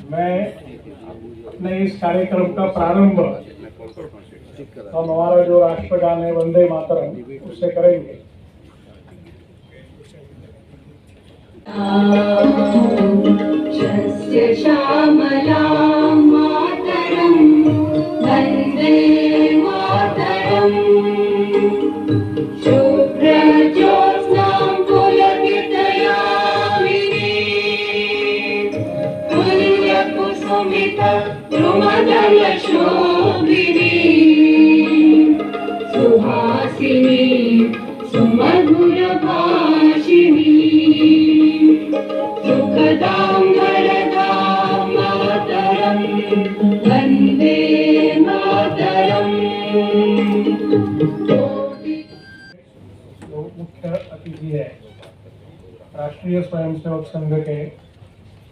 मैं अपने इस कार्यक्रम का प्रारंभ हम हमारा जो राष्ट्रगान है वंदे मातरम उससे करेंगे। श्यामलां मातरं वन्दे मातरं शुभ्रज्योत्स्नां पुलकितयामिनीं तुल्यकुसुमितद्रुमदलशोभिनीं सुहासिनीं सुमधुरभाषिणीं सुखदां वरदां मातरं वन्दे मातरम्। जो मुख्य अतिथि है राष्ट्रीय स्वयंसेवक संघ के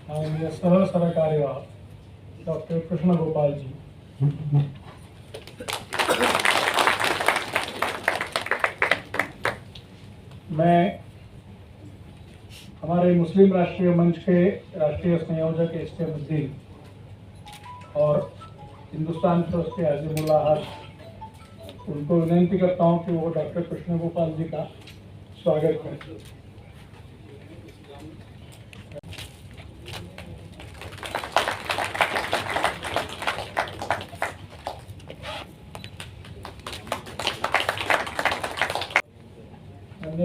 माननीय सह सरकार्यवाह डॉक्टर कृष्ण गोपाल जी, मैं हमारे मुस्लिम राष्ट्रीय मंच के राष्ट्रीय संयोजक इस्तेमुद्दीन और हिंदुस्तान ट्रस्ट के आजिमुल्लाह हज उनको विनती करता हूं कि वो डॉक्टर कृष्ण गोपाल जी का स्वागत करें।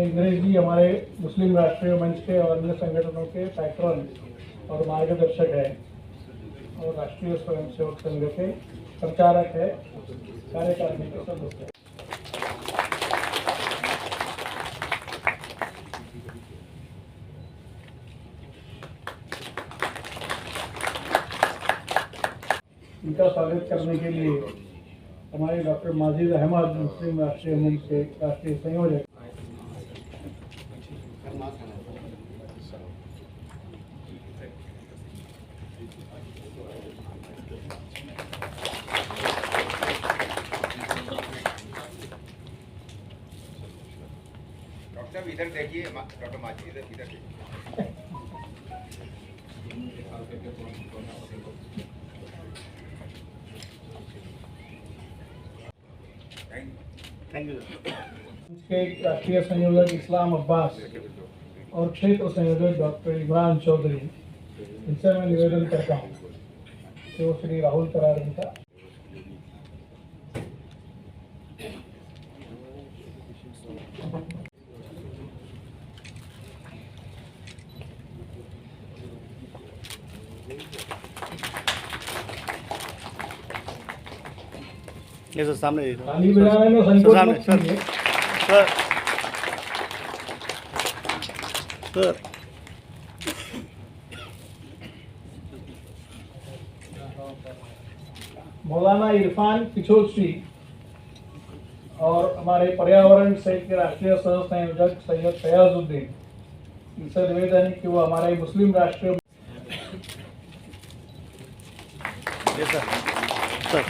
इंद्रेश जी हमारे मुस्लिम राष्ट्रीय मंच के और अन्य संगठनों के पैट्रन और मार्गदर्शक है और राष्ट्रीय स्वयंसेवक संघ के प्रचारक है, कार्यकारिणी के सदस्य। इनका स्वागत करने के लिए हमारे डॉक्टर माजिद अहमद मुस्लिम राष्ट्रीय मंच के राष्ट्रीय संयोजक, डॉक्टर इधर देखिए, डॉक्टर माजी इधर देखिए। Thank you. इसके राष्ट्रीय संयोजक इस्लाम अब्बास और क्षेत्र संयोजक डॉक्टर इमरान चौधरी, इनसे मैं निवेदन करता हूँ कि वो श्री राहुल करार का ये सर सामने ताली बजाने में संकोच सामने मत सर कीजिए। सर सर मौलाना इरफान किशोर और हमारे पर्यावरण सेल के राष्ट्रीय सह संयोजक सैयद फयाजुद्दीन, इनसे निवेदन है कि वो हमारे मुस्लिम राष्ट्रीय ये sir sir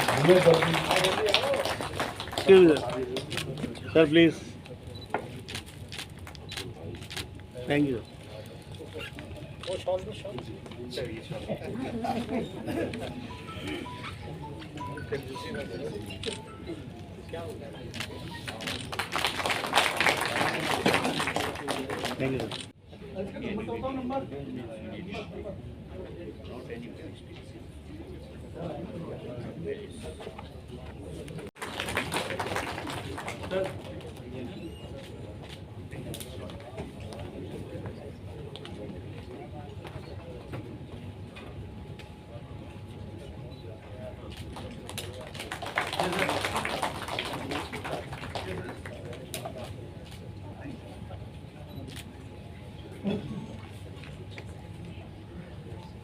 sir please thank you. Thank you sir.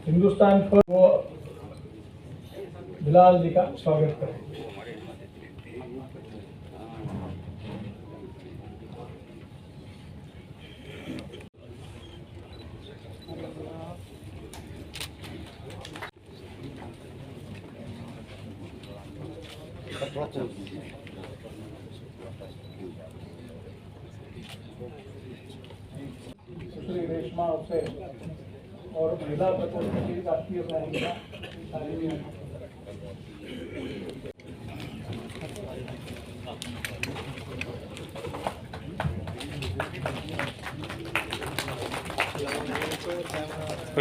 Hindustan पर वो बिलाल जी का स्वागत करें। श्री रेशमा उसे और महिला प्रकोष्ठ की राष्ट्रीय संयोजक तो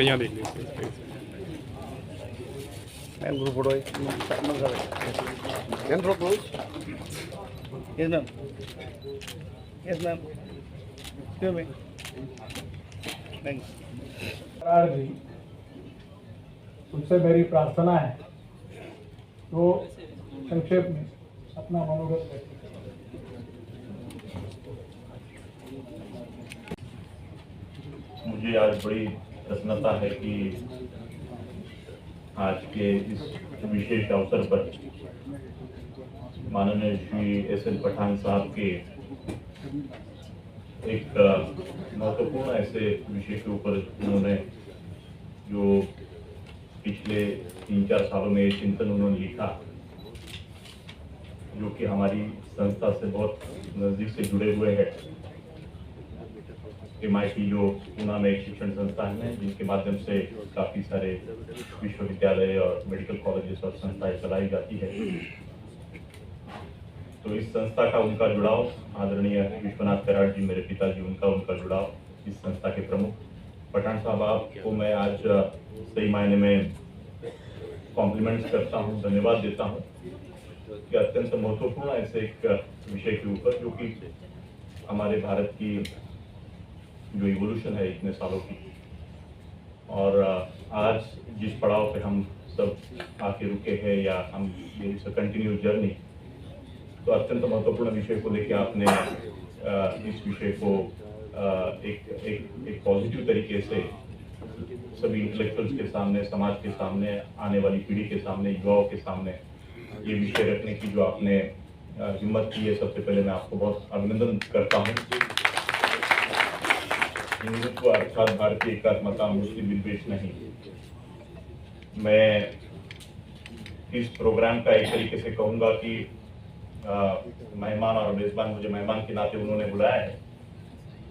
यहाँ देख लीजिए ma'am group photo ma'am group close yes ma'am क्यों मैम थैंक्स करार जी, उनसे मेरी प्रार्थना है वो संक्षेप में अपना मनोगत व्यक्त करें। मुझे आज बड़ी प्रसन्नता है कि आज के इस विशेष अवसर पर माननीय श्री एस.एल. पठान साहब के एक महत्वपूर्ण ऐसे विषय के ऊपर उन्होंने जो पिछले 3-4 सालों में चिंतन उन्होंने लिखा, जो कि हमारी संस्था से बहुत नज़दीक से जुड़े हुए हैं। MIT जो पूना में एक शिक्षण संस्थान है जिनके माध्यम से काफ़ी सारे विश्वविद्यालय और मेडिकल कॉलेजेस और संस्थाएं चलाई जाती है। तो इस संस्था का उनका जुड़ाव, आदरणीय विश्वनाथ कराड़ जी मेरे पिताजी, उनका जुड़ाव, इस संस्था के प्रमुख पठान साहब, आपको मैं आज सही मायने में कॉम्प्लीमेंट्स करता हूँ, धन्यवाद देता हूँ कि अत्यंत महत्वपूर्ण ऐसे एक विषय के ऊपर, जो कि हमारे भारत की जो इवोल्यूशन है इतने सालों की, और आज जिस पड़ाव पे हम सब आके रुके हैं या हम ये कंटिन्यूस जर्नी, तो अत्यंत महत्वपूर्ण विषय को लेके आपने इस विषय को एक पॉजिटिव तरीके से सभी इंटेलेक्चुअल्स के सामने, समाज के सामने, आने वाली पीढ़ी के सामने, युवाओं के सामने ये विषय रखने की जो आपने हिम्मत की है, सबसे पहले मैं आपको बहुत अभिनंदन करता हूँ। हिंदुत्व अर्थात भारतीय एकात्मता, मुस्लिम विद्वेष नहीं। मैं इस प्रोग्राम का एक तरीके से कहूँगा कि मेहमान और मेजबान, मुझे मेहमान के नाते उन्होंने बुलाया है,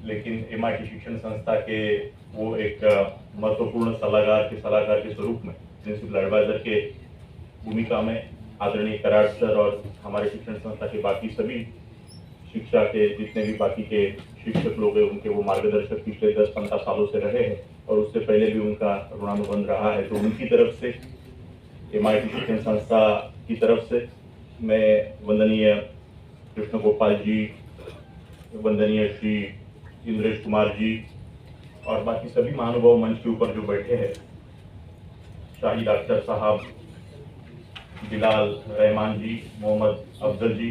लेकिन MIT शिक्षण संस्था के वो एक महत्वपूर्ण सलाहकार के स्वरूप में, प्रिंसिपल एडवाइजर के भूमिका में आदरणीय कराड़ सर और हमारे शिक्षण संस्था के बाकी सभी शिक्षा के जितने भी बाकी के शिक्षक लोग हैं, उनके वो मार्गदर्शक पिछले 10-15 सालों से रहे हैं और उससे पहले भी उनका ऋणानुबंध रहा है। तो उनकी तरफ से, MIT शिक्षण संस्था की तरफ से मैं वंदनीय कृष्ण गोपाल जी, वंदनीय श्री इंद्रेश कुमार जी और बाकी सभी महानुभाव मंच के ऊपर जो बैठे हैं, शाहिद अख्तर साहब, बिलाल रहमान जी, मोहम्मद अफजल जी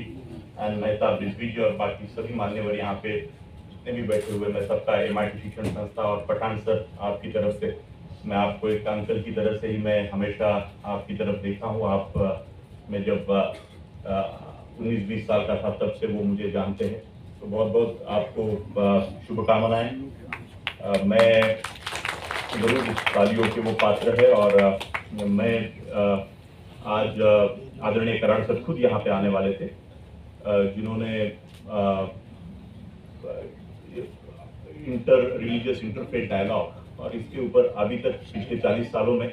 एंड मेहताब रिजवी जी और बाकी सभी मान्यवर यहाँ पे जितने भी बैठे हुए, मैं सबका MIT शिक्षण संस्था और पठान सर आपकी तरफ से, मैं आपको एक अंकल की तरह से ही मैं हमेशा आपकी तरफ देखा हूँ। आप मैं जब 19-20 साल का था तब से वो मुझे जानते हैं, तो बहुत बहुत आपको शुभकामनाएं। मैं जरूर इस तालियों के वो पात्र है और मैं आज आदरणीय कराड़ सर खुद यहाँ पे आने वाले थे, जिन्होंने इंटर रिलीजियस इंटरफेथ डायलॉग और इसके ऊपर अभी तक पिछले 40 सालों में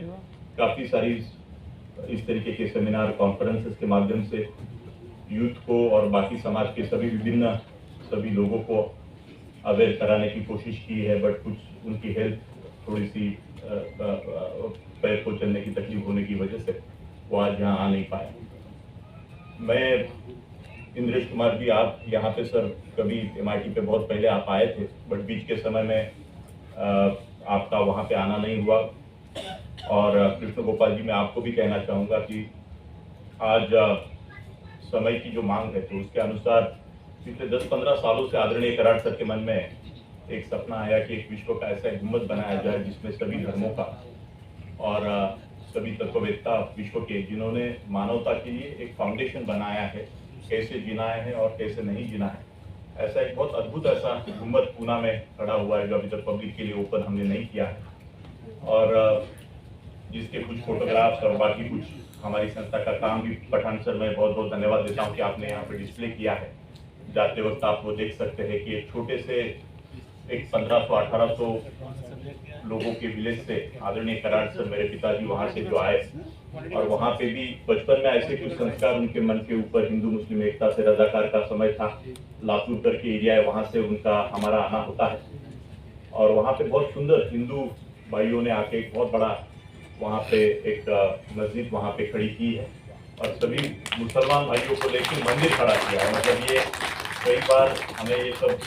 काफ़ी सारी इस तरीके के सेमिनार, कॉन्फ्रेंसेस के माध्यम से यूथ को और बाकी समाज के सभी लोगों को अवेयर कराने की कोशिश की है, बट कुछ उनकी हेल्थ थोड़ी सी पैर को चलने की तकलीफ होने की वजह से वो आज यहाँ आ नहीं पाए। मैं इंद्रेश कुमार जी, आप यहाँ पे सर कभी MIT पे बहुत पहले आप आए थे, बट बीच के समय में आपका वहाँ पे आना नहीं हुआ। और कृष्ण गोपाल जी, मैं आपको भी कहना चाहूँगा कि आज समय की जो मांग है, तो उसके अनुसार पिछले 10-15 सालों से आदरणीय कराड़ सर के मन में एक सपना आया कि एक विश्व का ऐसा गुम्बद बनाया जाए जिसमें सभी धर्मों का और सभी तत्ववेत्ता विश्व के, जिन्होंने मानवता के लिए एक फाउंडेशन बनाया है, कैसे जीना है और कैसे नहीं जीना है, ऐसा एक बहुत अद्भुत ऐसा गुम्बद पूना में खड़ा हुआ है जो अभी तक पब्लिक के लिए ओपन हमने नहीं किया है, और जिसके कुछ फोटोग्राफ्स और बाकी कुछ हमारी संस्था का काम भी पठान सर मैं बहुत बहुत धन्यवाद देता हूँ कि आपने यहाँ पे डिस्प्ले किया है। जाते वक्त आप वो देख सकते हैं कि एक छोटे से एक 1500-1800 लोगों के विलेज से आदरणीय कराड़ सर मेरे पिताजी वहाँ से जो आए और वहाँ पे भी बचपन में ऐसे कुछ संस्कार उनके मन के ऊपर हिंदू मुस्लिम एकता से रजाकार का समय था, लातूर करके एरिया है, वहाँ से उनका हमारा आना होता है और वहाँ पे बहुत सुंदर हिंदू भाइयों ने आके एक बहुत बड़ा वहाँ पे एक मस्जिद वहाँ पे खड़ी की है और सभी मुसलमान भाइयों को लेकर मंदिर खड़ा किया है। मतलब ये कई बार हमें ये सब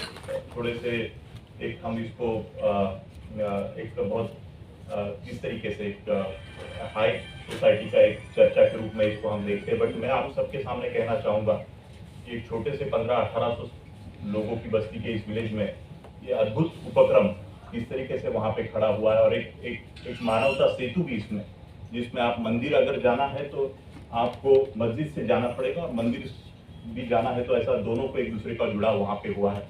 थोड़े से एक हम इसको एक बहुत किस तरीके से एक हाई सोसाइटी का एक चर्चा के रूप में इसको हम देखते हैं, बट मैं आप सबके सामने कहना चाहूँगा कि एक छोटे से 1500-1800 लोगों की बस्ती के इस विलेज में ये अद्भुत उपक्रम किस तरीके से वहाँ पे खड़ा हुआ है और एक मानवता सेतु भी इसमें, जिसमें आप मंदिर अगर जाना है तो आपको मस्जिद से जाना पड़ेगा और मंदिर भी जाना है तो ऐसा दोनों को एक दूसरे का जुड़ा वहाँ पे हुआ है।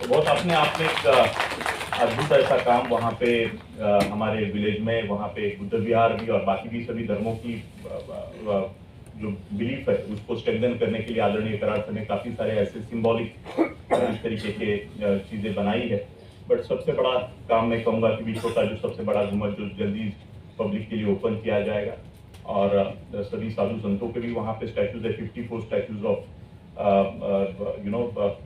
तो बहुत अपने आप में एक अद्भुत ऐसा काम वहाँ पे हमारे विलेज में वहाँ पे बुद्ध विहार भी और बाकी भी सभी धर्मों की जो बिलीफ है उसको स्ट्रेंथन करने के लिए आदरणीय कराड़ सर ने काफ़ी सारे ऐसे सिंबॉलिक इस तरीके के चीज़ें बनाई है। बट सबसे बड़ा काम मैं कहूँगा कि विश्व का जो सबसे बड़ा गुम्बद जो जल्दी पब्लिक के लिए ओपन किया जाएगा और सभी साधु संतों के भी वहाँ पे स्टैचूज है, 54 statues of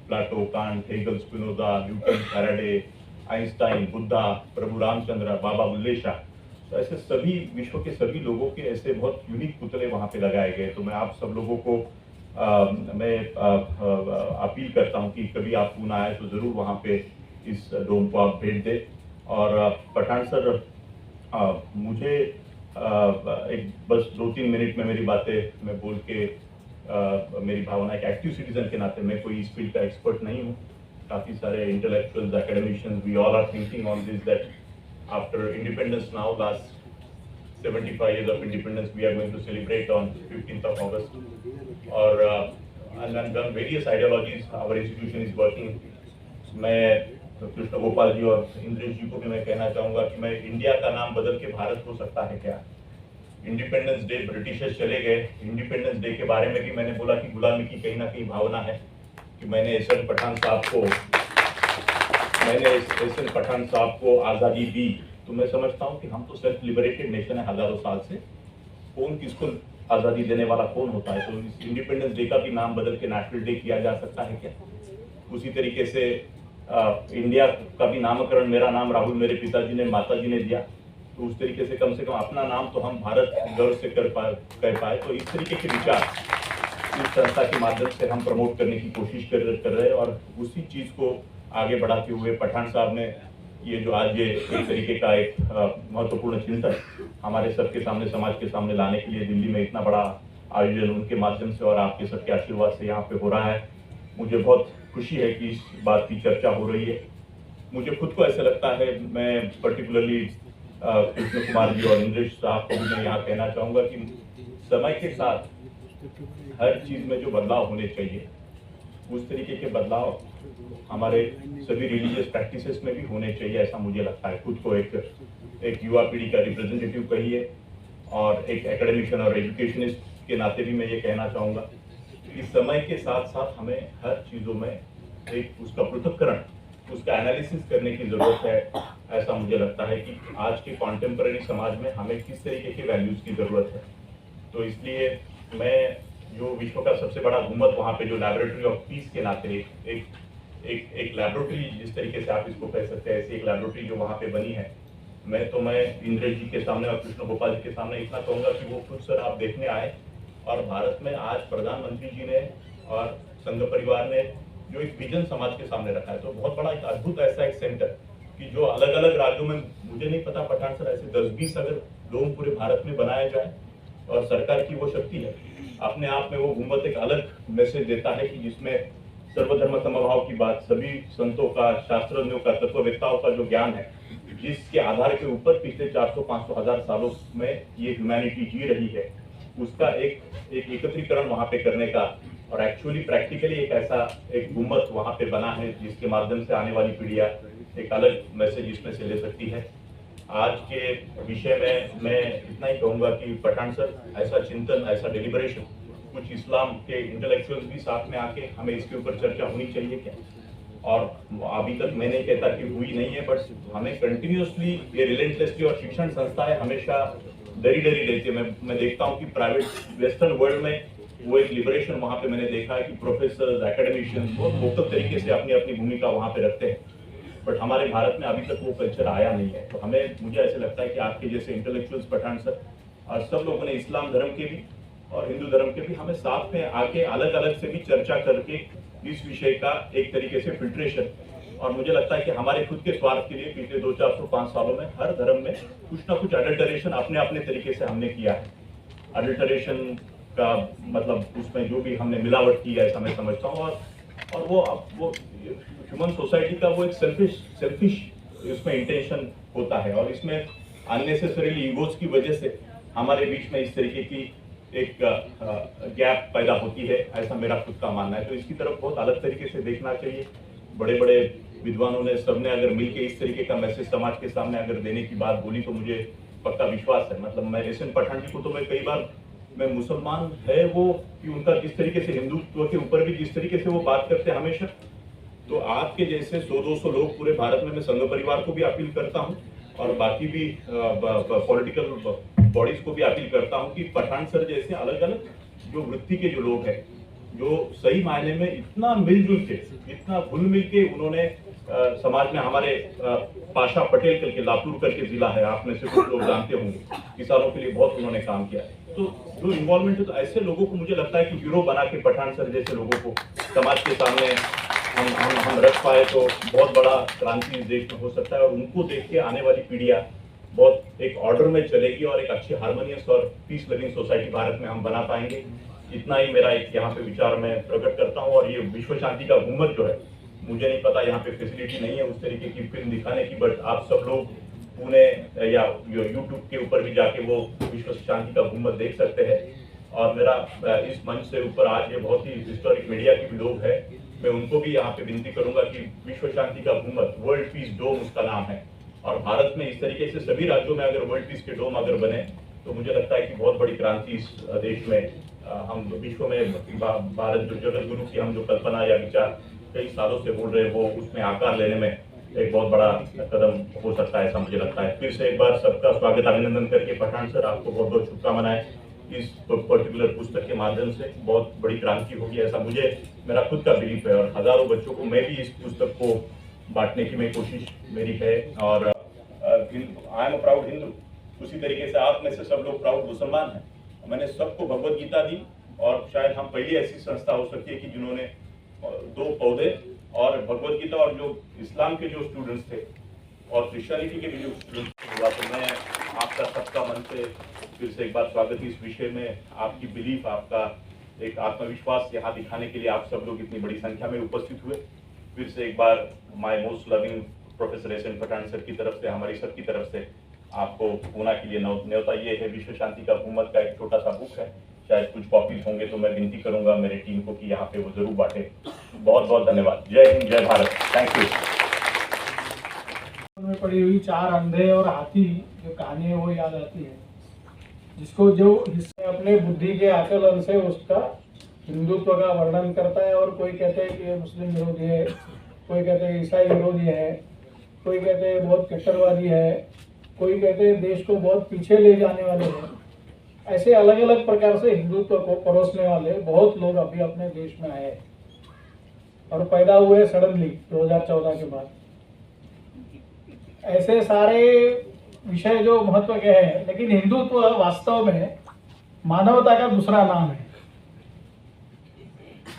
Plato, Kant, Hegel, Spinoza, Newton, Faraday, Einstein, Buddha, प्रभु रामचंद्र, बाबा बुल्ले शाह, तो ऐसे सभी विश्व के सभी लोगों के ऐसे बहुत यूनिक पुतले वहाँ पे लगाए गए। तो मैं आप सब लोगों को मैं अपील करता हूँ कि कभी आप पूना आए तो ज़रूर वहाँ पे इस डोम को आप भेज दें। और पठान सर मुझे एक बस 2-3 मिनट में मेरी बातें मैं बोल के मेरी भावना एक एक्टिव सिटीजन के नाते मैं कोई इस फील्ड का एक्सपर्ट नहीं हूँ। काफ़ी सारे intellectuals, academicians, we all are thinking on this that after independence now, last 75 years of independence, we are going to celebrate on 15th of August. और and on various ideologies our institution is working. मैं कृष्ण गोपाल जी और इंद्रेश जी को भी मैं कहना चाहूँगा कि मैं इंडिया का नाम बदल के भारत हो सकता है क्या? इंडिपेंडेंस डे ब्रिटिशर्स चले गए, इंडिपेंडेंस डे के बारे में भी मैंने बोला कि गुलामी की कहीं ना कहीं भावना है कि मैंने एसएन पठान साहब को आज़ादी दी। तो मैं समझता हूँ कि हम तो सेल्फ लिबरेटेड नेशन है हजारों साल से, कौन किसको आज़ादी देने वाला कौन होता है? तो इस इंडिपेंडेंस डे का भी नाम बदल के नेशनल डे किया जा सकता है क्या? उसी तरीके से इंडिया का भी नामकरण मेरा नाम राहुल मेरे पिताजी ने माताजी ने दिया, तो उस तरीके से कम अपना नाम तो हम भारत गर्व से कह पाए। तो इस तरीके के विचार इस संस्था के माध्यम से हम प्रमोट करने की कोशिश कर रहे हैं और उसी चीज़ को आगे बढ़ाते हुए पठान साहब ने ये जो आज ये एक तरीके का एक महत्वपूर्ण चिंतन हमारे सबके सामने, समाज के सामने लाने के लिए दिल्ली में इतना बड़ा आयोजन उनके माध्यम से और आपके सबके आशीर्वाद से यहाँ पे हो रहा है। मुझे बहुत खुशी है कि इस बात की चर्चा हो रही है। मुझे खुद को ऐसा लगता है, मैं पर्टिकुलरली कृष्ण कुमार जी और इंद्रेश साहब को भी मैं यहाँ कहना चाहूँगा कि समय के साथ हर चीज़ में जो बदलाव होने चाहिए उस तरीके के बदलाव हमारे सभी रिलीजियस प्रैक्टिसेस में भी होने चाहिए, ऐसा मुझे लगता है। खुद को एक युवा पीढ़ी का रिप्रेजेंटेटिव कहिए और एक एकेडमिशियन और एजुकेशनिस्ट के नाते भी मैं ये कहना चाहूँगा कि समय के साथ साथ हमें हर चीज़ों में एक उसका पृथक्करण, उसका एनालिसिस करने की ज़रूरत है। ऐसा मुझे लगता है कि आज के कॉन्टेम्पररी समाज में हमें किस तरीके के वैल्यूज़ की ज़रूरत है। तो इसलिए मैं जो विश्व का सबसे बड़ा गुम्बद वहाँ पे जो लैबोरेटरी ऑफ पीस के नाते एक लैबोरेटरी जिस तरीके से आप इसको कह सकते हैं, ऐसी एक लैबोरेटरी जो वहाँ पे बनी है, मैं इंद्रेश जी के सामने और कृष्ण गोपाल जी के सामने इतना कहूँगा कि वो खुद सर आप देखने आए और भारत में आज प्रधानमंत्री जी ने और संघ परिवार ने जो एक विजन समाज के सामने रखा है, तो बहुत बड़ा एक अद्भुत ऐसा एक सेंटर कि जो अलग अलग राज्यों में, मुझे नहीं पता पठान सर, ऐसे 10-20 अगर डोम पूरे भारत में बनाया जाए और सरकार की वो शक्ति है, अपने आप में वो गुम्बद एक अलग मैसेज देता है कि जिसमें सर्वधर्म समभाव की बात, सभी संतों का, शास्त्रज्ञों का, तत्ववेत्ताओं का जो ज्ञान है, जिसके आधार के ऊपर पिछले 400-500 सालों में ये ह्यूमैनिटी जी रही है, उसका एक एकत्रीकरण वहाँ पे करने का और एक्चुअली प्रैक्टिकली एक ऐसा एक गुम्बद वहाँ पे बना है जिसके माध्यम से आने वाली पीढ़ियाँ एक अलग मैसेज इसमें से ले सकती है। आज के विषय में मैं इतना ही कहूँगा कि पठान सर ऐसा चिंतन, ऐसा डेलिब्रेशन, कुछ इस्लाम के इंटेलेक्चुअल्स भी साथ में आके हमें इसके ऊपर चर्चा होनी चाहिए क्या? और अभी तक मैं नहीं कहता कि हुई नहीं है, बट हमें कंटिन्यूसली ये रिलेंटलेसली और शिक्षण संस्थाएं हमेशा डरी डरी रहती है। मैं देखता हूँ कि प्राइवेट वेस्टर्न वर्ल्ड में वो एक लिबरेशन वहाँ पे मैंने देखा है कि प्रोफेसर एकेडमिशियंस बहुत मुख्तलिफ तरीके से अपनी अपनी भूमिका वहाँ पे रखते हैं, बट हमारे भारत में अभी तक वो कल्चर आया नहीं है। तो मुझे ऐसे लगता है कि आपके जैसे इंटेलेक्चुअल्स पठान सर और सब लोगों ने इस्लाम धर्म के भी और हिंदू धर्म के भी हमें साथ में आके अलग अलग से भी चर्चा करके इस विषय का एक तरीके से फिल्ट्रेशन, और मुझे लगता है कि हमारे खुद के स्वार्थ के लिए पिछले 200-400-5 सालों में हर धर्म में कुछ ना कुछ अडल्टरेशन अपने अपने तरीके से हमने किया है। अडल्टरेशन का मतलब उसमें जो भी हमने मिलावट की है ऐसा मैं समझता हूँ, और वो ह्यूमन सोसाइटी का वो एक सेल्फिश इसमें इंटेंशन होता है, और इसमें अननेसेसरीली ईगोज की वजह से हमारे बीच में इस तरीके की एक गैप पैदा होती है, ऐसा मेरा खुद का मानना है। तो इसकी तरफ बहुत अलग तरीके से देखना चाहिए। बड़े बड़े विद्वानों ने सबने अगर मिलकर इस तरीके का मैसेज समाज के सामने अगर देने की बात बोली तो मुझे पक्का विश्वास है। मतलब मैं एहसन पठान जी को तो मैं कई बार, मैं मुसलमान है वो कि उनका जिस तरीके से हिंदुत्व के ऊपर भी जिस तरीके से वो बात करते हैं हमेशा, तो आपके जैसे 100-200 लोग पूरे भारत में मैं संघ परिवार को भी अपील करता हूँ और बाकी भी पॉलिटिकल बॉडीज को भी अपील करता हूँ कि पठान सर जैसे अलग अलग जो वृत्ति के जो लोग हैं, जो सही मायने में इतना मिलजुल के, इतना घुल मिल के उन्होंने समाज में हमारे पाशा पटेल करके लातूर करके जिला है, आप में से कुछ लोग जानते होंगे, किसानों के लिए बहुत उन्होंने काम किया है। तो जो इन्वॉल्वमेंट है, तो ऐसे लोगों को मुझे लगता है कि हीरो बना के पठान सर जैसे लोगों को समाज के सामने हम रख पाए तो बहुत बड़ा क्रांति इस देश में हो सकता है, और उनको देख के आने वाली पीढ़ियां बहुत एक ऑर्डर में चलेगी और एक अच्छी हार्मोनियस और पीस लविंग सोसाइटी भारत में हम बना पाएंगे। इतना ही मेरा एक यहाँ पे विचार मैं प्रकट करता हूँ। और ये विश्व शांति का घूमत जो है, मुझे नहीं पता यहाँ पे फैसिलिटी नहीं है उस तरीके की फिल्म दिखाने की, बट आप सब लोग पुणे या यूट्यूब के ऊपर भी जाके वो विश्व शांति का घूमत देख सकते हैं। और मेरा इस मंच से ऊपर आज ये बहुत ही हिस्टोरिक मीडिया के भी लोग हैं, मैं उनको भी यहाँ पे विनती करूंगा कि विश्व शांति का घूमत, वर्ल्ड पीस डोम उसका नाम है, और भारत में इस तरीके से सभी राज्यों में अगर वर्ल्ड पीस के डोम अगर बने तो मुझे लगता है कि बहुत बड़ी क्रांति इस देश में, हम विश्व में भारत जो जगत गुरु की हम जो कल्पना या विचार कई सालों से बोल रहे हैं वो उसमें आकार लेने में एक बहुत बड़ा कदम हो सकता है, ऐसा मुझे लगता है। फिर से एक बार सबका स्वागत अभिनंदन करके पठान सर आपको बहुत बहुत शुभकामनाएं। इस पर्टिकुलर पुस्तक के माध्यम से बहुत बड़ी क्रांति होगी, ऐसा मुझे मेरा खुद का बिलीफ है, और हजारों बच्चों को मैं भी इस पुस्तक को बांटने की मैं कोशिश मेरी है। और आई एम प्राउड हिंदू, उसी तरीके से आप में से सब लोग प्राउड मुसलमान हैं। मैंने सबको भगवत गीता दी, और शायद हम पहली ऐसी संस्था हो सकती है कि जिन्होंने 2 पौधे और भगवत गीता और जो इस्लाम के जो स्टूडेंट्स थे और क्रिश्चियनिटी के भी जो स्टूडेंट्स हुआ, तो मैं आपका सबका मन से फिर से एक बार स्वागत है इस विषय में। आपकी बिलीफ, आपका एक आत्मविश्वास यहाँ दिखाने के लिए आप सब लोग इतनी बड़ी संख्या में उपस्थित हुए। फिर से एक बार my most loving professor Ehsan Pathan sir की तरफ से, हमारी सबकी तरफ से आपको पूना के लिए न्योता ये है। विश्व शांति का घूमत का एक छोटा सा बुक है, शायद कुछ कॉपीज होंगे, तो मैं विनती करूंगा मेरे टीम को कि यहाँ पे वो जरूर बांटे। बहुत बहुत धन्यवाद। जय हिंद, जय भारत। Thank you. में पड़ी हुई 4 अंधे और हाथी जो कहानी है वो याद आती है, जिसको जो हिस्से अपने बुद्धि के आकलन से उसका हिंदुत्व का वर्णन करता है। और कोई कहते हैं कि ये मुस्लिम विरोधी है, कोई कहते हैं ईसाई विरोधी है, कोई कहते हैं बहुत कट्टरवादी है, कोई कहते हैं देश को बहुत पीछे ले जाने वाले हैं। ऐसे अलग अलग प्रकार से हिंदुत्व को परोसने वाले बहुत लोग अभी अपने देश में आए और पैदा हुए सडनली 2014 के बाद। ऐसे सारे विषय जो महत्व के हैं, लेकिन हिंदुत्व वास्तव में मानवता का दूसरा नाम है,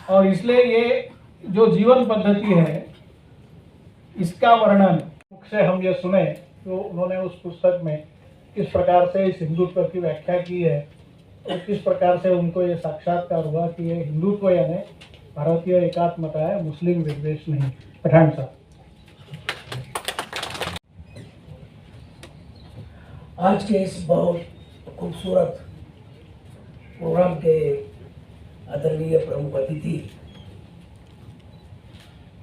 और इसलिए ये जो जीवन पद्धति है इसका वर्णन से हम ये सुने तो उन्होंने उस पुस्तक में किस प्रकार से इस हिंदुत्व की व्याख्या की है और किस प्रकार से उनको ये साक्षात्कार हुआ कि ये हिंदुत्व यानी भारतीय एकात्मता है, मुस्लिम विद्वेष नहीं। पठान साहब। आज के इस बहुत खूबसूरत प्रोग्राम के आदरणीय प्रमुख अतिथि,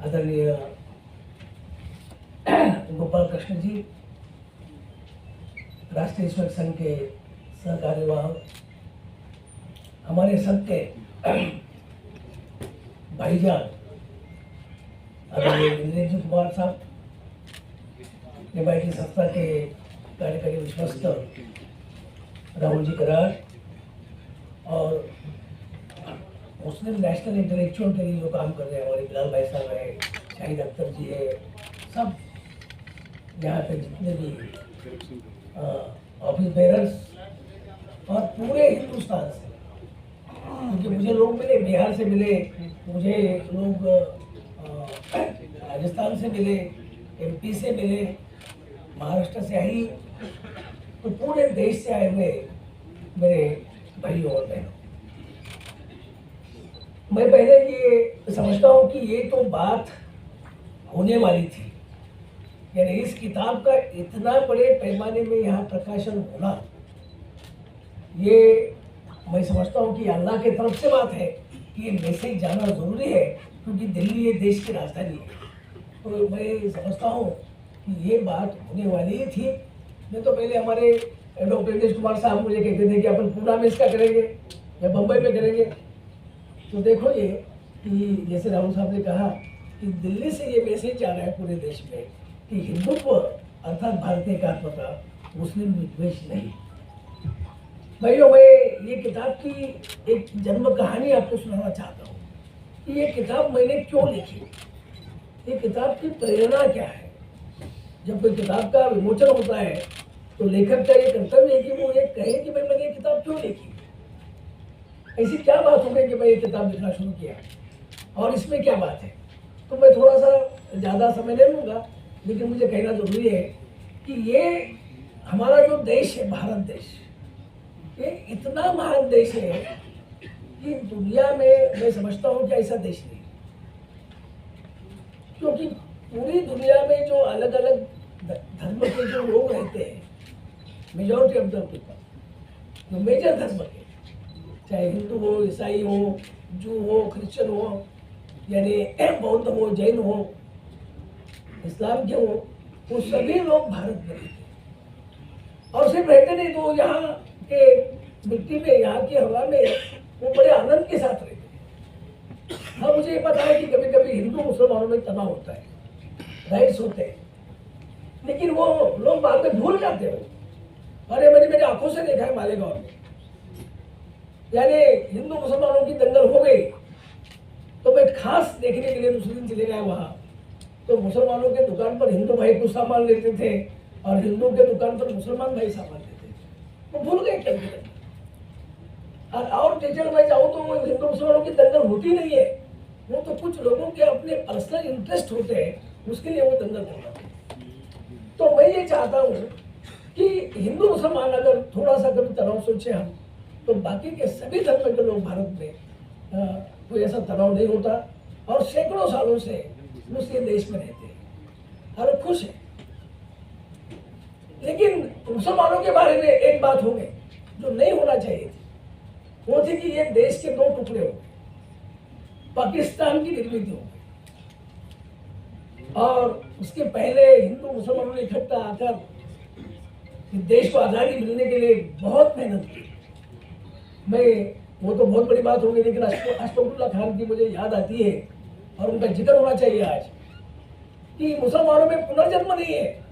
आदरणीय गोपाल कृष्ण जी, राष्ट्रीय स्वयं संघ के सहकार्यवाहक, हमारे संघ के भाईजान आदरणीय इंद्रजीत कुमार साहब, MIT संस्था के कार्यकारी विश्वस्त राहुल जी करार और मुस्लिम नेशनल इंटेलेक्चुअल के लिए जो काम कर रहे हैं, हमारे बिलाल भाई साहब है, शाहिद अख्तर जी है, सब यहाँ पे जितने भी ऑफिस बेरर्स और पूरे हिंदुस्तान से, क्योंकि मुझे लोग मिले, बिहार से मिले, मुझे लोग राजस्थान से मिले, एमपी से मिले, महाराष्ट्र से आई, तो पूरे देश से आए हुए मेरे भाइयों और बहनों, मैं पहले ये समझता हूँ कि ये तो बात होने वाली थी, यानी इस किताब का इतना बड़े पैमाने में यहाँ प्रकाशन होना, ये मैं समझता हूँ कि अल्लाह की तरफ से बात है कि ये मैसेज जाना ज़रूरी है, क्योंकि दिल्ली ये देश की राजधानी है। तो मैं समझता हूँ कि ये बात होने वाली ही थी। नहीं तो पहले हमारे डॉक्टर नीतीश कुमार साहब मुझे कहते थे कि अपन पूना में इसका करेंगे या बम्बई में करेंगे। तो देखो ये कि जैसे राहुल साहब ने कहा कि दिल्ली से ये मैसेज जा रहा है पूरे देश में कि हिंदुत्व अर्थात भारतीय एकात्मता, मुस्लिम विद्वेष नहीं। भाइयों, मैं ये किताब की एक जन्म कहानी आपको सुनाना चाहता हूँ कि ये किताब मैंने क्यों लिखी, ये किताब की प्रेरणा क्या है। जब कोई किताब का विमोचन होता है तो लेखक का ये कर्तव्य है कि वो ये कहे कि भाई मैंने ये किताब क्यों लिखी, ऐसी क्या बात हो गई कि मैं ये किताब लिखना शुरू किया और इसमें क्या बात है। तो मैं थोड़ा सा ज़्यादा समय ले लूँगा, लेकिन मुझे कहना जरूरी है कि ये हमारा जो देश है, भारत देश, ये इतना महान देश है कि दुनिया में मैं समझता हूँ कि ऐसा देश नहीं, क्योंकि पूरी दुनिया में जो अलग अलग धर्म के जो लोग रहते हैं, मेजॉरिटी ऑफ द पीपल, जो मेजर धर्म के, चाहे हिंदू हो, ईसाई हो, जू हो, क्रिश्चियन हो, यानी बौद्ध हो, जैन हो, इस्लाम के हो, वो सभी लोग भारत में रहते हैं। और सिर्फ रहते नहीं, तो यहाँ के मिट्टी में, यहाँ की हवा में वो बड़े आनंद के साथ रहते हैं। हाँ, मुझे ये पता है कि कभी कभी हिंदू मुसलमानों में तनाव होता है, राइट्स होते हैं, लेकिन वो लोग बाद में भूल जाते हैं। अरे मैंने मेरी आंखों से देखा है मालेगांव में, यानी हिंदू मुसलमानों की दंगल हो गई, तो मैं खास देखने के लिए दूसरे दिन चले गया वहाँ, तो मुसलमानों के दुकान पर हिंदू भाई कुछ सामान लेते थे और हिंदू के दुकान पर मुसलमान भाई सामान लेते थे। वो भूल गए कभी। और डिटेल में जाऊँ तो वो हिंदू मुसलमानों की दंगल होती नहीं है, वो तो कुछ लोगों के अपने पर्सनल इंटरेस्ट होते हैं, उसके लिए वो दंगल करते हैं। तो मैं ये चाहता हूँ कि हिंदू मुसलमान अगर थोड़ा सा कभी तनाव सोचे हम, तो बाकी के सभी धर्म के लोग भारत में कोई ऐसा तनाव नहीं होता और सैकड़ों सालों से मुस्लिम देश में रहते हैं और खुश है। लेकिन मुसलमानों के बारे में एक बात हो गई जो नहीं होना चाहिए थी, वो थी कि ये देश के दो टुकड़े हो गए, पाकिस्तान की निर्मित हो गई। और उसके पहले हिंदू मुसलमानों ने इकट्ठा आकर देश को आज़ादी मिलने के लिए बहुत मेहनत की। वो तो बहुत बड़ी बात होगी, लेकिन अशफाकुल्लाह खान की मुझे याद आती है और उनका जिक्र होना चाहिए आज कि मुसलमानों में पुनर्जन्म नहीं है।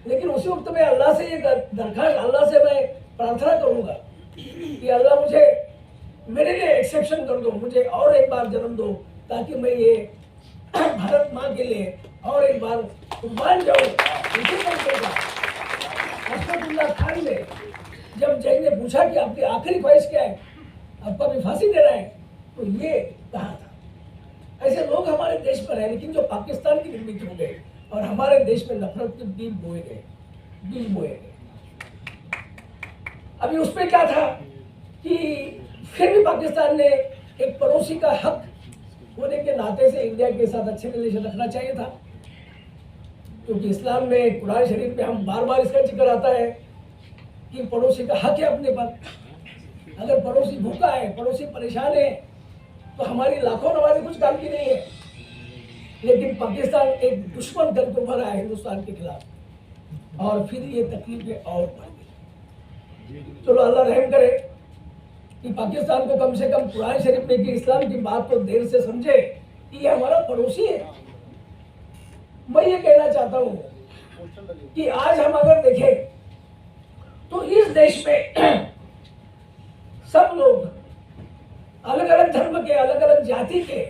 लेकिन उसी वक्त में अल्लाह से ये दरखास्त, अल्लाह से मैं प्रार्थना करूंगा कि अल्लाह मुझे, मेरे लिए एक्सेप्शन कर दो, मुझे और एक बार जन्म दो, ताकि मैं ये भारत माँ के लिए और एक बार कुर्बान जाऊं। इसी तरीके का अशफाकुल्लाह खान ने, जब जज ने पूछा कि आपकी आखिरी ख्वाहिश क्या है, आपको अभी फांसी देना है, तो ये कहा था। ऐसे लोग हमारे देश पर हैं, लेकिन जो पाकिस्तान की निर्मित हो गए और हमारे देश में नफरत के बीज बोए गए। अभी उसमें क्या था कि फिर भी पाकिस्तान ने एक पड़ोसी का हक होने के नाते से इंडिया के साथ अच्छे रिलेशन रखना चाहिए था, क्योंकि इस्लाम में, कुरान शरीफ में हम बार बार इसका जिक्र आता है कि पड़ोसी का हक है अपने पर। अगर पड़ोसी भूखा है, पड़ोसी परेशान है, तो हमारी लाखों नवाज़ी कुछ काम की नहीं है। लेकिन पाकिस्तान एक दुश्मन दल को भरा है हिंदुस्तान के खिलाफ, और फिर ये तकलीफें और बढ़ गई। चलो अल्लाह रहम करे कि पाकिस्तान को कम से कम कुरान शरीफ में कि इस्लाम की बात को देर से समझे कि ये हमारा पड़ोसी है। मैं ये कहना चाहता हूँ कि आज हम अगर देखें तो इस देश में सब लोग अलग अलग धर्म के, अलग अलग जाति के,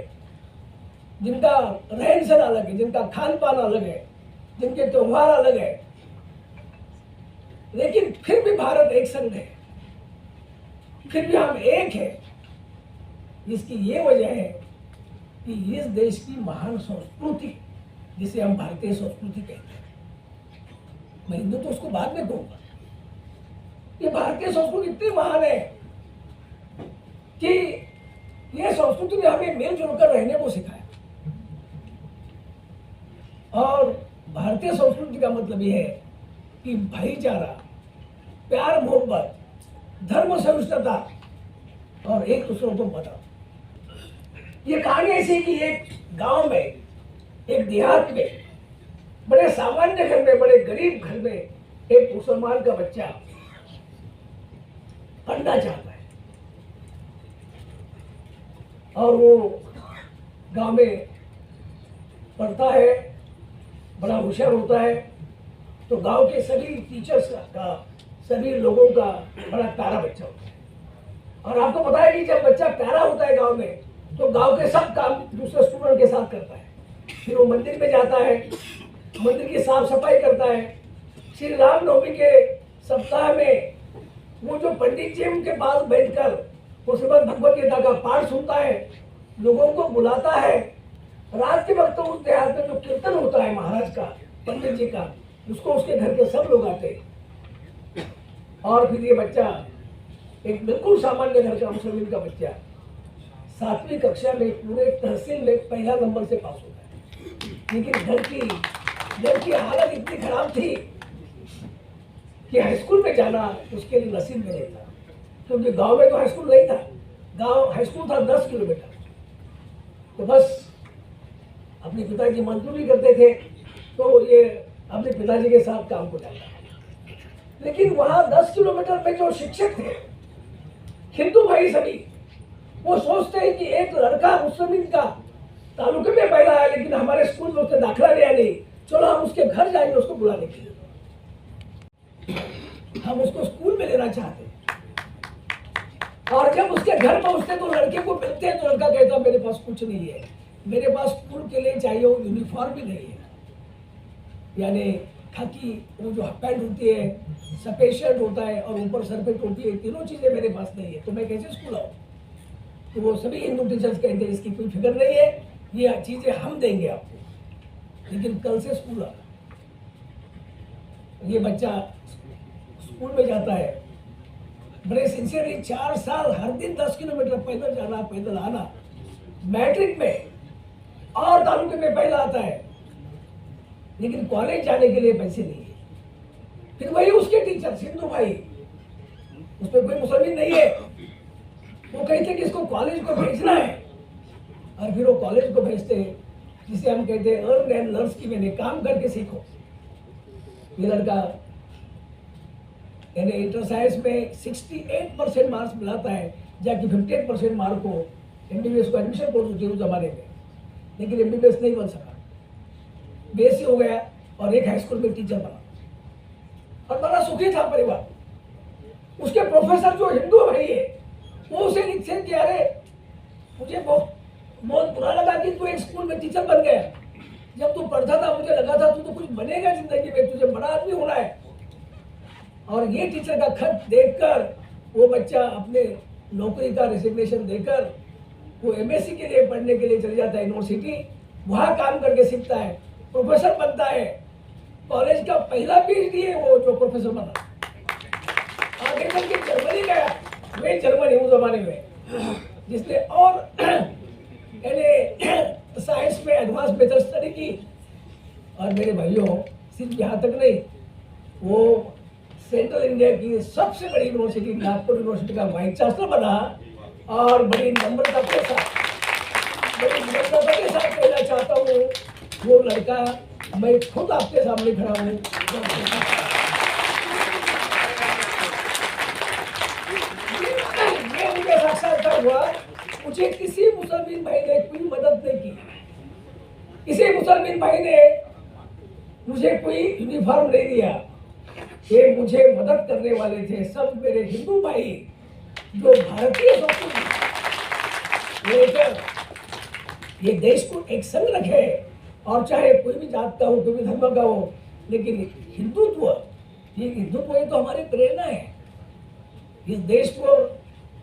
जिनका रहन सहन अलग है, जिनका खान पान अलग है, जिनके त्योहार अलग है, लेकिन फिर भी भारत एक संघ है, फिर भी हम एक है। इसकी ये वजह है कि इस देश की महान संस्कृति, जिसे हम भारतीय संस्कृति कहते हैं, मैं हिंदू तो उसको बाद में कहूंगा, ये भारतीय संस्कृति इतनी महान है कि ये संस्कृति ने हमें मिलजुल कर रहने को सिखाया। और भारतीय संस्कृति का मतलब यह है कि भाईचारा, प्यार मोहब्बत, धर्म सहिष्णुता और एक दूसरे को मदद। ये कहानी ऐसी कि एक गांव में, एक देहात में, बड़े सामान्य घर में, बड़े गरीब घर में एक मुसलमान का बच्चा पढ़ना चाहता है और वो गांव में पढ़ता है, बड़ा होशियार होता है। तो गांव के सभी टीचर्स का, सभी लोगों का बड़ा प्यारा बच्चा होता है। और आपको पता है कि जब बच्चा प्यारा होता है गांव में, तो गांव के सब काम दूसरे स्टूडेंट के साथ करता है। फिर वो मंदिर में जाता है, मंदिर की साफ सफाई करता है। श्री रामनवमी के सप्ताह में वो जो पंडित जी उनके पास बैठकर वो श्रीमद् भगवत गीता का पाठ सुनता है, लोगों को बुलाता है। रात के वक्त तो उस देहात में जो कीर्तन होता है महाराज का, पंडित जी का, उसको उसके घर के सब लोग आते हैं। और फिर ये बच्चा, एक बिल्कुल सामान्य घर का मुसलमान का बच्चा, 7वीं कक्षा में पूरे तहसील में पहला नंबर से पास होता है। लेकिन घर की हालत इतनी खराब थी कि हाई स्कूल में जाना उसके लिए नसीब में नहीं था, क्योंकि गांव में तो हाई स्कूल नहीं था। गांव हाई स्कूल था 10 किलोमीटर। तो बस अपने पिताजी मजदूरी करते थे, तो ये अपने पिताजी के साथ काम को जाता। लेकिन वहां 10 किलोमीटर में जो शिक्षक थे, हिंदू भाई सभी, वो सोचते हैं कि एक लड़का मुस्लिम का तालुके में पैदा है, लेकिन हमारे स्कूल में उसका दाखिला लिया नहीं, चलो हम उसके घर जाएंगे उसको बुलाने के लिए। हम उसको स्कूल में लेना चाहते हैं। और जब उसके घर पहुंचते तो लड़के को मिलते हैं, तो लड़का कहता मेरे पास कुछ नहीं है, मेरे पास स्कूल के लिए चाहिए वो यूनिफॉर्म भी नहीं है, यानी खाकी वो जो हाफ पैंट होती है, सफेद शर्ट होता है और ऊपर सरपेट होती है, तीनों चीजें मेरे पास नहीं है, तो मैं कैसे स्कूल आऊँ? तो वो सभी हिंदू टीचर्स कहते हैं इसकी कोई फिक्र नहीं है, ये चीजें हम देंगे आपको, लेकिन कल से स्कूल आना। ये बच्चा स्कूल में जाता है, बड़े सिंसियरली 4 साल हर दिन 10 किलोमीटर पैदल जाना, पैदल आना। मैट्रिक में और तालुके में पहला आता है, लेकिन कॉलेज जाने के लिए पैसे नहीं है। फिर वही उसके टीचर हिंदू भाई, उसमें कोई मुसलमान नहीं है, वो कहते कि इसको कॉलेज को भेजना है। और फिर वो कॉलेज को भेजते हैं, जिसे हम कहते हैं अर्न एंड लर्न की, मैंने काम करके सीखो। ये लड़का यानी इंटर साइंस में 68% मार्क्स मिलाता है, जबकि 58% मार्क को एमबीबीएस को एडमिशन कोर्स होती है उस जमाने में, लेकिन एमबीबीएस नहीं बन सका, बीएससी हो गया और एक हाई स्कूल में टीचर बना और बड़ा सुखी था परिवार। उसके प्रोफेसर जो हिंदू भाई है, वो उसे लिखते कि अरे मुझे बहुत बुरा लगा कि तू एक स्कूल में टीचर बन गया। जब तू पढ़ता था मुझे लगा था तू तो कुछ बनेगा जिंदगी में, तुझे बड़ा आदमी होना है। और ये टीचर का खत देखकर वो बच्चा अपने नौकरी का रेजिग्नेशन देकर वो एमएससी के लिए पढ़ने के लिए चले जाता है यूनिवर्सिटी, वहाँ काम करके सीखता है, प्रोफेसर बनता है। कॉलेज का पहला पीएचडी है वो जो प्रोफेसर बना। आगे चल के जर्मनी गया, वे जर्मनी उस जमाने में जिसने और साइंस में एडवांस मेथड स्टडी की। और मेरे भाइयों, सिर्फ यहाँ तक नहीं, वो सेंट्रल इंडिया की सबसे बड़ी यूनिवर्सिटी नागपुर यूनिवर्सिटी का वाइस चांसलर बना और बड़ी नम्रता के साथ कहना चाहता हूँ, वो लड़का मैं खुद आपके सामने खड़ा हूँ। ये मुझे साक्षात्कार हुआ, मुझे किसी मुसलमान भाई ने कोई मदद नहीं की, किसी मुसलमान भाई ने मुझे कोई यूनिफॉर्म नहीं दिया, ये मुझे मदद करने वाले थे सब मेरे हिंदू भाई जो भारतीय संस्कृति लेकर ये देश को एक संग रखे, और चाहे कोई भी जात का हो, कोई भी धर्म का हो, लेकिन हिंदुत्व, ये हिंदुत्व ये तो हमारी प्रेरणा है। इस देश को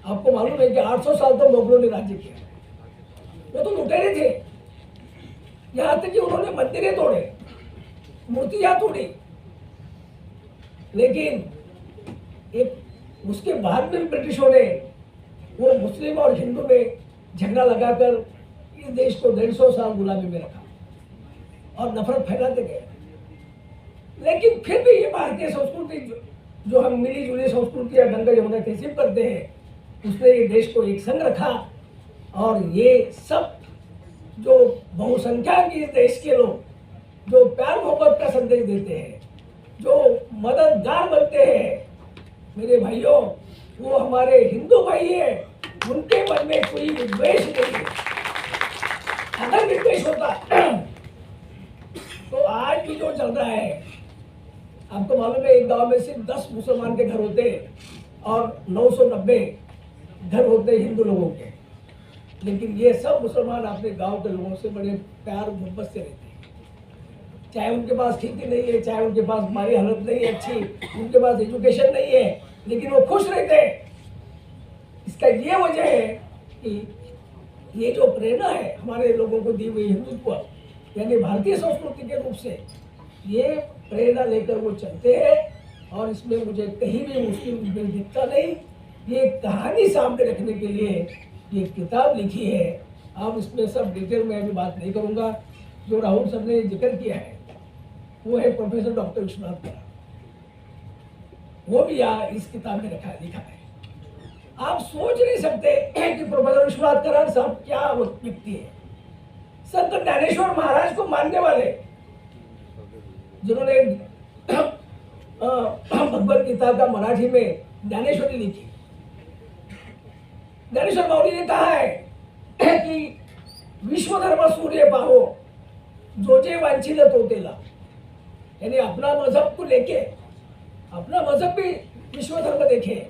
आपको मालूम है कि 800 साल तक मुगलों ने राज्य किया, वो तो लुटेरे थे। यहाँ तक कि उन्होंने मंदिरें तोड़े, मूर्तियां तोड़ी, लेकिन एक उसके बाद में ब्रिटिशों ने वो मुस्लिम और हिंदू में झगड़ा लगाकर इस देश को 150 साल गुलामी में रखा और नफरत फैलाते गए। लेकिन फिर भी ये भारतीय संस्कृति जो हम मिली जुली संस्कृति या गंगा यमुना तहसीब करते हैं, उसने ये देश को एक संग रखा। और ये सब जो बहुसंख्यक इस देश के लोग जो प्यार मोहब्बत का संदेश देते हैं, जो मददगार बनते हैं, मेरे भाइयों, वो हमारे हिंदू भाई हैं, उनके मन में कोई विद्वेष नहीं है। अगर विद्वेष होता तो आज भी जो चल रहा है, आपको मालूम है एक गांव में सिर्फ 10 मुसलमान के घर होते और 990 घर होते हिंदू लोगों के, लेकिन ये सब मुसलमान अपने गांव के लोगों से बड़े प्यार मोहब्बत से रहते हैं। चाहे उनके पास खेती नहीं है, चाहे उनके पास हमारी हालत नहीं है अच्छी, उनके पास एजुकेशन नहीं है, लेकिन वो खुश रहते हैं। इसका ये वजह है कि ये जो प्रेरणा है हमारे लोगों को दी हुई हिंदुत्व यानी भारतीय संस्कृति के रूप से, ये प्रेरणा लेकर वो चलते हैं। और इसमें मुझे कहीं भी मुश्किल दिखता नहीं। ये कहानी सामने रखने के लिए ये किताब लिखी है। आप इसमें सब डिटेल में अभी बात नहीं करूँगा। जो राहुल सर ने जिक्र किया है वो है प्रोफेसर डॉक्टर विश्वनाथ कराड़, वो भी यहाँ इस किताब में लिखा है। आप सोच नहीं सकते कि प्रोफेसर विश्वनाथ कराड़ साहब क्या व्यक्ति है। संत ज्ञानेश्वर महाराज को मानने वाले, जिन्होंने भगवत गीता का मराठी में ज्ञानेश्वरी लिखी। ज्ञानेश्वर माऊली ने कहा है कि विश्वधर्म सूर्य पाहो जो जे वांछिल तो तेला, यानी अपना मजहब को लेके, अपना मजहब भी विश्व धर्म देखे,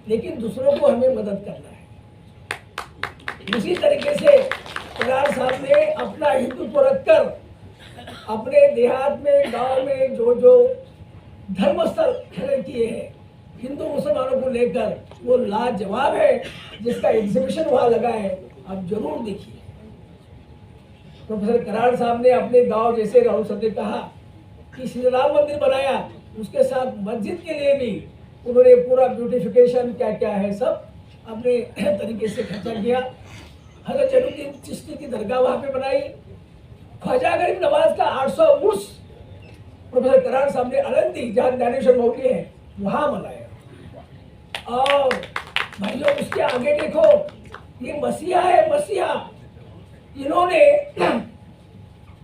लेकिन दूसरों को हमें मदद करना है। इसी तरीके से कराड़ साहब ने अपना हिंदुत्व रखकर अपने देहात में, गांव में जो जो धर्मस्थल खड़े किए हैं हिंदू मुसलमानों को लेकर, वो लाजवाब है, जिसका एग्जीबिशन वहां लगा है, आप जरूर देखिए। प्रोफेसर कराड़ साहब ने अपने गांव, जैसे राहुल सर ने कहा कि श्री राम मंदिर बनाया, उसके साथ मस्जिद के लिए भी उन्होंने पूरा ब्यूटिफिकेशन क्या क्या है सब अपने तरीके से खर्चा किया। हजरत जैनुद्दीन चिश्ती की दरगाह वहाँ पे बनाई। ख्वाजा गरीब नवाज का 800 उर्स प्रोफेसर कराड़ साहब ने अलंदी, जहाँ ज्ञानेश्वर मौली है, वहाँ मनाया। और भाइयों उसके आगे देखो, ये मसीहा है, मसीहा। इन्होंने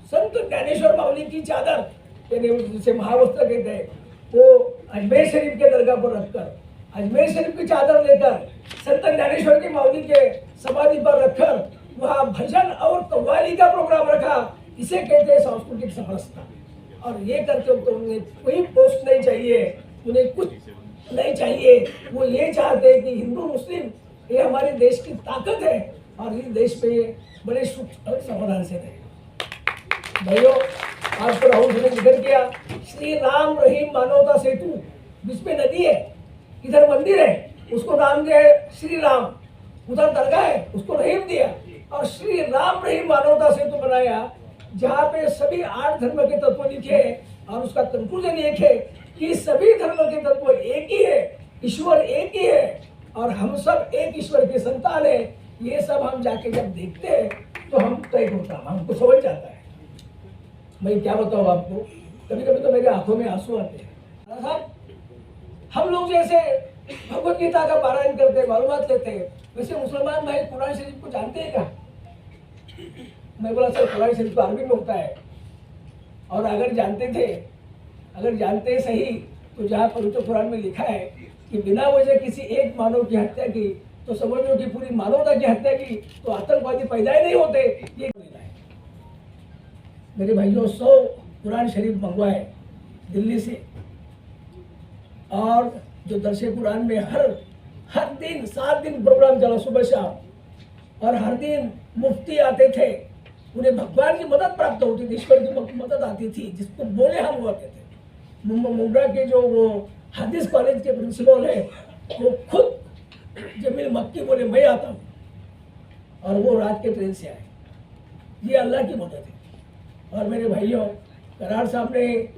संत ज्ञानेश्वर माऊली की चादर, यानी जिसे महावस्त्र कहते हैं, वो अजमेर शरीफ के दरगाह पर रखकर, अजमेर शरीफ की चादर लेकर संत ज्ञानेश्वर की माऊली के समाधि पर रखकर वहाँ भजन और कव्वाली का प्रोग्राम रखा। इसे कहते हैं सांस्कृतिक समरसता। और ये करके तो उन्हें कोई पोस्ट नहीं चाहिए, उन्हें कुछ नहीं चाहिए। वो ये चाहते हैं कि हिंदू मुस्लिम ये हमारे देश की ताकत है और इस देश में बड़े सुख और समाधान से रहे। भाइयों, आज तो राहुल जी ने जिक्र किया, श्री राम रहीम मानवता सेतु, जिसमें नदी है, इधर मंदिर है, उसको नाम दिया है श्री राम, उधर दरगाह है, उसको रहीम दिया, और श्री राम रहीम मानवता सेतु बनाया, जहाँ पे सभी 8 धर्म के तत्व लिखे हैं। और उसका कंक्लूजन एक है कि सभी धर्म के तत्व एक ही है, ईश्वर एक ही है, और हम सब एक ईश्वर के संतान है। ये सब हम जाके जब देखते हैं तो हम तय होता है, हमको समझ जाता है। मैं क्या बताऊँ आपको, कभी कभी तो मेरे आंखों में आंसू आते हैं। साहब, हम लोग जैसे भगवत गीता का पारायण करते हैं, मालूमात लेते हैं, वैसे मुसलमान भाई कुरान शरीफ को जानते हैं क्या? मैं बोला सर, कुरान शरीफ तो अरबी में होता है, और अगर जानते सही तो जहाँ पवित्र कुरान में लिखा है कि बिना वजह किसी एक मानव की हत्या की तो समझ लो कि पूरी मानवता की हत्या की, तो आतंकवादी पैदा ही नहीं होते। ये मेरे भाइयों, 100 कुरान शरीफ मंगवाए दिल्ली से, और जो दरसे कुरान में हर दिन 7 दिन प्रोग्राम चला सुबह शाम, और हर दिन मुफ्ती आते थे, उन्हें भगवान की मदद प्राप्त होती थी, ईश्वर की मदद आती थी, जिसको बोले हम वो आते थे। मुंब्रा के जो वो हदीस कॉलेज के प्रिंसिपल है, वो खुद जमील मक्की बोले मैं आता हूँ, और वो रात के ट्रेन से आए। ये अल्लाह की मदद है। और मेरे भाइयों, करार साहब ने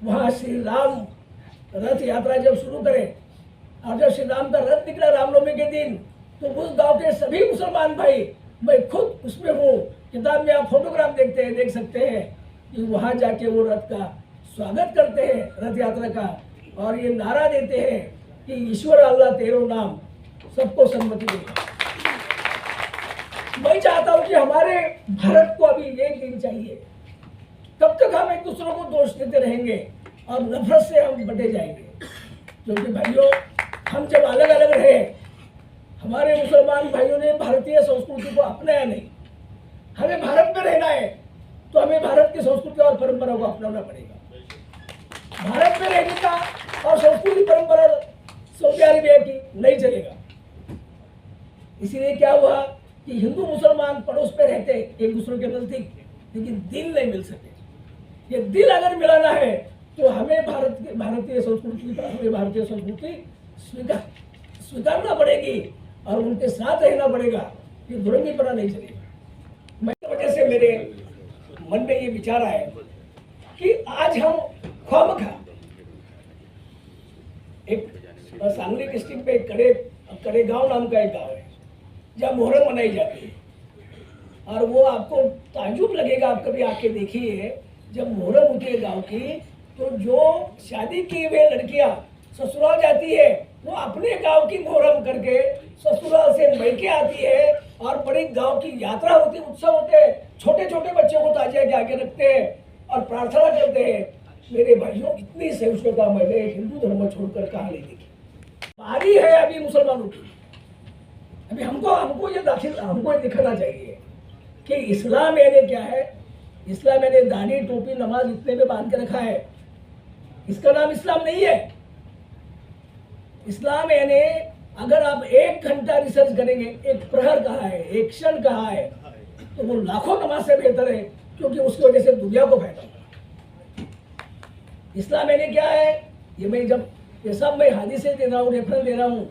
वहाँ श्री राम रथ यात्रा जब शुरू करे, और जब श्री राम का रथ निकला रामनवमी के दिन, तो उस गांव के सभी मुसलमान भाई, मैं खुद उसमें हूँ, किताब में आप फोटोग्राफ देख सकते हैं कि वहाँ जाके वो रथ का स्वागत करते हैं, रथ यात्रा का, और ये नारा देते हैं कि ईश्वर अल्लाह तेरो नाम सबको सम्मति देगा। मैं चाहता हूँ कि हमारे भारत को अभी एक दिन चाहिए। कब तक हम एक दूसरे को दोष देते रहेंगे और नफरत से हम बटे जाएंगे? क्योंकि भाइयों, हम जब अलग अलग रहे, हमारे मुसलमान भाइयों ने भारतीय संस्कृति को अपनाया नहीं। हमें भारत में रहना है तो हमें भारत की संस्कृति और परंपरा को अपनाना पड़ेगा। भारत में रहने का और संस्कृति परंपरा सऊदी अरेबिया की नहीं चलेगा। इसीलिए क्या हुआ कि हिंदू मुसलमान पड़ोस पे रहते एक दूसरे के नजदीक, लेकिन दिल नहीं मिल सके। ये दिल अगर मिलाना है तो हमें भारतीय संस्कृति स्वीकारना पड़ेगी और उनके साथ रहना पड़ेगा। ये दुरंगीपना नहीं चलेगा। मैं वजह से मेरे मन में ये विचार आया कि आज हम ख्वामखा एक सांगली डिस्ट्रिक्ट में कड़ेगांव नाम का एक गांव है जहाँ मोहर्रम मनाई जाती है। और वो आपको ताज्जुब लगेगा, आप कभी आके देखिए, जब मोहर्रम होती है गांव की, तो जो शादी की हुई लड़कियां ससुराल जाती है, वो अपने गांव की मोहर्रम करके ससुराल से मैके आती है, और बड़ी गांव की यात्रा होती है, उत्सव होते हैं। छोटे छोटे बच्चों को ताजिया के आगे रखते हैं और प्रार्थना करते हैं। मेरे भाइयों, इतनी सहिष्णुता मैंने हिंदू धर्म छोड़कर कहाँ नहीं देखी। बारी है अभी मुसलमानों की। अभी हमको ये दिखाना चाहिए कि इस्लाम यानी क्या है। इस्लाम यानी दाढ़ी टोपी नमाज इतने में बांध के रखा है, इसका नाम इस्लाम नहीं है। इस्लाम यानी अगर आप 1 घंटा रिसर्च करेंगे, एक प्रहर कहा है, एक क्षण कहा है, तो वो लाखों नमाज से बेहतर है, क्योंकि उसकी वजह से दुनिया को फायदा होगा। इस्लाम यानी क्या है, ये सब मैं हदीसें दे रहा हूँ, रेफरेंस दे रहा हूँ।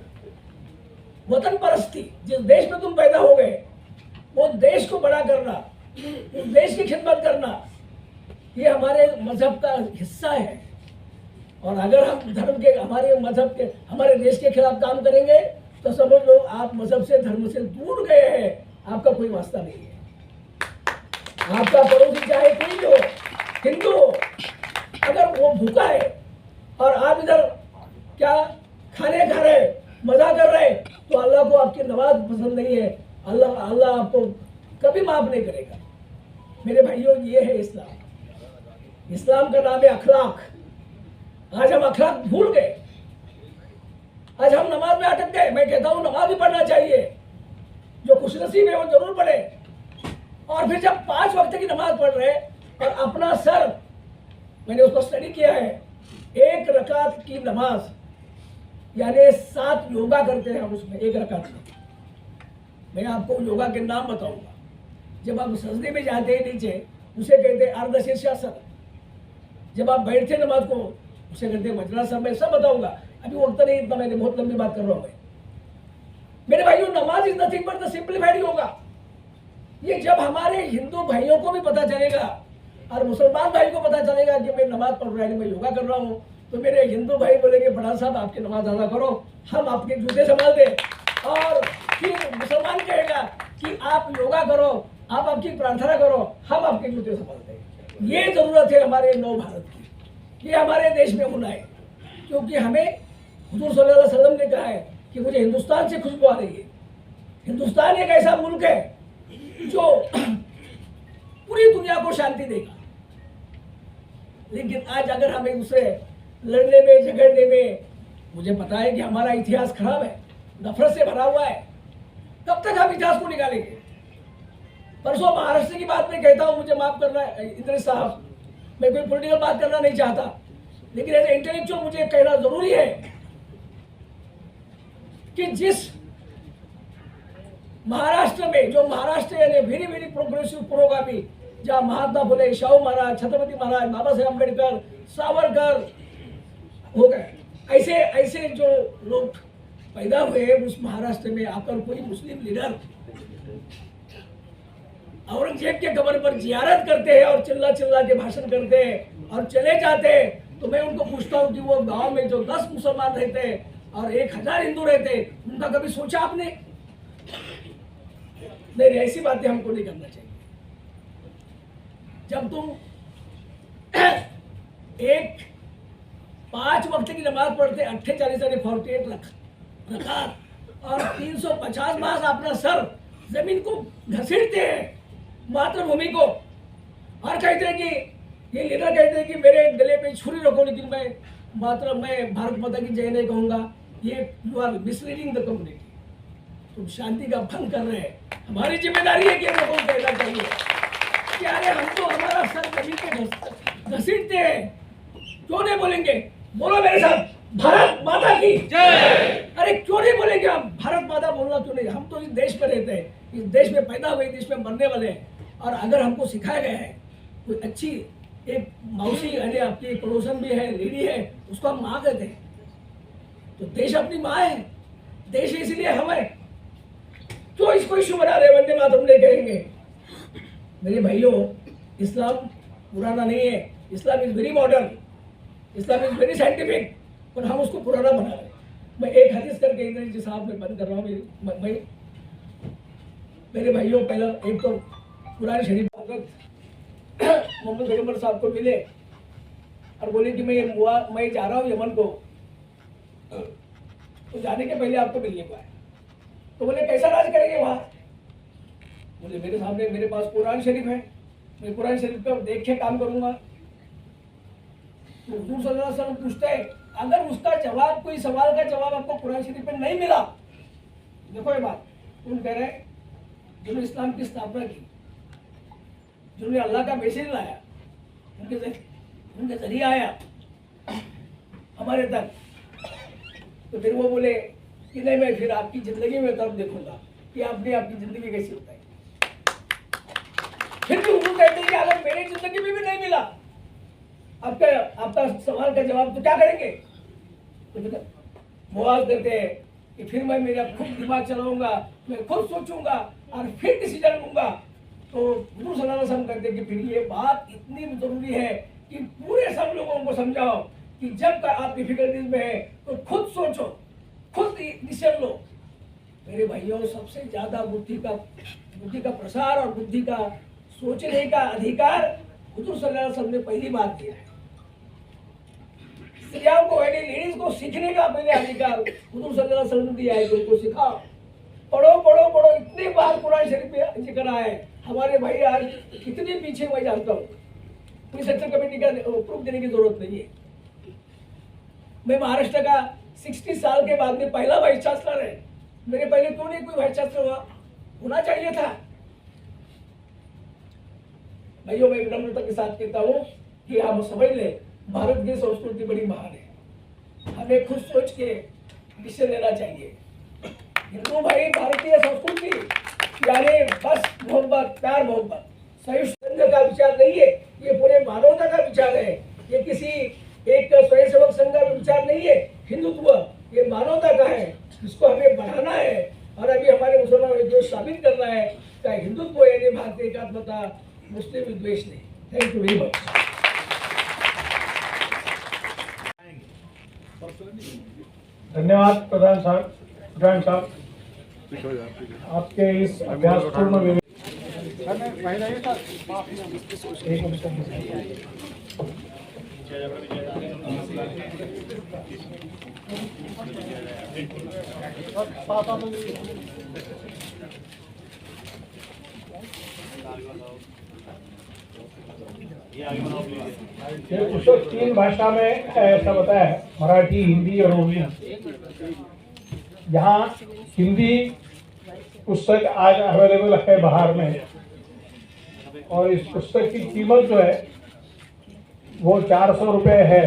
वतन परस्ती, जिस देश में तुम पैदा हो गए वो देश को बड़ा करना, उस देश की खिदमत करना, ये हमारे मजहब का हिस्सा है। और अगर हम हमारे देश के खिलाफ काम करेंगे तो समझ लो आप मजहब से, धर्म से दूर गए हैं, आपका कोई वास्ता नहीं है। आपका पड़ोसी चाहे कोई हो, हिंदू हो, अगर वो भूखा है और आप इधर क्या खाने खा रहे, मजा कर रहे, तो अल्लाह को आपकी नमाज पसंद नहीं है। अल्लाह आपको कभी माफ नहीं करेगा। मेरे भाइयों, ये है इस्लाम। इस्लाम का नाम है अखलाक। आज हम अखलाक भूल गए, आज हम नमाज में अटक गए। मैं कहता हूँ नमाज भी पढ़ना चाहिए, जो खुशनसीब है वो जरूर पढ़े। और फिर जब 5 वक्त की नमाज पढ़ रहे और अपना सर, मैंने उसको स्टडी किया है, 1 रकात की नमाज यानी 7 योगा करते हैं हम उसमें 1 रकात में। मैं आपको योगा के नाम बताऊंगा। जब आप सजदे में जाते हैं नीचे, उसे कहते हैं अर्धशीर्षासन। जब आप बैठते नमाज को, उसे कहते हैं वज्रासन। मैं सब बताऊंगा, अभी वक्त नहीं इतना, मैंने बहुत लंबी बात कर रहा हूं मैं। मेरे भाइयों, नमाज is nothing but the simplified yoga. ये जब हमारे हिंदू भाइयों को भी पता चलेगा और मुसलमान भाई को पता चलेगा कि मैं नमाज पढ़ रहा हूँ, मैं योगा कर रहा हूँ, तो मेरे हिंदू भाई बोलेंगे बड़ा साहब आपकी नमाज अदा करो, हम आपके जूते संभाल दे। और फिर मुसलमान कहेगा कि आप योगा करो, आप आपकी प्रार्थना करो, हम आपके जूते संभाल दें। ये जरूरत है हमारे नव भारत की, ये हमारे देश में होना है। क्योंकि हमें हुजूर सल्लल्लाहु अलैहि वसल्लम ने कहा है कि मुझे हिंदुस्तान से खुशबू आ रही है। हिंदुस्तान एक ऐसा मुल्क है जो पूरी दुनिया को शांति देगा। लेकिन आज अगर हम एक दूसरे लड़ने में, झगड़ने में, मुझे पता है कि हमारा इतिहास खराब है, नफरत से भरा हुआ है, कब तक हम इतिहास को निकालेंगे? परसों महाराष्ट्र की बात में कहता हूं, मुझे माफ करना इंद्रेश साहब, मैं कोई पॉलिटिकल बात करना नहीं चाहता, लेकिन एज इंटेलेक्चुअल मुझे कहना जरूरी है कि जिस महाराष्ट्र में, जो महाराष्ट्र यानी वेरी वेरी प्रोग्रेसिव पुरोगामी, जहाँ महात्मा फुले, शाहू महाराज, छत्रपति महाराज, बाबा साहेब अम्बेडकर, सावरकर हो गए, ऐसे ऐसे जो लोग पैदा हुए उस महाराष्ट्र में आकर कोई मुस्लिम लीडर औरंगजेब के कब्र पर जियारत करते हैं और चिल्ला चिल्ला के भाषण करते हैं और चले जाते हैं, तो मैं उनको पूछता हूँ कि वो गांव में जो 10 मुसलमान रहते और 1000 हिंदू रहते, उनका कभी सोचा आपने? नहीं, ऐसी बातें हमको नहीं करना चाहिए। जब तुम एक 5 वक्त की नमाज पढ़ते 48 यानी 48 रकात और 350 मास अपना सर जमीन को घसीटते हैं, मातृभूमि को, और कहते हैं कि ये लीडर कहते हैं कि मेरे गले पे छुरी रखो, लेकिन मैं भारत माता की जय नहीं कहूंगा। ये you are misleading the community, तुम शांति का भंग कर रहे हैं। हमारी जिम्मेदारी है कि लोगों को कहना चाहिए कि अरे हम तो हमारा सर जमीन पे घसीटते हैं, क्यों नहीं बोलेंगे? बोलो मेरे साथ, भारत माता की जय। अरे क्यों नहीं बोलेंगे हम? भारत माता बोलना क्यों नहीं? हम तो इस देश में रहते हैं, इस देश में पैदा हुए, देश में मरने वाले हैं, और अगर हमको सिखाया गया है कोई अच्छी एक मौसी यानी आपकी पड़ोसन भी है, लेडी है, उसको हम माँ कहते हैं, तो देश अपनी माँ है, देश इसलिए हम है, क्यों इसको इशू बना रहे? वंदे मातरम नहीं कहेंगे। मेरे भाइयों, इस्लाम पुराना नहीं है, Islam is very modern, Islam is very scientific, पर हम उसको पुराना बना रहे हैं। मैं एक हदीस करके इंद्र जी साहब में बंद कर रहा हूँ। मेरे भाइयों, पहला एक तो कुरान शरीफ मोहम्मद पैगंबर साहब को मिले और बोले कि मैं जा रहा हूँ यमन को, तो जाने के पहले आपको मिलने को आया। तो बोले कैसा राज करेंगे वहाँ? बोले मेरे सामने मेरे पास कुरान शरीफ है, मैं कुरान शरीफ को देख के काम करूंगा। तो हुजूर सल्लल्लाहु अलैहि वसल्लम पूछते हैं, अगर उसका जवाब, कोई सवाल का जवाब आपको कुरान शरीफ में नहीं मिला, देखो ये बात, तुम कह रहे जिन्होंने इस्लाम की स्थापना की, जिन्होंने अल्लाह का मैसेज लाया, उनके जरिए आया हमारे तक, तो फिर वो बोले कि नहीं, मैं फिर आपकी जिंदगी में तब देखूंगा कि आपने आपकी जिंदगी कैसी बताई। फिर भी उनको कहते हैं कि अगर मेरी जिंदगी में भी नहीं मिला आपका सवाल का जवाब, तो क्या करेंगे? तो मुआज देते हैं कि फिर मैं मेरा खुद दिमाग चलाऊंगा, मैं खुद सोचूंगा और फिर डिसीजन लूंगा। तो हुजूर सल्लल्लाहु अलैहि वसल्लम कहते हैं कि फिर ये बात इतनी जरूरी है कि पूरे सब लोगों को समझाओ कि जब तक आप डिफिकल्टीज में है तो खुद सोचो, खुद डिसीजन लो। मेरे भाइयों, सबसे ज्यादा बुद्धि का प्रसार और बुद्धि का सोचने का अधिकार हुजूर सल्लल्लाहु अलैहि वसल्लम ने पहली बात दिया है। स्त्रियों को, लेडीज को सीखने का पहले अधिकार हुजूर सल्लल्लाहु अलैहि वसल्लम ने दिया है, उनको सिखाओ, पढ़ो पढ़ो पढ़ो। इतनी बार कुरान शरीफ में जिक्र आया है। हमारे भाई आज कितने पीछे मैं जानता हूँ, कोई सेक्टर कमेटी का प्रूफ देने की जरूरत नहीं है। मैं महाराष्ट्र का 60 साल के बाद में पहला वाइस चांसलर है। मेरे पहले क्यों नहीं कोई वाइस चांसलर होना चाहिए था? भाइयों, मैं विनम्रता के साथ कहता हूँ कि हम समझ लें, भारत की संस्कृति बड़ी महान है, हमें खुद सोच के डिसीजन लेना चाहिए। हिंदू भाई, भारतीय संस्कृति यानी बस मोहब्बत, प्यार मोहब्बत, संयुक्त संघ का विचार नहीं है, ये पूरे मानवता का विचार है। ये किसी एक स्वयंसेवक संघ का विचार नहीं है। हिंदुत्व ये मानवता का है, इसको हमें बढ़ाना है। और अभी हमारे मुसलमानों ने जो साबित करना है कि हिंदुत्व यानी भारतीय एकात्मता, मुस्लिम विद्वेष नहीं। Thank you very much. धन्यवाद प्रधान साहब, प्रधान साहब, आपके इस अभ्यासपूर्ण उसको 3 भाषा में ऐसा बताया है, मराठी, हिंदी और उर्दू। यहाँ हिंदी पुस्तक आज अवेलेबल है बाहर में, और इस पुस्तक की कीमत जो है वो 400 रुपये है।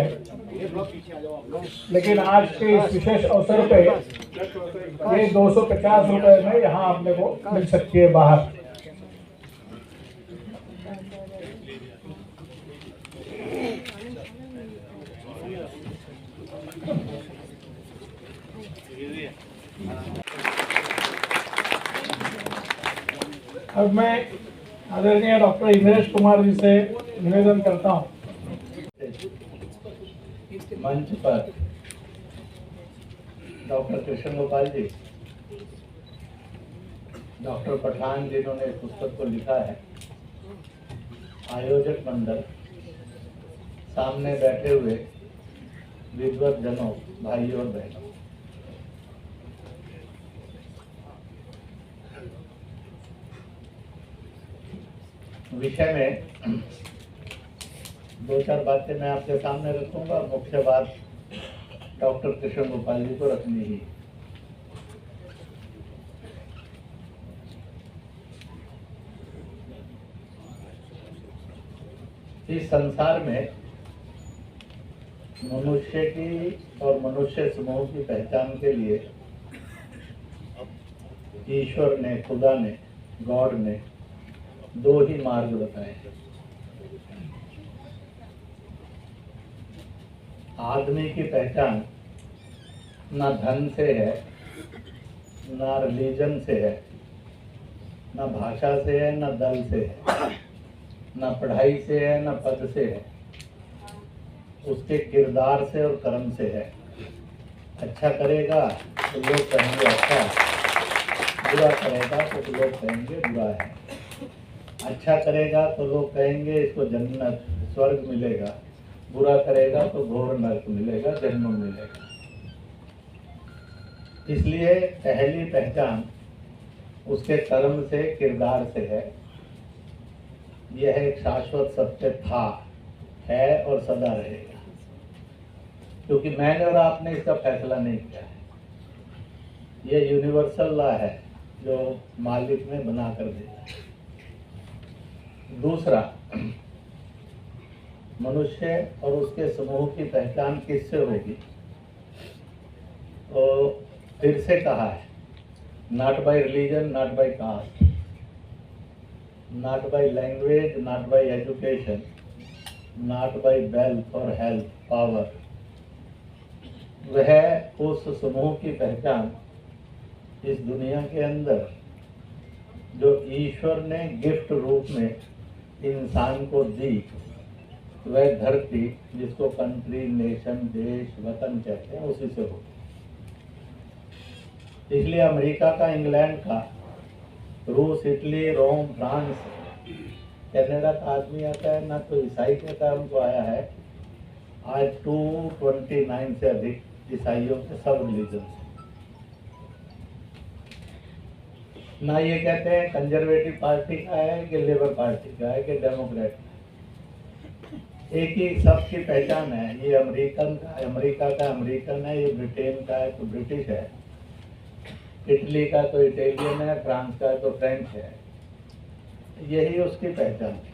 लेकिन आज के इस विशेष अवसर पे ये 250 रुपए में यहाँ अपने को मिल सकती है बाहर। अब मैं आदरणीय डॉक्टर इंद्रेश कुमार जी से निवेदन करता हूँ मंच पर डॉक्टर कृष्ण गोपाल जी, डॉक्टर पठान जिन्होंने इस पुस्तक को लिखा है, आयोजक मंडल, सामने बैठे हुए विद्वत जनों, भाइयों और बहनों, विषय में दो चार बातें मैं आपके सामने रखूंगा। मुख्य बात डॉक्टर कृष्ण गोपाल जी को रखनी ही। इस संसार में मनुष्य की और मनुष्य समूह की पहचान के लिए ईश्वर ने, खुदा ने, गॉड ने दो ही मार्ग बताए हैं। आदमी की पहचान ना धन से है, ना रिलीजन से है, ना भाषा से है, ना दल से है, ना पढ़ाई से है, ना पद से है, उसके किरदार से और कर्म से है। अच्छा करेगा तो लोग कहेंगे अच्छा, बुरा करेगा तो लोग कहेंगे बुरा है। अच्छा करेगा तो लोग कहेंगे इसको जन्नत, स्वर्ग मिलेगा, बुरा करेगा तो घोर नरक मिलेगा, जहन्नुम मिलेगा। इसलिए पहली पहचान उसके कर्म से, किरदार से है। यह एक शाश्वत सत्य था, है और सदा रहेगा, क्योंकि मैंने और आपने इसका फैसला नहीं किया है। यह यूनिवर्सल लॉ है जो मालिक ने बना कर दिया। दूसरा, मनुष्य और उसके समूह की पहचान किससे होगी? तो फिर से कहा है, not by religion, not by caste, not by language, not by education, not by wealth और हेल्थ, पावर। वह उस समूह की पहचान इस दुनिया के अंदर जो ईश्वर ने गिफ्ट रूप में इंसान को दी, वह धरती जिसको कंट्री, नेशन, देश, वतन कहते हैं, उसी से हो। इसलिए अमेरिका का, इंग्लैंड का, रूस, इटली, रोम, फ्रांस, कनाडा का आदमी आता है, ना तो ईसाई के काम को आया है। आज 229 से अधिक ईसाइयों के सब रिलीजन, ना ये कहते हैं कंजर्वेटिव पार्टी का है कि लेबर पार्टी का है कि डेमोक्रेट का। एक ही सबकी पहचान है। ये अमेरिकन का, अमेरिका का अमेरिकन है, ये ब्रिटेन का है तो ब्रिटिश है, इटली का तो इटालियन है, फ्रांस का तो फ्रेंच है। यही उसकी पहचान है।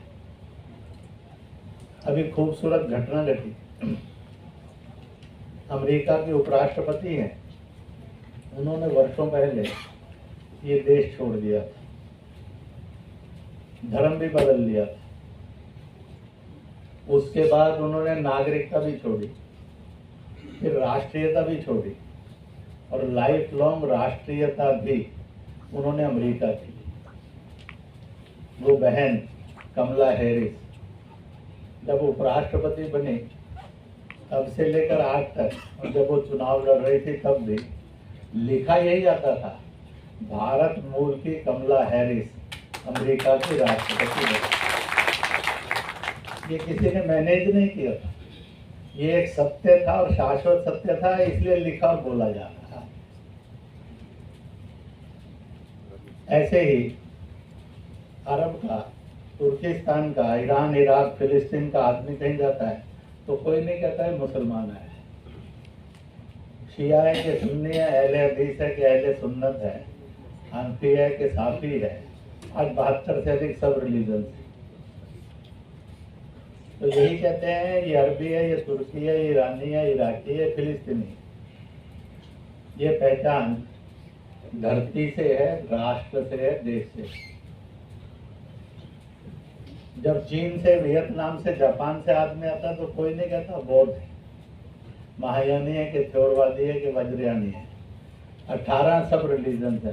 अभी खूबसूरत घटना घटी। अमेरिका के उपराष्ट्रपति हैं, उन्होंने वर्षों पहले ये देश छोड़ दिया था, धर्म भी बदल लिया था। उसके बाद उन्होंने नागरिकता भी छोड़ी, फिर राष्ट्रीयता भी छोड़ी, और लाइफ लॉन्ग राष्ट्रीयता भी उन्होंने अमेरिका की। वो बहन कमला हैरिस जब उपराष्ट्रपति बनी तब से लेकर आज तक, और जब वो चुनाव लड़ रही थी तब भी लिखा यही आता था, भारत मूल की कमला हैरिस अमेरिका की राष्ट्रपति बनी। ये किसी ने मैनेज नहीं किया था, ये एक सत्य था और शाश्वत सत्य था, इसलिए लिखा और बोला जा रहा था। ऐसे ही अरब का, तुर्किस्तान का, ईरान, इराक, फिलिस्तीन का आदमी कहीं जाता है तो कोई नहीं कहता है मुसलमान है। शिया है कि सुन्नी है, अहले हदीस है कि अहले सुन्नत है, हनफी है कि साफी है। आज 72 से अधिक सब रिलीजन। तो यही कहते हैं ये अरबी है, ये तुर्की है, ये ईरानी है, इराकी है, फिलिस्तीनी है। ये पहचान धरती से है, राष्ट्र से है, देश से। जब चीन से, वियतनाम से, जापान से आदमी आता तो कोई नहीं कहता बौद्ध है, महायानी है कि थ्योरवादी है कि वज्रयानी है। 18 सब रिलीजन है।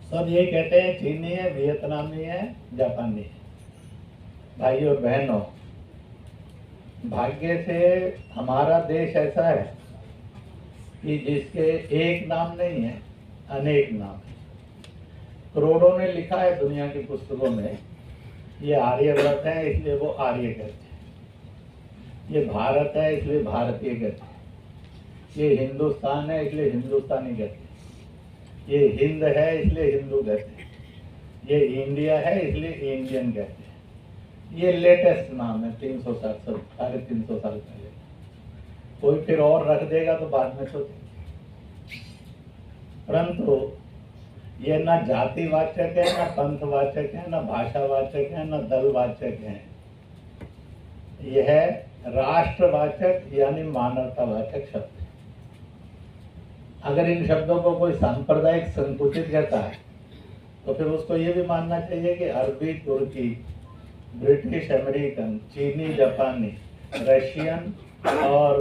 सब ये कहते हैं चीनी है, वियतनामी है, जापानी है। भाई और बहनों, भाग्य से हमारा देश ऐसा है कि जिसके एक नाम नहीं है, अनेक नाम है। करोड़ों ने लिखा है दुनिया की पुस्तकों में, ये आर्यव्रत है इसलिए वो आर्य कहते हैं, ये भारत है इसलिए भारतीय कहते हैं, ये हिंदुस्तान है इसलिए हिंदुस्तानी कहते हैं, ये हिंद है इसलिए हिंदू कहते हैं, ये इंडिया है इसलिए इंडियन कहते हैं। ये लेटेस्ट नाम है, 300-350 साल पहले। कोई फिर और रख देगा तो बाद में सोचेंगे। परंतु ये ना जातिवाचक है, ना पंथवाचक है, ना भाषावाचक है, ना दलवाचक है। यह है राष्ट्रवाचक यानी मानवतावाचक शब्द है। अगर इन शब्दों को कोई सांप्रदायिक संकुचित कहता है तो फिर उसको ये भी मानना चाहिए कि अरबी, तुर्की, ब्रिटिश, अमेरिकन, चीनी, जापानी, रशियन और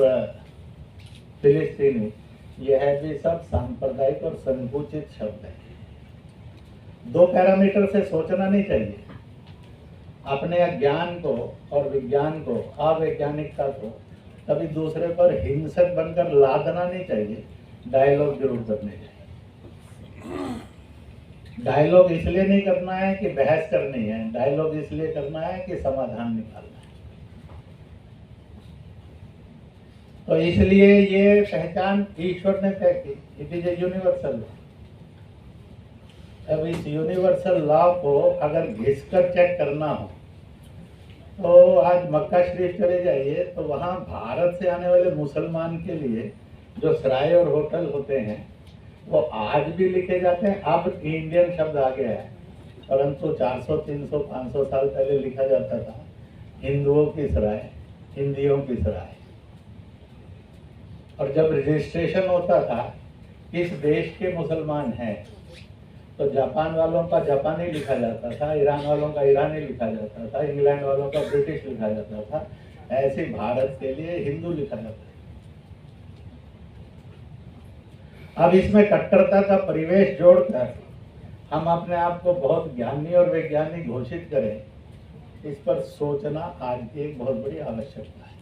फिलिस्तीनी, यह भी सब सांप्रदायिक और संकुचित शब्द है। 2 पैरामीटर से सोचना नहीं चाहिए। अपने अज्ञान को और विज्ञान को, अवैज्ञानिकता को कभी दूसरे पर हिंसक बनकर लादना नहीं चाहिए। डायलॉग जरूर करने चाहिए। डायलॉग इसलिए नहीं करना है कि बहस करनी है, डायलॉग इसलिए करना है कि समाधान निकालना है। तो इसलिए ये पहचान ईश्वर ने तय की। It is a universal law. अब इस यूनिवर्सल लॉ को अगर घिसकर चेक करना हो तो आज मक्का शरीफ चले जाइए तो वहाँ भारत से आने वाले मुसलमान के लिए जो सराय और होटल होते हैं वो आज भी लिखे जाते हैं। अब इंडियन शब्द आ गया है, परंतु 400, 300, 500 साल पहले लिखा जाता था हिंदुओं की सराय, हिंदियों की सराय। और जब रजिस्ट्रेशन होता था किस देश के मुसलमान हैं तो जापान वालों का जापानी लिखा जाता था, ईरान वालों का ईरानी लिखा जाता था, इंग्लैंड वालों का ब्रिटिश लिखा जाता था। ऐसे भारत के लिए हिंदू लिखा जाता था। अब इसमें कट्टरता का परिवेश जोड़कर हम अपने आप को बहुत ज्ञानी और वैज्ञानिक घोषित करें, इस पर सोचना आज की एक बहुत बड़ी आवश्यकता है।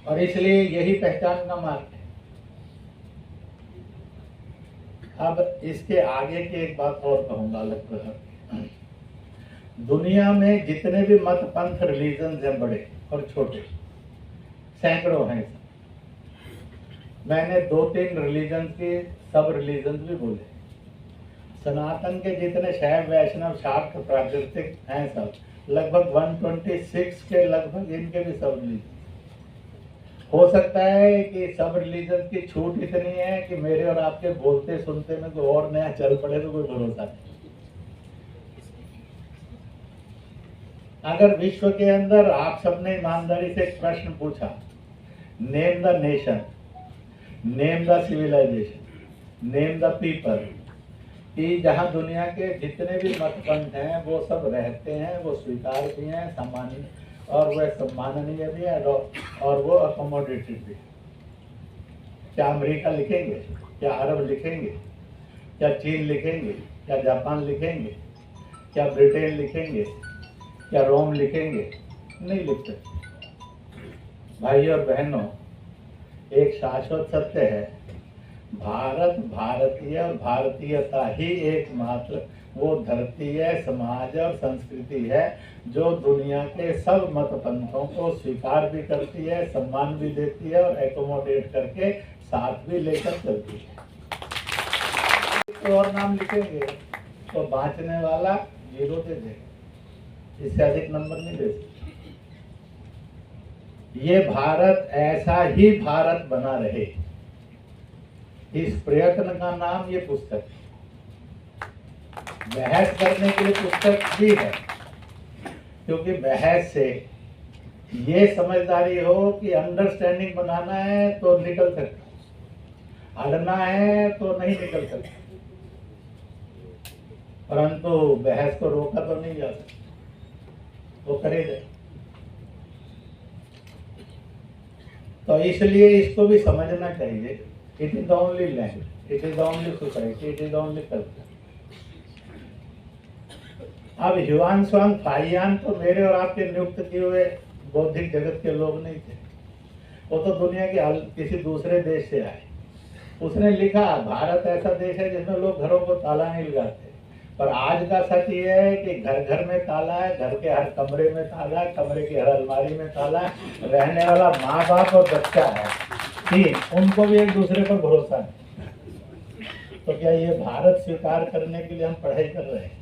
और इसलिए यही पहचान का मार्ग है। अब इसके आगे की एक बात और कहूंगा। लगभग दुनिया में जितने भी मत, पंथ, रिलीजन हैं, बड़े और छोटे, सैकड़ों हैं। मैंने 2-3 रिलीजन के सब रिलीजन भी बोले। सनातन के जितने शैव, वैष्णव, शाक्त, प्राकृतिक हैं सब, लगभग 126 के लगभग इनके भी सब रिलीजन। हो सकता है कि सब रिलीजन की छूट इतनी है कि मेरे और आपके बोलते सुनते में कोई और नया चल पड़े तो कोई भरोसा नहीं। अगर विश्व के अंदर आप सबने ईमानदारी से एक प्रश्न पूछा, name the nation, name the civilisation, name the people, कि जहाँ दुनिया के जितने भी मतपंथ हैं वो सब रहते हैं, वो स्वीकार भी हैं, सामान्य और वह सम्माननीय भी है और वो अकोमोडेटेड भी है। क्या अमेरिका लिखेंगे? क्या अरब लिखेंगे? क्या चीन लिखेंगे? क्या जापान लिखेंगे? क्या ब्रिटेन लिखेंगे? क्या रोम लिखेंगे? नहीं लिख सकते। भाई और बहनों, एक शाश्वत सत्य है, भारत भारतीय और भारतीयता ही एकमात्र वो धरती है, समाज और संस्कृति है जो दुनिया के सब मतपंथों को स्वीकार भी करती है, सम्मान भी देती है और एकोमोडेट करके साथ भी लेकर चलती है। तो और नाम लिखेंगे तो बाँचने वाला 0 दे देगा, इससे अधिक नंबर नहीं दे सकते। ये भारत ऐसा ही भारत बना रहे, इस प्रयत्न का नाम ये पुस्तक है। बहस करने के लिए पुस्तक भी है, क्योंकि बहस से ये समझदारी हो कि अंडरस्टैंडिंग बनाना है तो निकल सकता, अड़ना है तो नहीं निकल सकता, परंतु बहस को रोका तो नहीं जा सकता, वो करेगा। तो इसलिए इसको भी समझना चाहिए। It is the only language, it is the only society, it is the only culture. अब ह्युआन स्वांग फाइयान तो मेरे और आपके नियुक्त किए हुए बौद्धिक जगत के लोग नहीं थे, वो तो दुनिया के किसी दूसरे देश से आए। उसने लिखा भारत ऐसा देश है जिसमें लोग घरों को ताला नहीं लगाते, पर आज का सच ये है कि घर घर में ताला है, घर के हर कमरे में ताला है, कमरे की हर अलमारी में ताला है, रहने वाला माँ बाप और बच्चा है, ठीक, उनको भी एक दूसरे पर भरोसा है। तो क्या ये भारत स्वीकार करने के लिए हम पढ़ाई कर रहे हैं?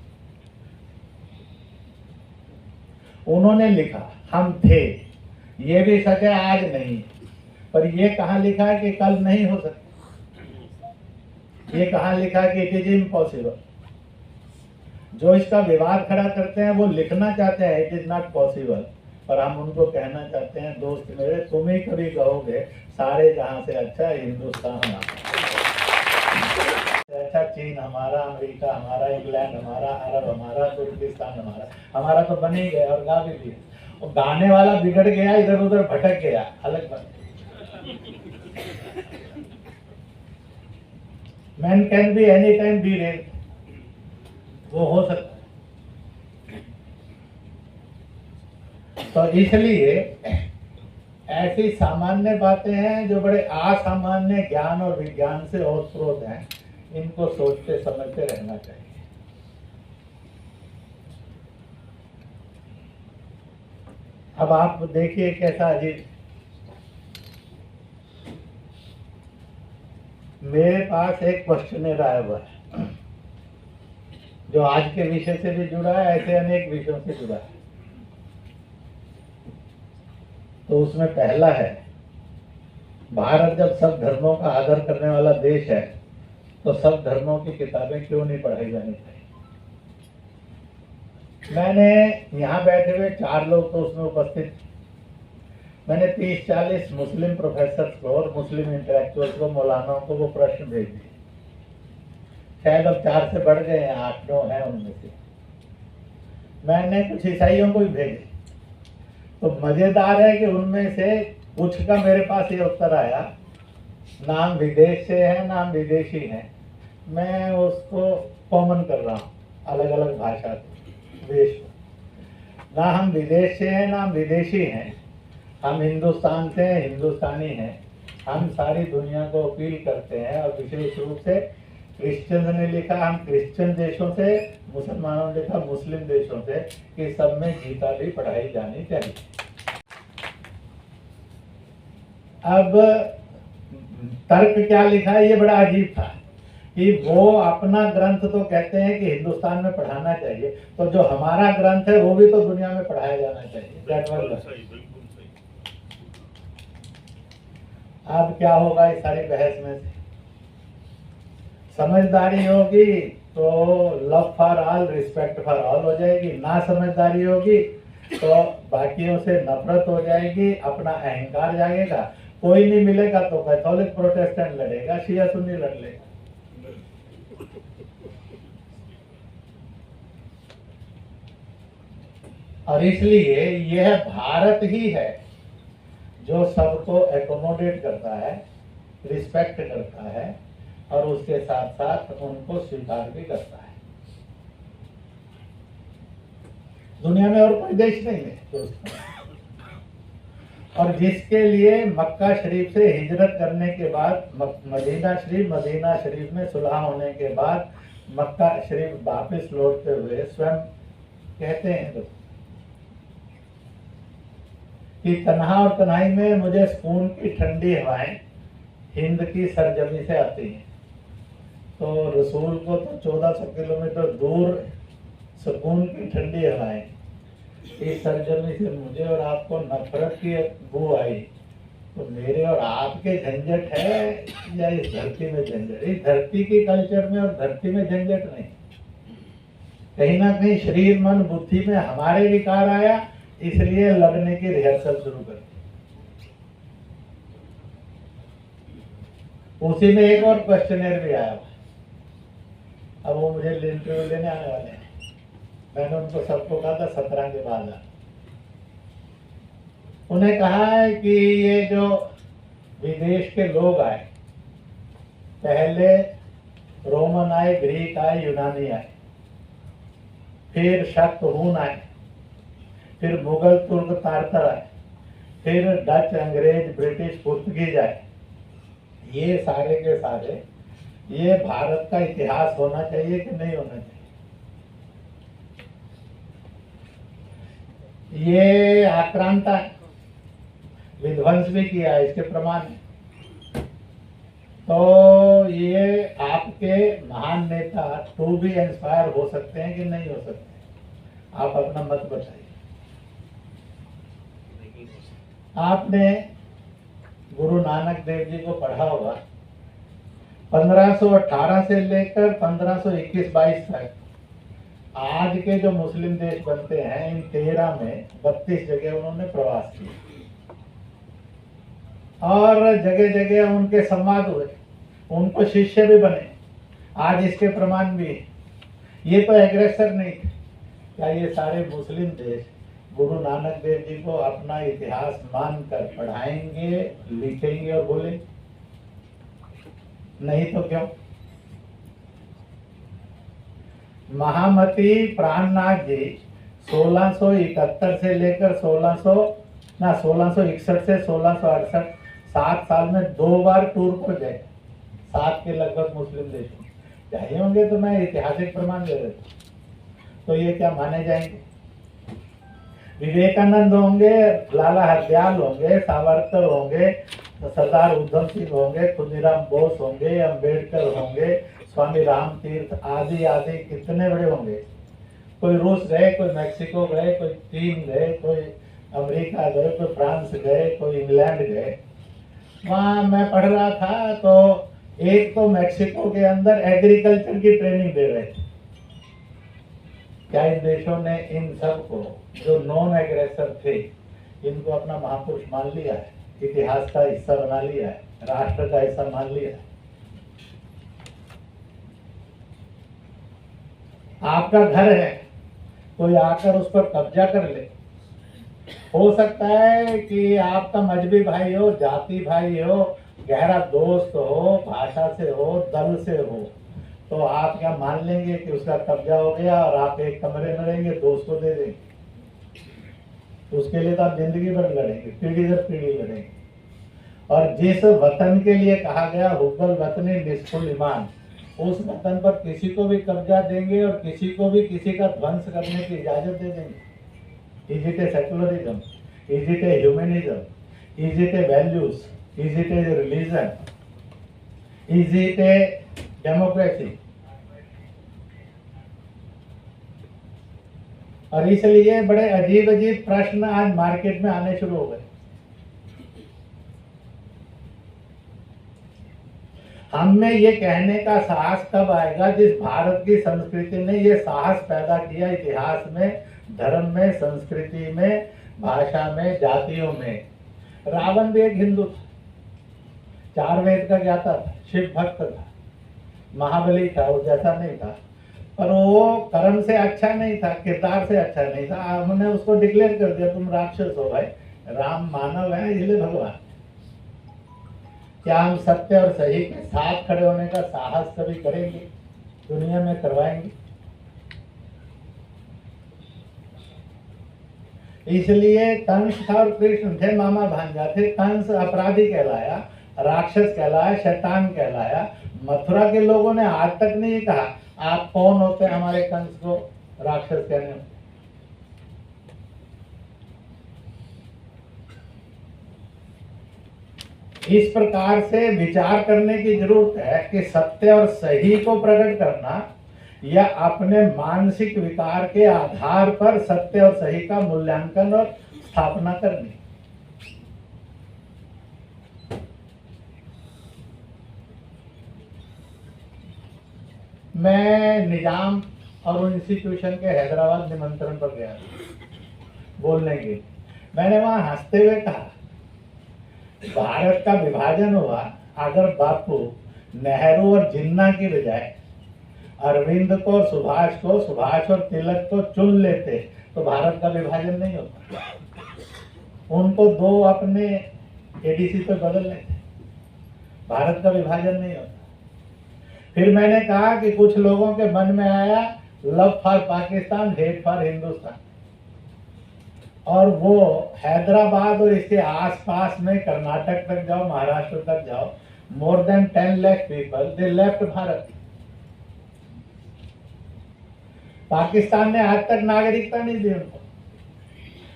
उन्होंने लिखा हम थे, ये भी सच है आज नहीं, पर ये कहाँ लिखा है कि कल नहीं हो सकता? ये कहाँ लिखा है कि इट इज इम्पॉसिबल? जो इसका विवाद खड़ा करते हैं वो लिखना चाहते हैं इट इज नॉट पॉसिबल, पर हम उनको कहना चाहते हैं दोस्त मेरे, तुम ही कभी कहोगे सारे जहां से अच्छा हिंदुस्तान हमारा, अच्छा चीन हमारा, अमेरिका हमारा, इंग्लैंड हमारा, अरब हमारा, तुर्किस्तान हमारा, हमारा तो बन ही गया और गा भी दिया। और गाने वाला बिगड़ गया, इधर उधर भटक गया, अलग बात। Man can be anytime be red, वो हो सकता है। तो इसलिए ऐसी सामान्य बातें हैं जो बड़े असामान्य ज्ञान और विज्ञान से ओतप्रोत हैं, इनको सोचते समझते रहना चाहिए। अब आप देखिए कैसा अजीब, मेरे पास एक क्वेश्चनर आया हुआ है जो आज के विषय से भी जुड़ा है, ऐसे अनेक विषयों से जुड़ा है। तो उसमें पहला है, भारत जब सब धर्मों का आदर करने वाला देश है तो सब धर्मों की किताबें क्यों नहीं पढ़ाई जानी चाहिए? मैंने यहाँ बैठे हुए 4 लोग तो उसमें उपस्थित, मैंने 30-40 मुस्लिम प्रोफेसर को और मुस्लिम इंटेलेक्चुअल्स को, मौलानाओं को वो प्रश्न भेज दिए। शायद अब 4 से बढ़ गए हैं, 8-9 हैं उनमें से। मैंने कुछ ईसाइयों को भी भेजे। तो मजेदार है कि उनमें से कुछ का मेरे पास ये उत्तर आया, नाम विदेश से है, नाम विदेशी है। मैं उसको कॉमन कर रहा हूँ, अलग अलग भाषा देश, ना हम विदेश से हैं ना हम विदेशी हैं, हम हिंदुस्तान से हैं, हिंदुस्तानी हैं। हम सारी दुनिया को अपील करते हैं, और विशेष रूप से क्रिश्चियन ने लिखा हम क्रिश्चियन देशों से, मुसलमानों ने लिखा मुस्लिम देशों से, कि सब में गीता भी पढ़ाई जानी चाहिए। अब तर्क क्या लिखा है, ये बड़ा अजीब था कि वो अपना ग्रंथ तो कहते हैं कि हिंदुस्तान में पढ़ाना चाहिए, तो जो हमारा ग्रंथ है वो भी तो दुनिया में पढ़ाया जाना चाहिए। अब क्या होगा इस सारी बहस में से? समझदारी होगी तो love for all, respect for all हो जाएगी, ना समझदारी होगी तो बाकियों से नफरत हो जाएगी, अपना अहंकार जागेगा। कोई नहीं मिलेगा तो कैथोलिक प्रोटेस्टेंट लड़ेगा, शिया सुन्नी लड़ लेगा। और इसलिए यह भारत ही है जो सबको एकोमोडेट करता है, रिस्पेक्ट करता है, और उसके साथ साथ उनको स्वीकार भी करता है। दुनिया में और कोई देश नहीं है दोस्तों। और जिसके लिए मक्का शरीफ से हिजरत करने के बाद मदीना शरीफ में सुलह होने के बाद मक्का शरीफ वापस लौटते हुए स्वयं कहते हैं कि तन्हा और तन्हाई में मुझे सुकून की ठंडी हवाएं हिंद की सरजमी से आती हैं। तो रसूल को तो 1400 किलोमीटर दूर सुकून की ठंडी हवाएं, इस सरजमी से मुझे और आपको नफरत की बू आई, तो मेरे और आपके झंझट है या इस धरती में झंझट? इस धरती की कल्चर में और धरती में झंझट नहीं। कहीं ना कहीं शरीर मन बुद्धि में हमारे विकार आया, इसलिए लड़ने की रिहर्सल शुरू कर दी। उसी में एक और क्वेश्चनर भी आया। अब वो मुझे इंटरव्यू लेने आने वाले हैं। मैंने उनको सबको कहा था 17 के बाद आना। उन्हें कहा है कि ये जो विदेश के लोग आए, पहले रोमन आए, ग्रीक आए, यूनानी आए, फिर शक्तहून आए, फिर मुगल, तुर्क, तारतर आए, फिर डच, अंग्रेज, ब्रिटिश, पुर्तगीज आए। ये सारे के सारे ये भारत का इतिहास होना चाहिए कि नहीं होना चाहिए? ये आक्रांता है, विध्वंस भी किया है, इसके प्रमाण है। तो ये आपके महान नेता टू बी इंस्पायर हो सकते हैं कि नहीं हो सकते? आप अपना मत बताइए। आपने गुरु नानक देव जी को पढ़ा होगा। 1518 से लेकर 1521-22 तक आज के जो मुस्लिम देश बनते हैं, इन 13 में 32 जगह उन्होंने प्रवास किया और जगह जगह उनके संवाद हुए, उनको शिष्य भी बने। आज इसके प्रमाण भी है। ये तो एग्रेसर नहीं थे। क्या ये सारे मुस्लिम देश गुरु नानक देव जी को अपना इतिहास मानकर पढ़ाएंगे, लिखेंगे और बोलेंगे? नहीं तो क्यों? महामती प्राणनाथ जी 1671 से लेकर 1661 से 1668 7 साल में 2 बार टूर पर गए, 7 के लगभग मुस्लिम देशों में। चाहिए होंगे तो मैं ऐतिहासिक प्रमाण दे देता। तो ये क्या माने जाएंगे? विवेकानंद होंगे, लाला हरदयाल होंगे, सावरकर होंगे, सरदार उधम सिंह होंगे, खुदीराम बोस होंगे, अंबेडकर होंगे, स्वामी राम तीर्थ आदि आदि कितने बड़े होंगे। कोई रूस गए, कोई मैक्सिको गए, कोई चीन गए, कोई अमेरिका गए, कोई फ्रांस गए, कोई इंग्लैंड गए। वहाँ मैं पढ़ रहा था तो एक तो मैक्सिको के अंदर एग्रीकल्चर की ट्रेनिंग दे रहे थे। क्या इन देशों ने इन सब को जो नॉन एग्रेसर थे, इनको अपना महापुरुष मान लिया है, इतिहास का हिस्सा बना लिया है, राष्ट्र का हिस्सा मान लिया है? आपका घर है, कोई आकर उस पर कब्जा कर ले। हो सकता है कि आपका मजहबी भाई हो, जाति भाई हो, गहरा दोस्त हो, भाषा से हो, दल से हो, तो आप क्या मान लेंगे कि उसका कब्जा हो गया और आप एक कमरे में रहेंगे, दोस्त को दे देंगे? उसके लिए तो आप जिंदगी भर लड़ेंगे, पीढ़ी दर पीढ़ी लड़ेंगे। और जिस वतन के लिए कहा गया हुब्बुल वतनी निस्फुल ईमान, उस वतन पर किसी को भी कब्जा देंगे और किसी को भी किसी का ध्वंस करने की इजाजत दे देंगे। Is it A secularism? Is it A humanism? Is it A values? Is it A religion? Is it a democracy? और इसलिए बड़े अजीब अजीब प्रश्न आज मार्केट में आने शुरू हो गए। हमें ये कहने का साहस कब आएगा जिस भारत की संस्कृति ने ये साहस पैदा किया इतिहास में, धर्म में, संस्कृति में, भाषा में, जातियों में। रावण भी एक हिंदू था, 4 वेद का ज्ञाता था, शिव भक्त था, महाबली था, वो जैसा नहीं था, पर वो कर्म से अच्छा नहीं था, किरदार से अच्छा नहीं था। हमने उसको डिक्लेयर कर दिया तुम राक्षस हो भाई, राम मानव है इसलिए भगवान। क्या हम सत्य और सही के साथ खड़े होने का साहस कभी करेंगे? दुनिया में करवाएंगे? इसलिए कंस था और कृष्ण थे मामा भांजा थे। कंस अपराधी कहलाया, राक्षस कहलाया, शैतान कहलाया। मथुरा के लोगों ने आज तक नहीं कहा आप कौन होते हैं हमारे कंस को राक्षस कहने में। इस प्रकार से विचार करने की जरूरत है कि सत्य और सही को प्रकट करना या अपने मानसिक विकार के आधार पर सत्य और सही का मूल्यांकन और स्थापना करनी। मैं निजाम और उन इंस्टीट्यूशन के हैदराबाद निमंत्रण पर गया बोलने के। मैंने वहां हंसते हुए कहा, भारत का विभाजन हुआ, अगर बापू नेहरू और जिन्ना की बजाय अरविंद को और सुभाष और तिलक को चुन लेते तो भारत का विभाजन नहीं होता। उनको दो अपने एडीसी पे बदल लेते, भारत का विभाजन नहीं होता। फिर मैंने कहा कि कुछ लोगों के मन में आया love for Pakistan, hate for Hindustan, और वो हैदराबाद और इसके आसपास में कर्नाटक तक जाओ, महाराष्ट्र तक जाओ, more than 10 lakh people they left Bharat. Pakistan ने आज तक नागरिकता नहीं दी उनको।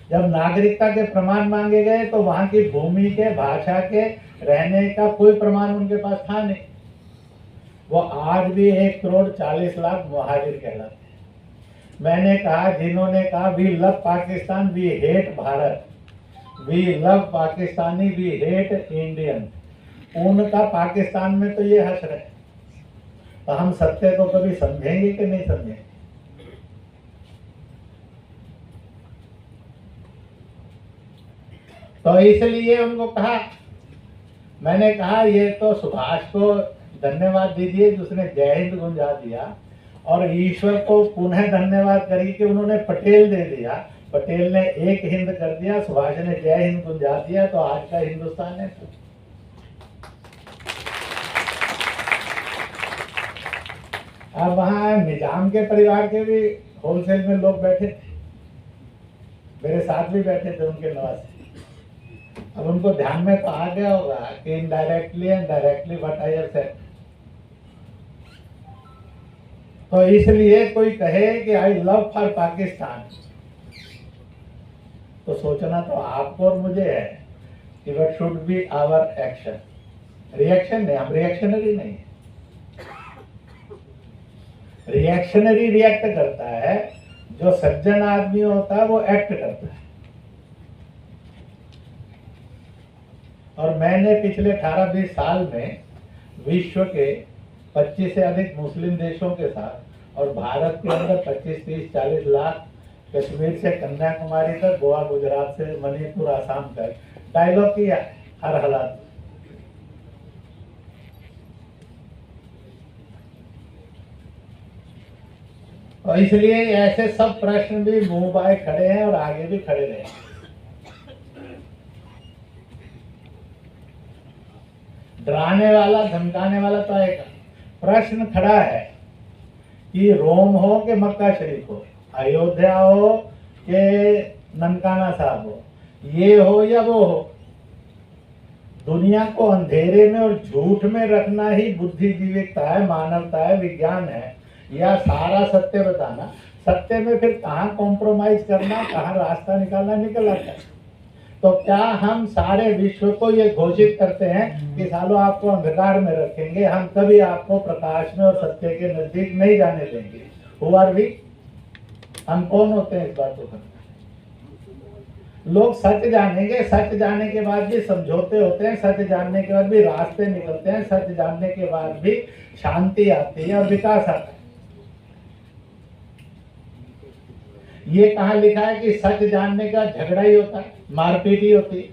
जब नागरिकता के प्रमाण मांगे गए तो वहां की भूमि के, भाषा के, रहने का कोई प्रमाण उनके पास था नहीं। वो आज भी 1,40,00,000 मुहाजिर कहलाते हैं। मैंने कहा, जिन्होंने कहा we love Pakistan, we hate Bharat, we love Pakistani, we hate Indian, उनका पाकिस्तान में तो ये हंस रहे। तो हम सत्य को कभी समझेंगे कि नहीं समझेंगे? तो इसलिए उनको कहा, मैंने कहा ये तो सुभाष को धन्यवाद दीजिए जिसने जय हिंद गुंजा दिया, और ईश्वर को पुनः धन्यवाद करिए कि उन्होंने पटेल दे दिया। पटेल ने एक हिंद कर दिया, सुभाष ने जय हिंद गुंजा दिया, तो आज का हिंदुस्तान है। अब वहां निजाम के परिवार के भी होलसेल में लोग बैठे थे, मेरे साथ भी बैठे थे उनके नवासे। अब उनको ध्यान में तो आ गया होगा कि indirectly and directly what I have said. तो इसलिए कोई कहे कि आई लव फॉर पाकिस्तान, तो सोचना तो आपको और मुझे है कि what should be our action. Reaction नहीं, हम रिएक्शनरी नहीं है। रिएक्शनरी रिएक्ट करता है, जो सज्जन आदमी होता है वो एक्ट करता है। और मैंने पिछले 18-20 साल में विश्व के 25 से अधिक मुस्लिम देशों के साथ और भारत के अंदर 25, 30, 40 लाख, कश्मीर से कन्याकुमारी तक, गोवा, गुजरात से मणिपुर, आसाम तक डायलॉग किया हर हालात। और इसलिए ऐसे सब प्रश्न भी मुंह बाए खड़े हैं और आगे भी खड़े रहे। डराने वाला, धमकाने वाला तो एक प्रश्न खड़ा है कि रोम हो कि मक्का शरीफ हो, अयोध्या हो कि ननकाना साहब हो, ये हो या वो हो, दुनिया को अंधेरे में और झूठ में रखना ही बुद्धिजीविता है, मानवता है, विज्ञान है, या सारा सत्य बताना? सत्य में फिर कहाँ कॉम्प्रोमाइज करना, कहाँ रास्ता निकालना, निकल आता है। तो क्या हम सारे विश्व को ये घोषित करते हैं कि सालों आपको अंधकार में रखेंगे, हम कभी आपको प्रकाश में और सत्य के नजदीक नहीं जाने देंगे? Who are we? हम कौन होते हैं इस बात को करना? लोग सच जानेंगे, सच जानने के बाद भी समझौते होते हैं, सच जानने के बाद भी रास्ते निकलते हैं, सच जानने के बाद भी शांति आती है और विकास आता है। ये कहाँ लिखा है कि सच जानने का झगड़ा ही होता है, मारपीट ही होती है?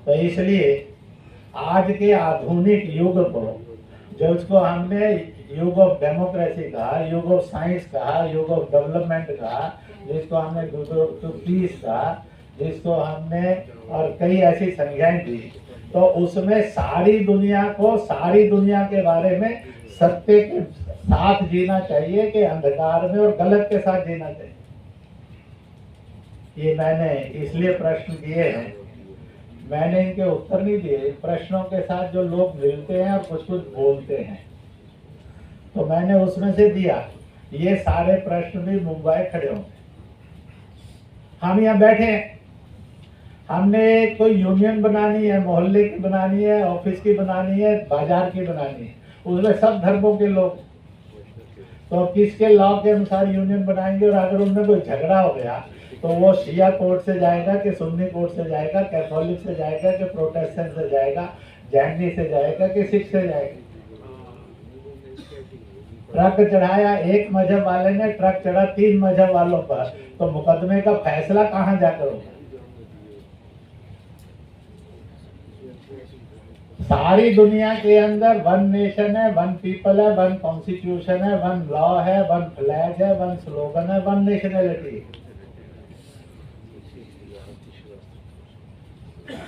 तो इसलिए आज के आधुनिक युग को, जो उसको हमने युग ऑफ डेमोक्रेसी कहा, युग ऑफ साइंस कहा, युग ऑफ डेवलपमेंट कहा, जिसको हमने युग ऑफ पीस कहा, जिसको हमने और कई ऐसी संज्ञाएं दी, तो उसमें सारी दुनिया को, सारी दुनिया के बारे में सत्य के साथ जीना चाहिए कि अंधकार में और गलत के साथ जीना चाहिए। ये मैंने इसलिए प्रश्न दिए हैं, मैंने इनके उत्तर नहीं दिए। प्रश्नों के साथ जो लोग मिलते हैं और कुछ कुछ बोलते हैं, तो मैंने उसमें से दिया। ये सारे प्रश्न भी मुंबई खड़े होंगे। हम यहाँ बैठे हैं, हमने कोई यूनियन बनानी है, मोहल्ले की बनानी है, ऑफिस की बनानी है, बाजार की बनानी है, उसमें सब धर्मों के लोग, तो किसके लॉ के अनुसार यूनियन बनाएंगे? और अगर उनमें कोई झगड़ा हो गया तो वो शिया कोर्ट से जाएगा कि सुन्नी कोर्ट से जाएगा, कैथोलिक से जाएगा कि प्रोटेस्टेंट से जाएगा, जैनी से जाएगा कि सिख से जाएगा? ट्रक चढ़ाया एक मजहब वाले ने, ट्रक चढ़ा 3 मजहब वालों पर, तो मुकदमे का फैसला कहाँ जाकर होगा? सारी दुनिया के अंदर 1 नेशन है, 1 पीपल है, 1 कॉन्स्टिट्यूशन है, 1 लॉ है, 1 फ्लैग है, 1 स्लोगन है, 1 नेशनैलिटी।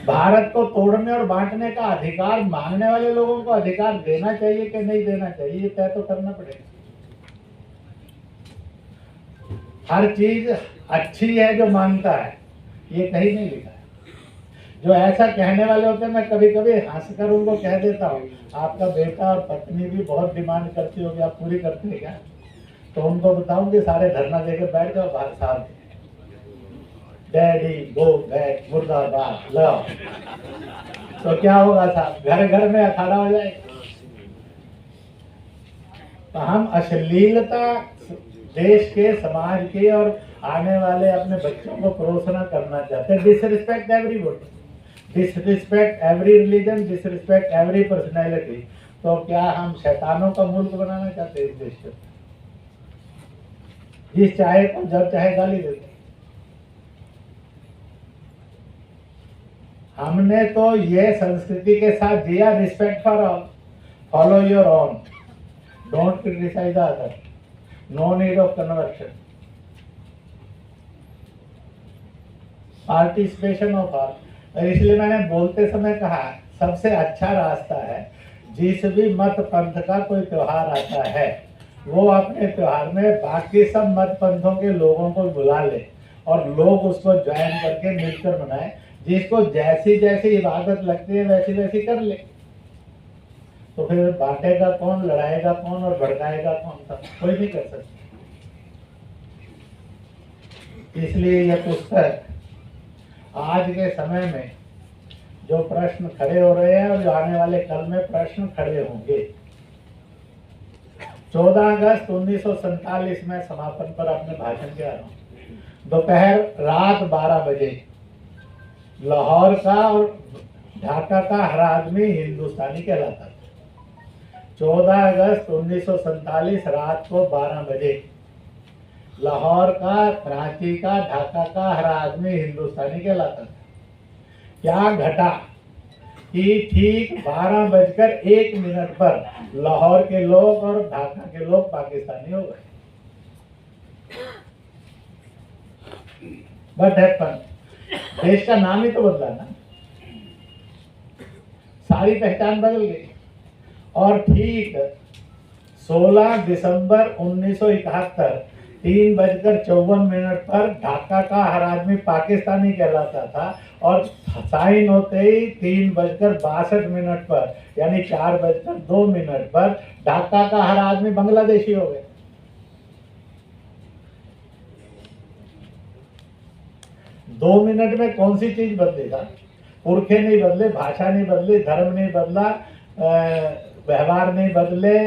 भारत को तोड़ने और बांटने का अधिकार मांगने वाले लोगों को अधिकार देना चाहिए कि नहीं देना चाहिए, ये तय तो करना पड़ेगा। हर चीज अच्छी है जो मानता है, ये कहीं नहीं लिखा है। जो ऐसा कहने वाले होते हैं, मैं कभी कभी हंसकर उनको कह देता हूँ, आपका बेटा और पत्नी भी बहुत डिमांड करती होगी, आप पूरी करते हैं क्या? तो उनको बताऊं कि सारे धरना देकर बैठ जाओ बाहर साहब, डैडी गो बैक मुर्दाबाद लो, तो क्या होगा साहब? घर घर में अखाड़ा हो जाएगा। तो हम अश्लीलता देश के, समाज के और आने वाले अपने बच्चों को परोसना करना चाहते हैं। Disrespect everybody, disrespect every religion, disrespect every personality. तो क्या हम शैतानों का मुल्क बनाना चाहते हैं इस देश को? जिस चाहे को जब चाहे गाली देते। हमने तो ये संस्कृति के साथ जिया, respect for all, follow your own, don't criticise other, no need of conversion, participation of all. इसलिए मैंने बोलते समय कहा, सबसे अच्छा रास्ता है जिस भी मत पंथ का कोई त्योहार आता है वो अपने त्योहार में बाकी सब मत पंथों के लोगों को बुला ले और लोग उसको ज्वाइन करके मिलकर मनाएं। जिसको जैसी जैसी इबादत लगती है वैसी वैसी कर ले। तो फिर बांटेगा कौन, लड़ाएगा कौन और भड़काएगा कौन? सब कोई नहीं कर सकता। इसलिए यह पुस्तक आज के समय में जो प्रश्न खड़े हो रहे हैं और जो आने वाले कल में प्रश्न खड़े होंगे, 14 अगस्त 1947 में समापन पर अपने भाषण के आ रहा हूँ। दोपहर रात 12 बजे लाहौर का और ढाका का हर आदमी हिंदुस्तानी कहलाता था। 14 अगस्त 1947 रात को 12 बजे लाहौर का, कराची का, ढाका का हर आदमी हिंदुस्तानी कहलाता था। क्या घटा कि ठीक 12:01 पर लाहौर के लोग और ढाका के लोग पाकिस्तानी हो गए। बट हैपन, देश का नाम ही तो बदला ना, सारी पहचान बदल गई। और ठीक 16 दिसंबर 1971 3:54 पर ढाका का हर आदमी पाकिस्तानी कहलाता था और साइन होते ही 3:62 पर यानी 4:02 पर ढाका का हर आदमी बांग्लादेशी हो गया। दो मिनट में कौन सी चीज बदलेगा? पुरखे नहीं बदले, भाषा नहीं बदली, धर्म नहीं बदला, व्यवहार नहीं बदले,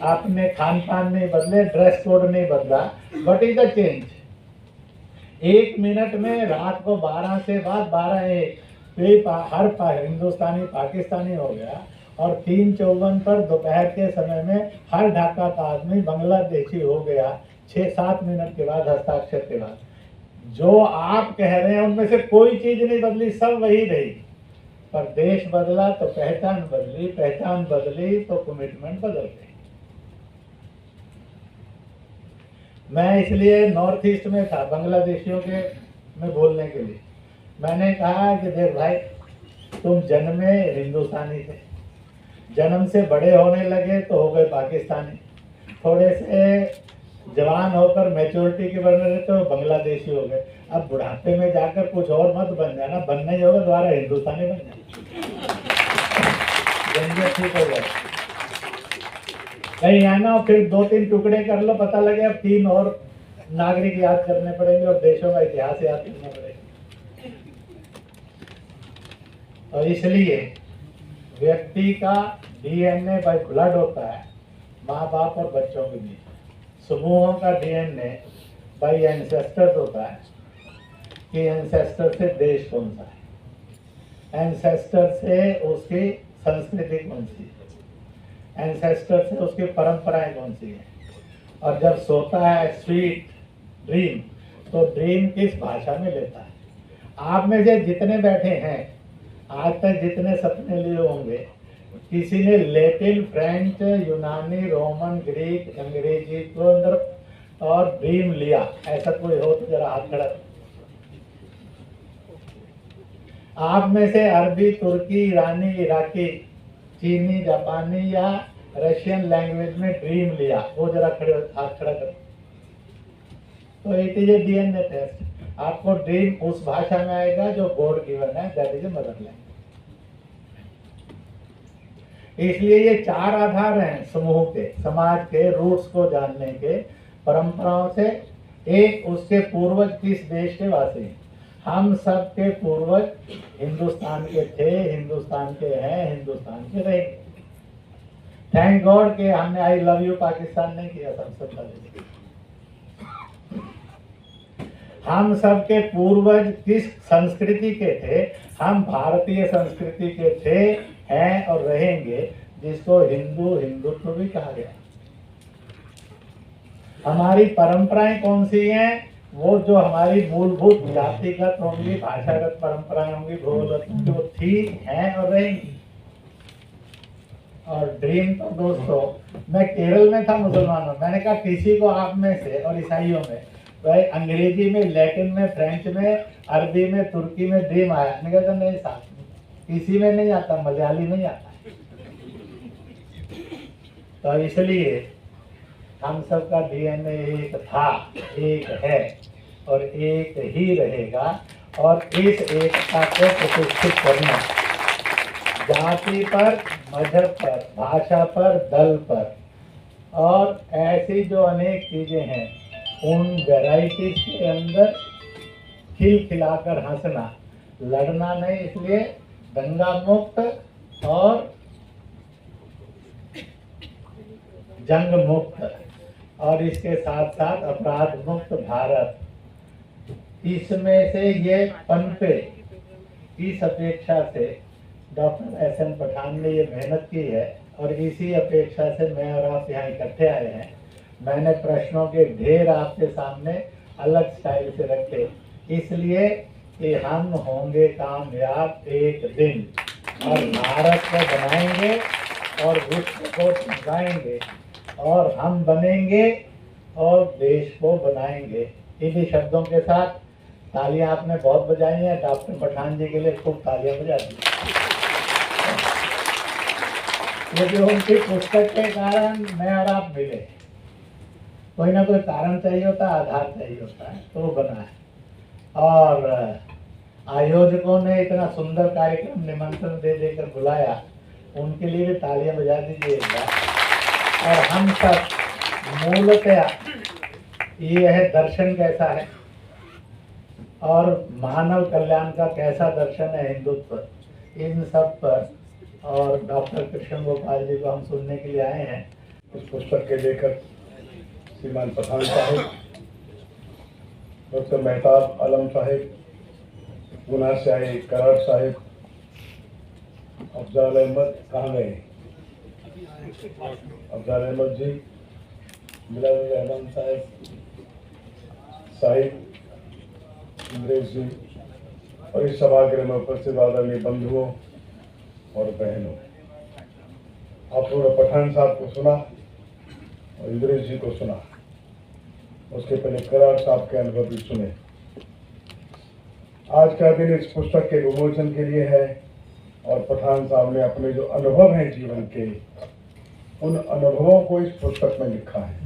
आपने खान पान नहीं बदले, ड्रेस कोड नहीं बदला, but is the change. 1 minute में रात को 12 से बाद 12:01 हर हिंदुस्तानी पाकिस्तानी हो गया और 3:54 पर दोपहर के समय में हर ढाका का आदमी बांग्लादेशी हो गया। 6-7 मिनट के बाद, हस्ताक्षर के बाद। जो आप कह रहे हैं उनमें से कोई चीज नहीं बदली, सब वही रही। पर देश बदला तो पहचान बदली, पहचान बदली तो कमिटमेंट बदल गई। मैं इसलिए नॉर्थ ईस्ट में था बांग्लादेशियों के में बोलने के लिए। मैंने कहा कि देख भाई, तुम जन्मे हिंदुस्तानी थे, जन्म से बड़े होने लगे तो हो गए पाकिस्तानी, थोड़े से जवान होकर मैच्योरिटी के बन रहे तो बांग्लादेशी हो गए। अब बुढ़ापे में जाकर कुछ और मत बन जाना, बनना ही होगा दोबारा हिंदुस्तानी बन जाना, ठीक हो जाए। कहीं आना फिर 2-3 टुकड़े कर लो, पता लगे अब 3 और नागरिक याद करने पड़ेंगे और देशों का इतिहास याद करना पड़ेगा। और इसलिए व्यक्ति का डीएनए बाय ब्लड होता है, माँ बाप और बच्चों के बीच। समूहों का डीएनए बाय एंसेस्टर्स होता है कि एंसेस्टर से देश कौन सा है, एंसेस्टर से उसकी संस्कृति कौन सी है, एंसेस्टर से उसकी परंपराएं कौन सी है। और जब सोता है स्वीट ड्रीम, तो ड्रीम किस भाषा में लेता है? आप में से जितने बैठे हैं आज तक जितने सपने लिए होंगे, किसी ने लैटिन, फ्रेंच, यूनानी, रोमन, ग्रीक, अंग्रेजी को अंदर और ड्रीम लिया, ऐसा कोई हो तो जरा हाथ खड़ा करो। आप में से अरबी, तुर्की, ईरानी, इराकी, चीनी, जापानी या रशियन लैंग्वेज में ड्रीम लिया, वो जरा खड़े हाथ खड़ा करो। तो it is a DNA test. आपको ड्रीम उस भाषा में आएगा जो गॉड गिवन है, that is a mother language. इसलिए ये चार आधार हैं समूह के, समाज के रूट्स को जानने के, परंपराओं से। एक, उसके पूर्वज किस देश के वासी हैं। हम सब के पूर्वज हिंदुस्तान के थे, हिंदुस्तान के हैं, हिंदुस्तान के रहेंगे। थैंक गॉड के हमने आई लव यू पाकिस्तान नहीं किया सबसे पहले। हम सब के पूर्वज किस संस्कृति के थे? हम भारतीय संस्कृति के थे, हैं और रहेंगे, जिसको हिंदुत्व भी कहा गया। हमारी परंपराएं कौन सी हैं? वो जो हमारी मूलभूत जातिगत होंगी, भाषागत परंपराएं होंगी, भूगोलगत जो थी, हैं और रहेंगी। और ड्रीम तो दोस्तों, मैं केरल में था मुसलमानों, मैंने कहा किसी को आप में से और ईसाइयों में भाई अंग्रेजी में, लैटिन में, फ्रेंच में, अरबी में, तुर्की में ड्रीम आया? मैंने कहा नहीं साहब, किसी में नहीं आता, मलयाली में ही आता है। तो इसलिए हम सब का डीएनए एक था, एक है और एक ही रहेगा। और इस एकता को प्रतिष्ठित करना, जाति पर, मजहब पर, भाषा पर, दल पर और ऐसी जो अनेक चीजें हैं, उन वैरायटीज के अंदर खिलखिलाकर हंसना, लड़ना नहीं। इसलिए दंगा मुक्त और जंग मुक्त और इसके साथ साथ अपराध मुक्त भारत, इसमें से ये पनपे। इस अपेक्षा से डॉक्टर एस.एन. पठान ने ये मेहनत की है और इसी अपेक्षा से मैं और आप यहाँ इकट्ठे आए हैं। मैंने प्रश्नों के ढेर आपके सामने अलग स्टाइल से रखे, इसलिए कि हम होंगे कामयाब एक दिन और भारत को बनाएंगे और विश्व को समझाएंगे और हम बनेंगे और देश को बनाएंगे। इन्हीं शब्दों के साथ तालियां आपने बहुत बजाई हैं, डॉक्टर पठान जी के लिए खूब तालियां बजा दी। क्योंकि उनकी पुस्तक के कारण मैं और आप मिले, कोई ना कोई कारण चाहिए होता है, आधार चाहिए होता है, तो वो बना है। और आयोजकों ने इतना सुंदर कार्यक्रम निमंत्रण दे देकर बुलाया, उनके लिए भी तालियां बजा दीजिए। और हम सब मूलतः ये है दर्शन कैसा है और मानव कल्याण का कैसा दर्शन है हिंदुत्व, इन सब पर और डॉक्टर कृष्ण गोपाल जी को हम सुनने के लिए आए हैं। इस पुस्तक के लेखक श्रीमान पठान साहिब, डॉक्टर मेहताब आलम साहिब, गुना से आए करार साहिब, अफजल अहमद कहाँ गए? अफजल अहमद जी, मिलाद रहमान साहिब, इंद्रेश जी और इस सभागृह में उपस्थित आदरणीय बंधुओं और बहनों, आप लोगों ने पठान साहब को सुना और इंद्रेश जी को सुना, उसके पहले करार साहब के अनुभव भी सुने। आज का दिन इस पुस्तक के विमोचन के लिए है और पठान साहब ने अपने जो अनुभव हैं जीवन के, उन अनुभवों को इस पुस्तक में लिखा है।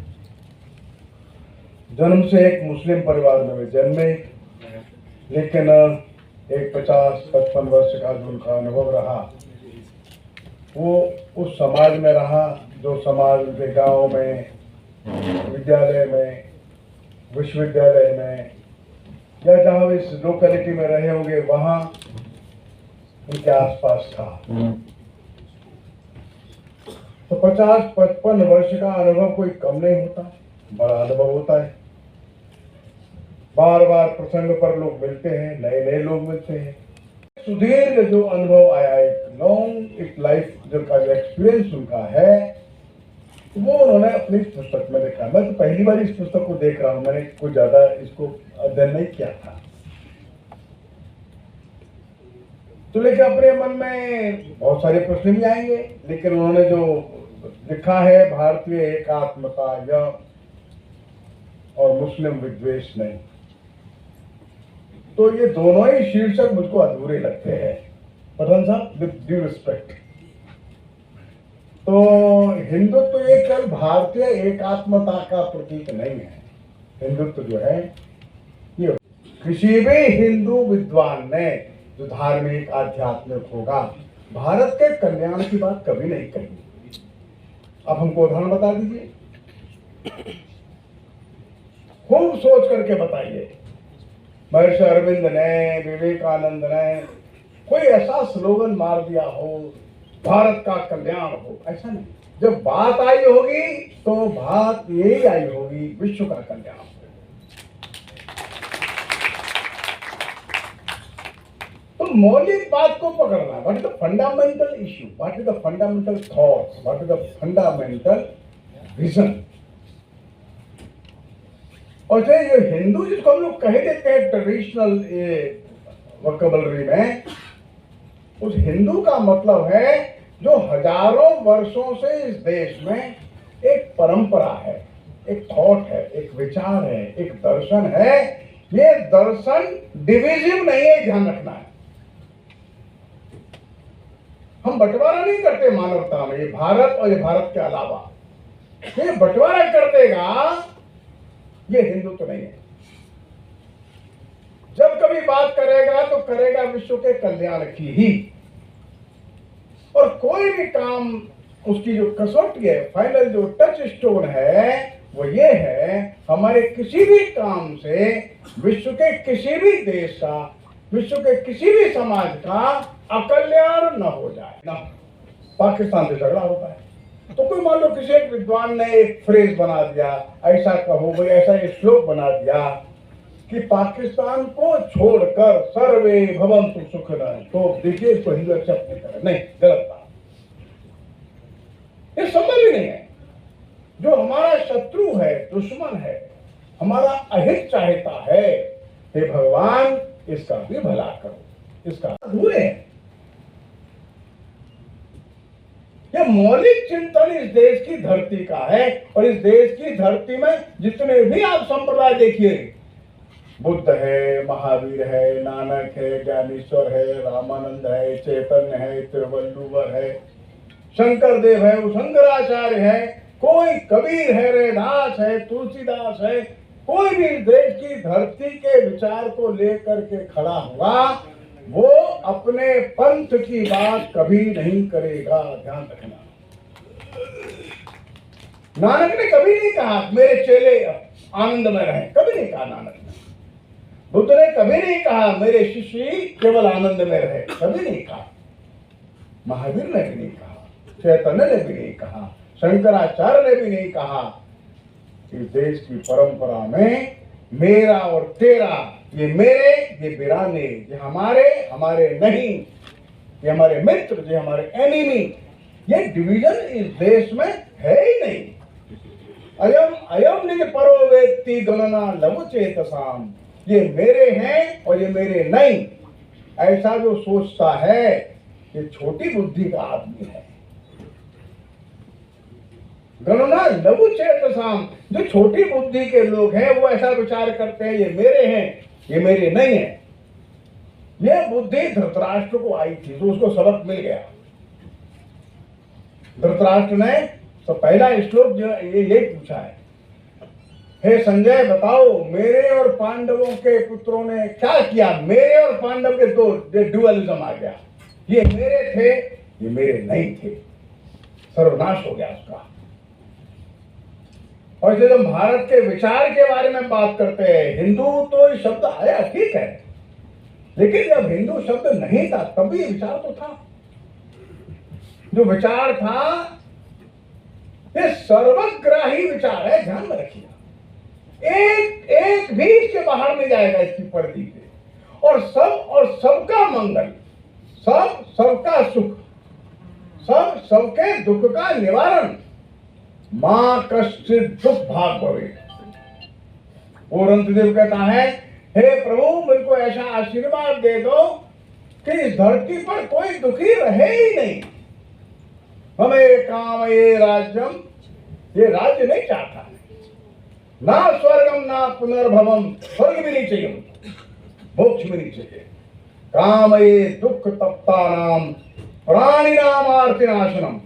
जन्म से एक मुस्लिम परिवार में वे जन्मे, लेकिन एक 50-55 वर्ष का जो उनका अनुभव रहा, वो उस समाज में रहा जो समाज उनके गांव में, विद्यालय में, विश्वविद्यालय में या जहाँ वे इस लोकेलिटी में रहे होंगे वहाँ उनके आसपास था। तो 50-55 वर्ष का अनुभव कोई कम नहीं होता, बड़ा अनुभव होता है। बार बार प्रसंग पर लोग मिलते हैं, नए नए लोग मिलते हैं। सुदीर्घ जो अनुभव आया, एक लॉन्ग एक लाइफ जो का जो एक्सपीरियंस उनका है, वो उन्होंने अपनी पुस्तक में लिखा। मैं तो पहली बार इस पुस्तक को देख रहा हूँ, मैंने कुछ ज्यादा इसको अध्ययन नहीं किया था। तो लेकिन अपने मन में बहुत सारे प्रश्न भी आएंगे, लेकिन उन्होंने जो लिखा है भारतीय एकात्मता यह और मुस्लिम विद्वेष नहीं, तो ये दोनों ही शीर्षक मुझको अधूरे लगते हैं पठान साहब, विद ड्यू रिस्पेक्ट। तो हिंदुत्व ये केवल भारतीय एकात्मता का प्रतीक नहीं है। हिंदुत्व जो है ये किसी भी हिंदू विद्वान ने जो धार्मिक आध्यात्मिक होगा भारत के कल्याण की बात कभी नहीं कही। अब हमको उदाहरण बता दीजिए, खूब सोच करके बताइए। महर्षि अरविंद ने, विवेकानंद ने कोई ऐसा स्लोगन मार दिया हो भारत का कल्याण हो, ऐसा नहीं। जब बात आई होगी तो बात यही आई होगी विश्व का कल्याण हो। तो मौलिक बात को पकड़ना, what is the fundamental issue, what is the fundamental thoughts, what is the fundamental vision. और जो हिंदू जिसको हम लोग कह देते हैं ट्रेडिशनल वोकैबुलरी में, उस हिंदू का मतलब है जो हजारों वर्षों से इस देश में एक परंपरा है, एक थॉट है, एक विचार है, एक दर्शन है। ये दर्शन डिविजिव नहीं है, ध्यान रखना है। हम बंटवारा नहीं करते मानवता में, ये भारत और ये भारत के अलावा, ये बंटवारा कर देगा, ये हिंदू तो नहीं है। जब कभी बात करेगा तो करेगा विश्व के कल्याण की ही, और कोई भी काम उसकी जो कसौटी है, फाइनल जो टच स्टोन है वो ये है, हमारे किसी भी काम से विश्व के किसी भी देश का, विश्व के किसी भी समाज का अकल्याण न हो जाए। ना पाकिस्तान से झगड़ा होता है तो कोई मान लो किसी एक विद्वान ने एक फ्रेज बना दिया, ऐसा कहो भाई, ऐसा एक श्लोक बना दिया कि पाकिस्तान को छोड़कर सर्वे भवन्तु सुखिनः, तो देखिए इसको हिंदू एक्सेप्ट नहीं करे, नहीं, गलत बात, ये संभव ही नहीं है। जो हमारा शत्रु है, दुश्मन है, हमारा अहित चाहता है, हे भगवान इसका भी भला करो, इसका हुए हैं। यह मौलिक चिंतन इस देश की धरती का है, और इस देश की धरती में जितने भी आप संप्रदाय देखिए, बुद्ध है, महावीर है, नानक है, ज्ञानेश्वर है, रामानंद है, चैतन्य है, तिरुवल्लुवर है, शंकर देव है, शंकराचार्य है, कोई कबीर है, रैदास है, तुलसीदास है, कोई भी इस देश की धरती के विचार को लेकर के खड़ा हुआ, वो अपने पंथ की बात कभी नहीं करेगा, ध्यान रखना। नानक ने कभी नहीं कहा मेरे चेले आनंद में रहे, कभी नहीं कहा नानक ने। बुद्ध ने कभी नहीं कहा मेरे शिष्य केवल आनंद में रहे, कभी नहीं कहा। महावीर ने भी नहीं कहा, चैतन्य ने भी नहीं कहा, शंकराचार्य ने भी नहीं कहा। इस देश की परंपरा में मेरा और तेरा, ये मेरे, ये बिराने, ये हमारे, हमारे नहीं, ये हमारे मित्र, ये हमारे एनिमी, ये डिवीजन इस देश में है ही नहीं। अयम अयम निज परो वेत्ति गणना लघु चेतसाम, ये मेरे हैं और ये मेरे नहीं, ऐसा जो सोचता है ये छोटी बुद्धि का आदमी है। गणना लघु चेतसाम, जो छोटी बुद्धि के लोग हैं वो ऐसा विचार करते हैं ये मेरे हैं, ये मेरे नहीं है। ये बुद्धि धृतराष्ट्र को आई थी तो उसको सबक मिल गया। धृतराष्ट्र ने तो पहला श्लोक जो यही पूछा है, हे संजय बताओ मेरे और पांडवों के पुत्रों ने क्या किया। मेरे और पांडव के दो ड्यूअलिज्म आ गया, ये मेरे थे, ये मेरे नहीं थे, सर्वनाश हो गया उसका। और जब हम भारत के विचार के बारे में बात करते हैं, हिंदू तो शब्द आया ठीक है, लेकिन जब हिंदू शब्द नहीं था तब भी विचार तो था। जो विचार था ये सर्वग्राही विचार है, ध्यान में रखिए। एक भी इसके बाहर नहीं जाएगा इसकी परिधि से। और सबका मंगल, सबका सुख, सबके दुख का निवारण, मां कश्चित दुख भाग भवे। और अंतदेव कहता है, हे प्रभु मुझको ऐसा आशीर्वाद दे दो कि इस धरती पर कोई दुखी रहे ही नहीं। हमें काम ये राज्यम, ये राज्य नहीं चाहता, ना स्वर्गम ना पुनर्भवम, स्वर्ग भी नहीं चाहिए, मोक्ष भी नहीं चाहिए। काम ये दुख तप्ता नाम प्राणी नाम आर्ति नाशनम।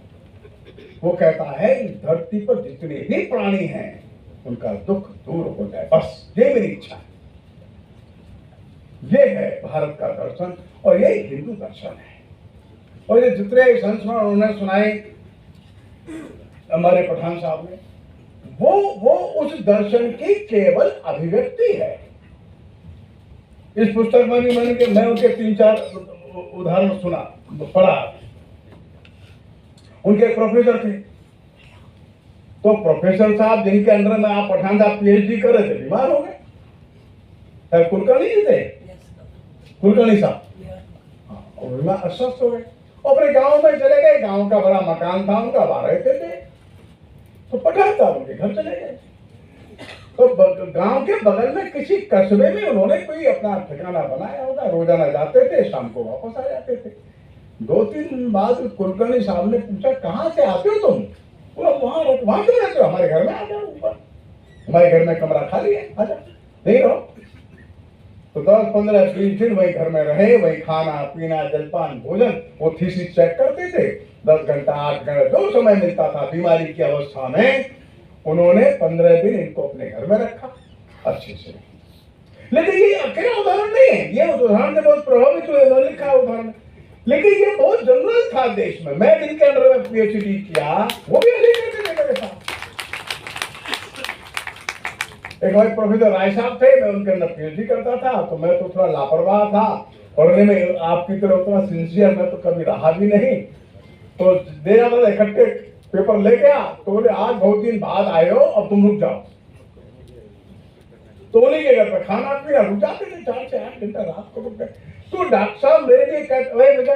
वो कहता है इस धरती पर जितने भी प्राणी हैं उनका दुख दूर हो जाए, बस ये मेरी इच्छा है। ये है भारत का दर्शन और ये हिंदू दर्शन है। और ये जितने संस्मरण उन्होंने सुनाए हमारे पठान साहब ने, वो उस दर्शन की केवल अभिव्यक्ति है। इस पुस्तक में भी मैं उनके 3-4 उदाहरण सुना, पढ़ा। उनके प्रोफेसर थे, तो प्रोफेसर साहब जिनके अंडर में आप पठान साहब पीएचडी कर रहे थे, बीमार हो गए। कुलकर्णी जी थे, कुलकर्णी साहब, हाँ, बीमार अस्वस्थ हो गए। अपने गांव में चले गए, गांव का बड़ा मकान था उनका, वहां रहते थे। तो पठान साहब उनके घर चले गए। तो गांव के बगल में किसी कस्बे में उन्होंने कोई अपना ठिकाना बनाया होगा, रोजाना जाते थे, शाम को वापस आ जाते थे। 2-3 दिन बाद कुलकर्णी साहब ने पूछा, कहाँ से आते हो तुम? वहां क्यों रहते हो? हमारे घर में आ जाओ ऊपर, हमारे घर में कमरा खाली है, आ जाओ, नहीं रहो। तो 10-15-20 दिन वही घर में रहे, वही खाना पीना जलपान भोजन, वो थीसिस चेक करते थे। 10 घंटा 8 घंटा जो समय मिलता था बीमारी की अवस्था में, उन्होंने 15 दिन इनको अपने घर में रखा अच्छे से। लेकिन ये अकेला उदाहरण नहीं है, ये उदाहरण से बहुत प्रभावित हुए, उन्होंने लिखा उदाहरण, लेकिन ये बहुत जनरल था देश में। मैं जिनके अंडर में पीएचडी किया वो भी ऐसे करते थे मेरे साथ। एक बार प्रोफेसर राय साहब थे, मैं उनके अंदर पीएचडी करता था, तो मैं तो थोड़ा लापरवाह था पढ़ने में, आपकी तरह उतना सिंसियर मैं तो कभी रहा भी नहीं। तो दे जाता था इकट्ठे पेपर ले गया, तो बोले आज बहुत दिन बाद आए हो, अब तुम रुक जाओ। तो उन्हीं के घर पर खाना पीना रुक जाते थे, 4 से 8 घंटा रात को रुक गए। तो डॉक्टर साहब मेरे लिए कहते, भाई बेटा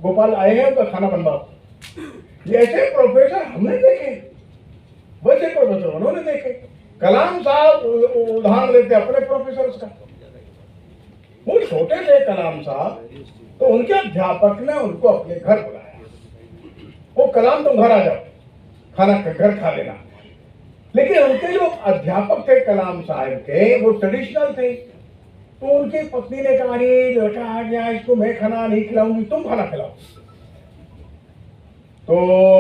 गोपाल आए हैं, उनका खाना बनवाओ। ऐसे प्रोफेसर हमने देखे, वैसे प्रोफेसर उन्होंने देखे। कलाम साहब उदाहरण देते अपने प्रोफेसर का, वो छोटे थे कलाम साहब, तो उनके अध्यापक ने उनको अपने घर बुलाया। वो कलाम तुम घर आ जाओ, खाना घर खा लेना। लेकिन उनके जो अध्यापक थे कलाम साहब के, वो ट्रेडिशनल थे। तो उनकी पत्नी ने कहा, अरे लड़का आ गया, इसको मैं खाना नहीं खिलाऊंगी, तुम खाना खिलाओ। तो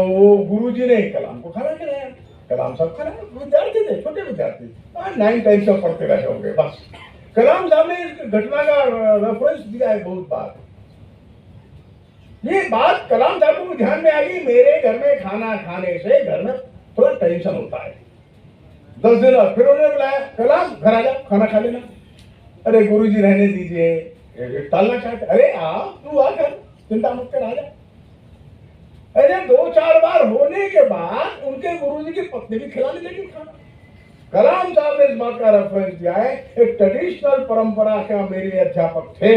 वो गुरुजी ने कलाम को खाना खिलाया। कलाम साहब खाना, विद्यार्थी थे, छोटे विद्यार्थी, 9-10 तक पढ़ते रहे होंगे बस। कलाम साहब ने इस घटना का रेफरेंस दिया है बहुत बार। ये बात कलाम साहब को ध्यान में आ गई, मेरे घर में खाना खाने से घर में थोड़ा टेंशन होता है। 10 दिन और फिर उन्होंने बुलाया, कलाम घर आ जाओ, खाना खा लेना। अरे गुरुजी रहने दीजिए, टालना चाहते, अरे तू आकर चिंता मत कर, आ जा। अरे 2-4 बार होने के बाद उनके गुरुजी की पत्नी भी खिलाने लगी खाना। कलाम साहब ने इस बात का रेफरेंस दिया है, एक ट्रेडिशनल परंपरा का मेरे अध्यापक थे,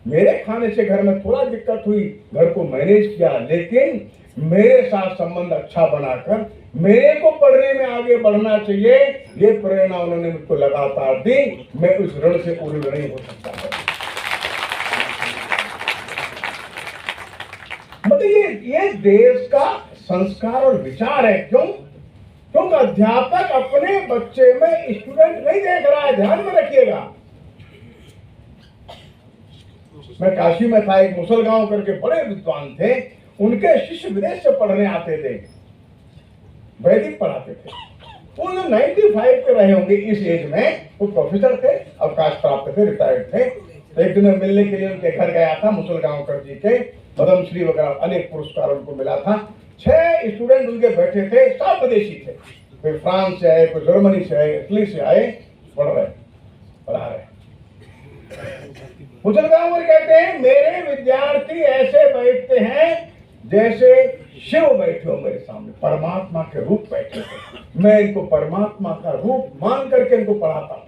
मेरे खाने से घर में थोड़ा दिक्कत हुई, घर को मैनेज किया, लेकिन मेरे साथ संबंध अच्छा बनाकर मेरे को पढ़ने में आगे बढ़ना चाहिए, ये प्रेरणा उन्होंने मुझको लगातार दी। मैं उस ऋण से पूर्ण नहीं हो सकता है। मतलब ये देश का संस्कार और विचार है। क्योंकि अध्यापक अपने बच्चे में स्टूडेंट नहीं देख रहा है, ध्यान में रखिएगा। मैं काशी में था, एक मुसलगांव करके बड़े विद्वान थे, उनके शिष्य विदेश से पढ़ने आते थे, वैदिक पढ़ाते थे। वो जो 95 के रहे होंगे इस एज में, वो प्रोफेसर थे, अवकाश प्राप्त थे, रिटायर्ड थे। एक दिन मैं मिलने के लिए उनके घर गया था, मुसलगांवकर जी के पद्म श्री वगैरह अनेक पुरस्कार उनको मिला था। 6 स्टूडेंट उनके बैठे थे, सब विदेशी थे, कोई फ्रांस से आए, कोई जर्मनी से आए, इटली से आए, पढ़ा रहे। मुसलगांव कहते हैं, मेरे विद्यार्थी ऐसे बैठते हैं जैसे शिव बैठे हो मेरे सामने, परमात्मा के रूप बैठे थे। मैं इनको परमात्मा का रूप मान करके इनको पढ़ाता हूँ।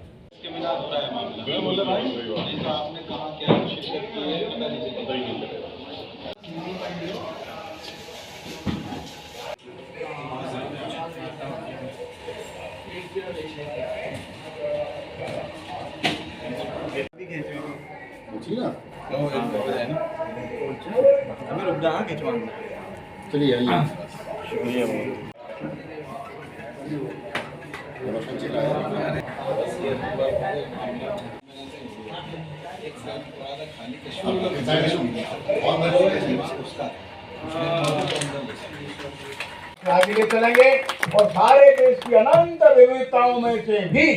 चलिए आइए। शुक्रिया आगे ले चलेंगे और सारे देश की अनंत विविधताओं में से भी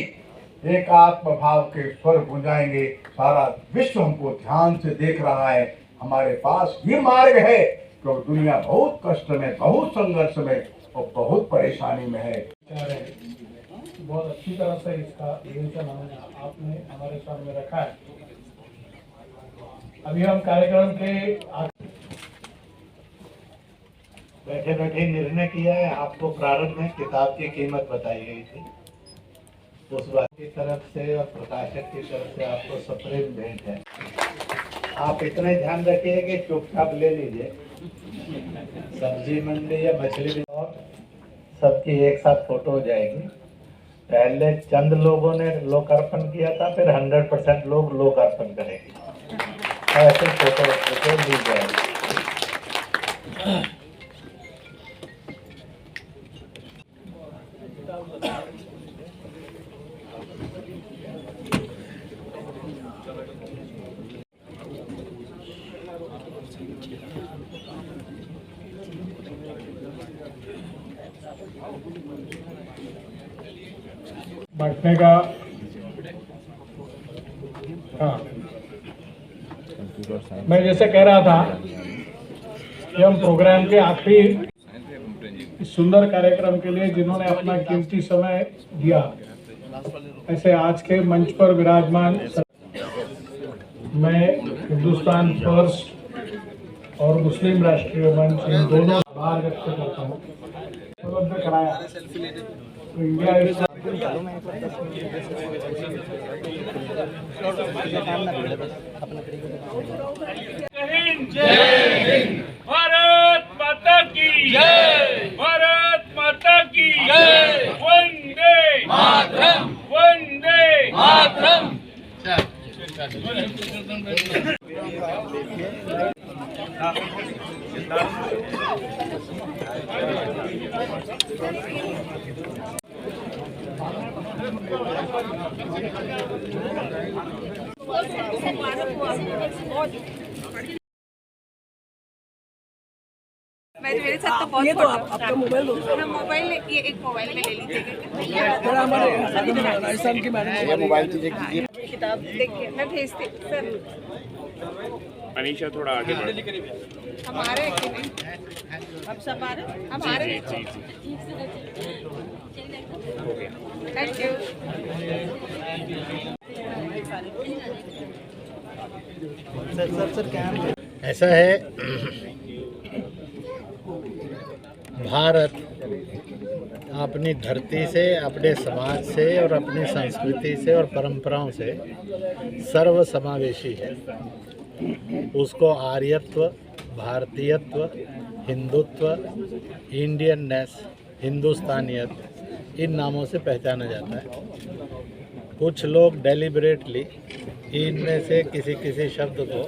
एक आत्मभाव के स्वर गुंजाएंगे। सारा विश्व हमको ध्यान से देख रहा है। हमारे पास ये मार्ग है तो दुनिया बहुत कष्ट में, बहुत संघर्ष में और बहुत परेशानी में है। बहुत अच्छी तरह से इसका विवेचन आपने हमारे सामने रखा है। अभी हम कार्यक्रम के बैठे बैठे निर्णय किया है। आपको प्रारंभ में किताब की कीमत बताई गई थी, उस बात की तरफ से और प्रकाशक की तरफ से आपको सप्रेम भेंट है। आप इतना ही ध्यान रखिए कि चुपचाप ले लीजिए। सब्जी मंडी या मछली और सबकी एक साथ फोटो हो जाएगी। पहले चंद लोगों ने लोकार्पण किया था, फिर 100% लोग लोकार्पण करेंगे। ऐसे फोटो ली जाएगी। बैठने का हाँ, मैं जैसे कह रहा था कि हम प्रोग्राम के आखिरी इस सुंदर कार्यक्रम के लिए जिन्होंने अपना कीमती समय दिया, ऐसे आज के मंच पर विराजमान मैं हिंदुस्तान फर्स्ट और मुस्लिम राष्ट्रीय मंच इन दोनों आभार व्यक्त करता हूँ। उपलब्ध कराया तो इंडिया भारत माता की जय, भारत माता की जय, वंदे मातरम, वंदे मातरम। मेरे साथ तो बहुत ये तो आपका मोबाइल दो। हाँ, मोबाइल ये एक मोबाइल में ले लीजिएगा। जरा हमारे राजस्थान की मैडम मोबाइल दीजिए। किताब देखिए, मैं भेजती सर। अनीशा थोड़ा आगे बढ़। हमारे कि नहीं? अब सब आ रहे हमारे। Thank you. ऐसा है, भारत अपनी धरती से, अपने समाज से और अपनी संस्कृति से और परंपराओं से सर्वसमावेशी है। उसको आर्यत्व, भारतीयत्व, हिंदुत्व, इंडियननेस, हिंदुस्तानियत इन नामों से पहचाना जाता है। कुछ लोग डेलिबरेटली इनमें से किसी शब्द को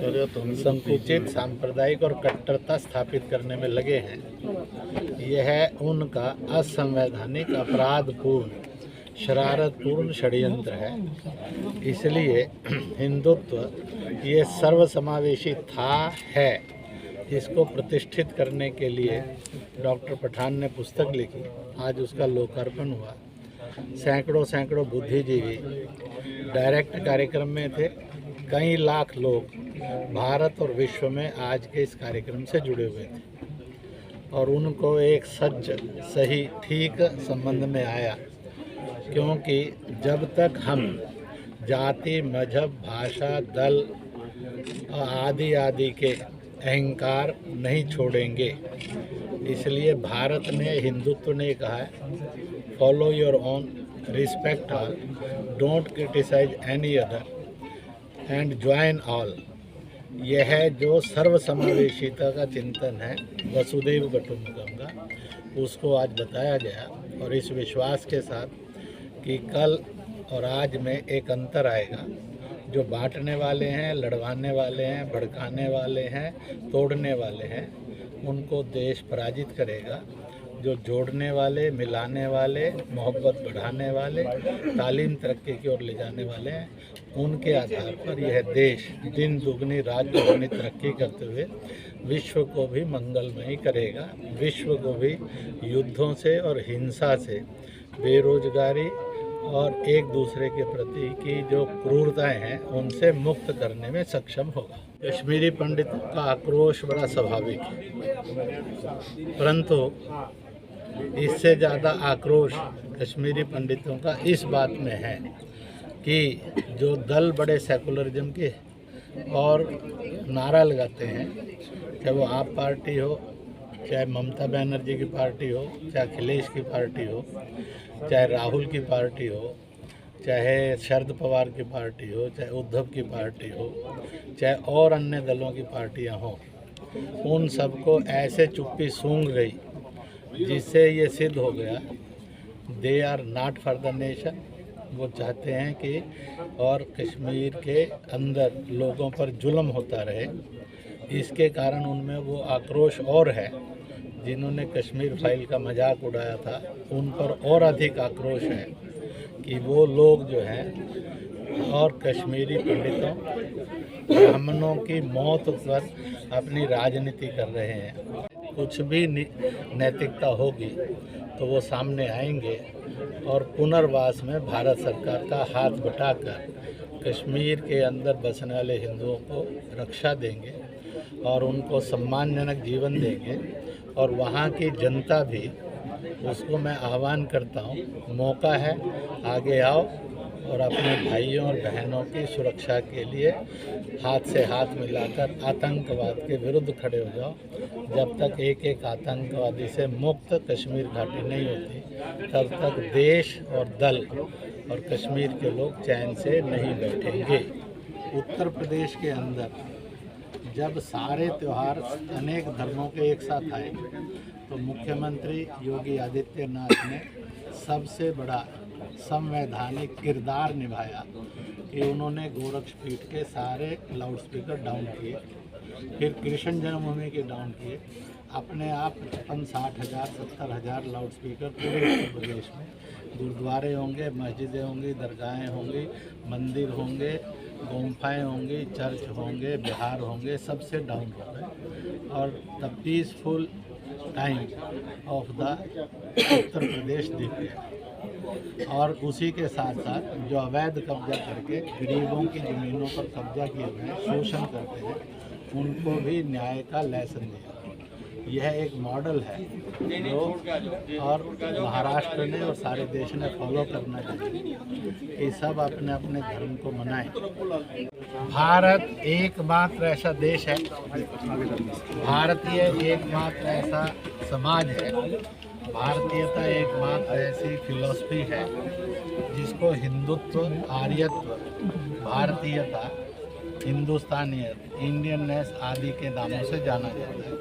संकुचित, सांप्रदायिक और कट्टरता स्थापित करने में लगे हैं। यह उनका असंवैधानिक, अपराधपूर्ण, शरारतपूर्ण षड्यंत्र है। इसलिए हिंदुत्व ये सर्वसमावेशी है, इसको प्रतिष्ठित करने के लिए डॉक्टर पठान ने पुस्तक लिखी। आज उसका लोकार्पण हुआ। सैकड़ों बुद्धिजीवी डायरेक्ट कार्यक्रम में थे। कई लाख लोग भारत और विश्व में आज के इस कार्यक्रम से जुड़े हुए थे और उनको एक सही ठीक संबंध में आया, क्योंकि जब तक हम जाति, मजहब, भाषा, दल आदि के अहंकार नहीं छोड़ेंगे, इसलिए भारत ने, हिंदुत्व ने कहा है follow your own, respect all, don't criticise any other and join all. यह है जो सर्वसमावेशिता का चिंतन है, वसुधैव कुटुंबकम का, उसको आज बताया गया। और इस विश्वास के साथ कि कल और आज में एक अंतर आएगा जो बांटने वाले हैं, लड़वाने वाले हैं, भड़काने वाले हैं, तोड़ने वाले हैं, उनको देश पराजित करेगा। जो जोड़ने वाले, मिलाने वाले, मोहब्बत बढ़ाने वाले, तालीम तरक्की की ओर ले जाने वाले हैं, उनके आधार पर यह देश दिन दुगनी रात दुगनी तरक्की करते हुए विश्व को भी मंगलमय करेगा। विश्व को भी युद्धों से और हिंसा से, बेरोजगारी और एक दूसरे के प्रति की जो क्रूरताएं हैं उनसे मुक्त करने में सक्षम होगा। कश्मीरी पंडितों का आक्रोश बड़ा स्वाभाविक है, परंतु इससे ज़्यादा आक्रोश कश्मीरी पंडितों का इस बात में है कि जो दल बड़े सेकुलरिज्म के और नारा लगाते हैं, चाहे वो आप पार्टी हो, चाहे ममता बनर्जी की पार्टी हो, चाहे अखिलेश की पार्टी हो, चाहे राहुल की पार्टी हो, चाहे शरद पवार की पार्टी हो, चाहे उद्धव की पार्टी हो, चाहे और अन्य दलों की पार्टियां हों, उन सबको ऐसे चुप्पी सूंघ गई जिससे ये सिद्ध हो गया they are not for the nation. वो चाहते हैं कि और कश्मीर के अंदर लोगों पर जुल्म होता रहे। इसके कारण उनमें वो आक्रोश और है। जिन्होंने कश्मीर फाइल का मजाक उड़ाया था उन पर और अधिक आक्रोश है कि वो लोग जो हैं और कश्मीरी पंडितों, ब्राह्मणों की मौत पर अपनी राजनीति कर रहे हैं। कुछ भी नैतिकता होगी तो वो सामने आएंगे और पुनर्वास में भारत सरकार का हाथ बटाकर कश्मीर के अंदर बसने वाले हिंदुओं को रक्षा देंगे और उनको सम्मानजनक जीवन देंगे। और वहाँ की जनता भी, उसको मैं आह्वान करता हूँ, मौका है, आगे आओ और अपने भाइयों और बहनों की सुरक्षा के लिए हाथ से हाथ मिलाकर आतंकवाद के विरुद्ध खड़े हो जाओ। जब तक एक एक आतंकवादी से मुक्त कश्मीर घाटी नहीं होती, तब तक देश और दल और कश्मीर के लोग चैन से नहीं बैठेंगे। उत्तर प्रदेश के अंदर जब सारे त्यौहार अनेक धर्मों के एक साथ आए तो मुख्यमंत्री योगी आदित्यनाथ ने सबसे बड़ा संवैधानिक किरदार निभाया कि उन्होंने गोरक्षपीठ के सारे लाउडस्पीकर डाउन किए, फिर कृष्ण जन्मभूमि के डाउन किए। अपने आप 50-60 हज़ार 70 हज़ार लाउडस्पीकर पूरे उत्तर प्रदेश में, गुरुद्वारे होंगे, मस्जिदें होंगी, दरगाहें होंगी, मंदिर होंगे, गुम्फाएँ होंगी, चर्च होंगे, बिहार होंगे, सबसे डाउन हो गए। और the peaceful time of the Uttar Pradesh दिख गया। और उसी के साथ साथ जो अवैध कब्जा करके गरीबों की ज़मीनों पर कब्जा किए हुए शोषण करते हैं, उनको भी न्याय का लेसन दिया। यह एक मॉडल है जो और महाराष्ट्र ने और सारे देश ने फॉलो करना चाहिए कि सब अपने अपने धर्म को मनाएं। भारत एकमात्र ऐसा देश है, भारतीय एकमात्र ऐसा समाज है, भारतीयता एकमात्र ऐसी फिलॉसफी है जिसको हिंदुत्व, आर्यत्व, भारतीयता, हिंदुस्तानियत, इंडियननेस आदि के नामों से जाना जाता है।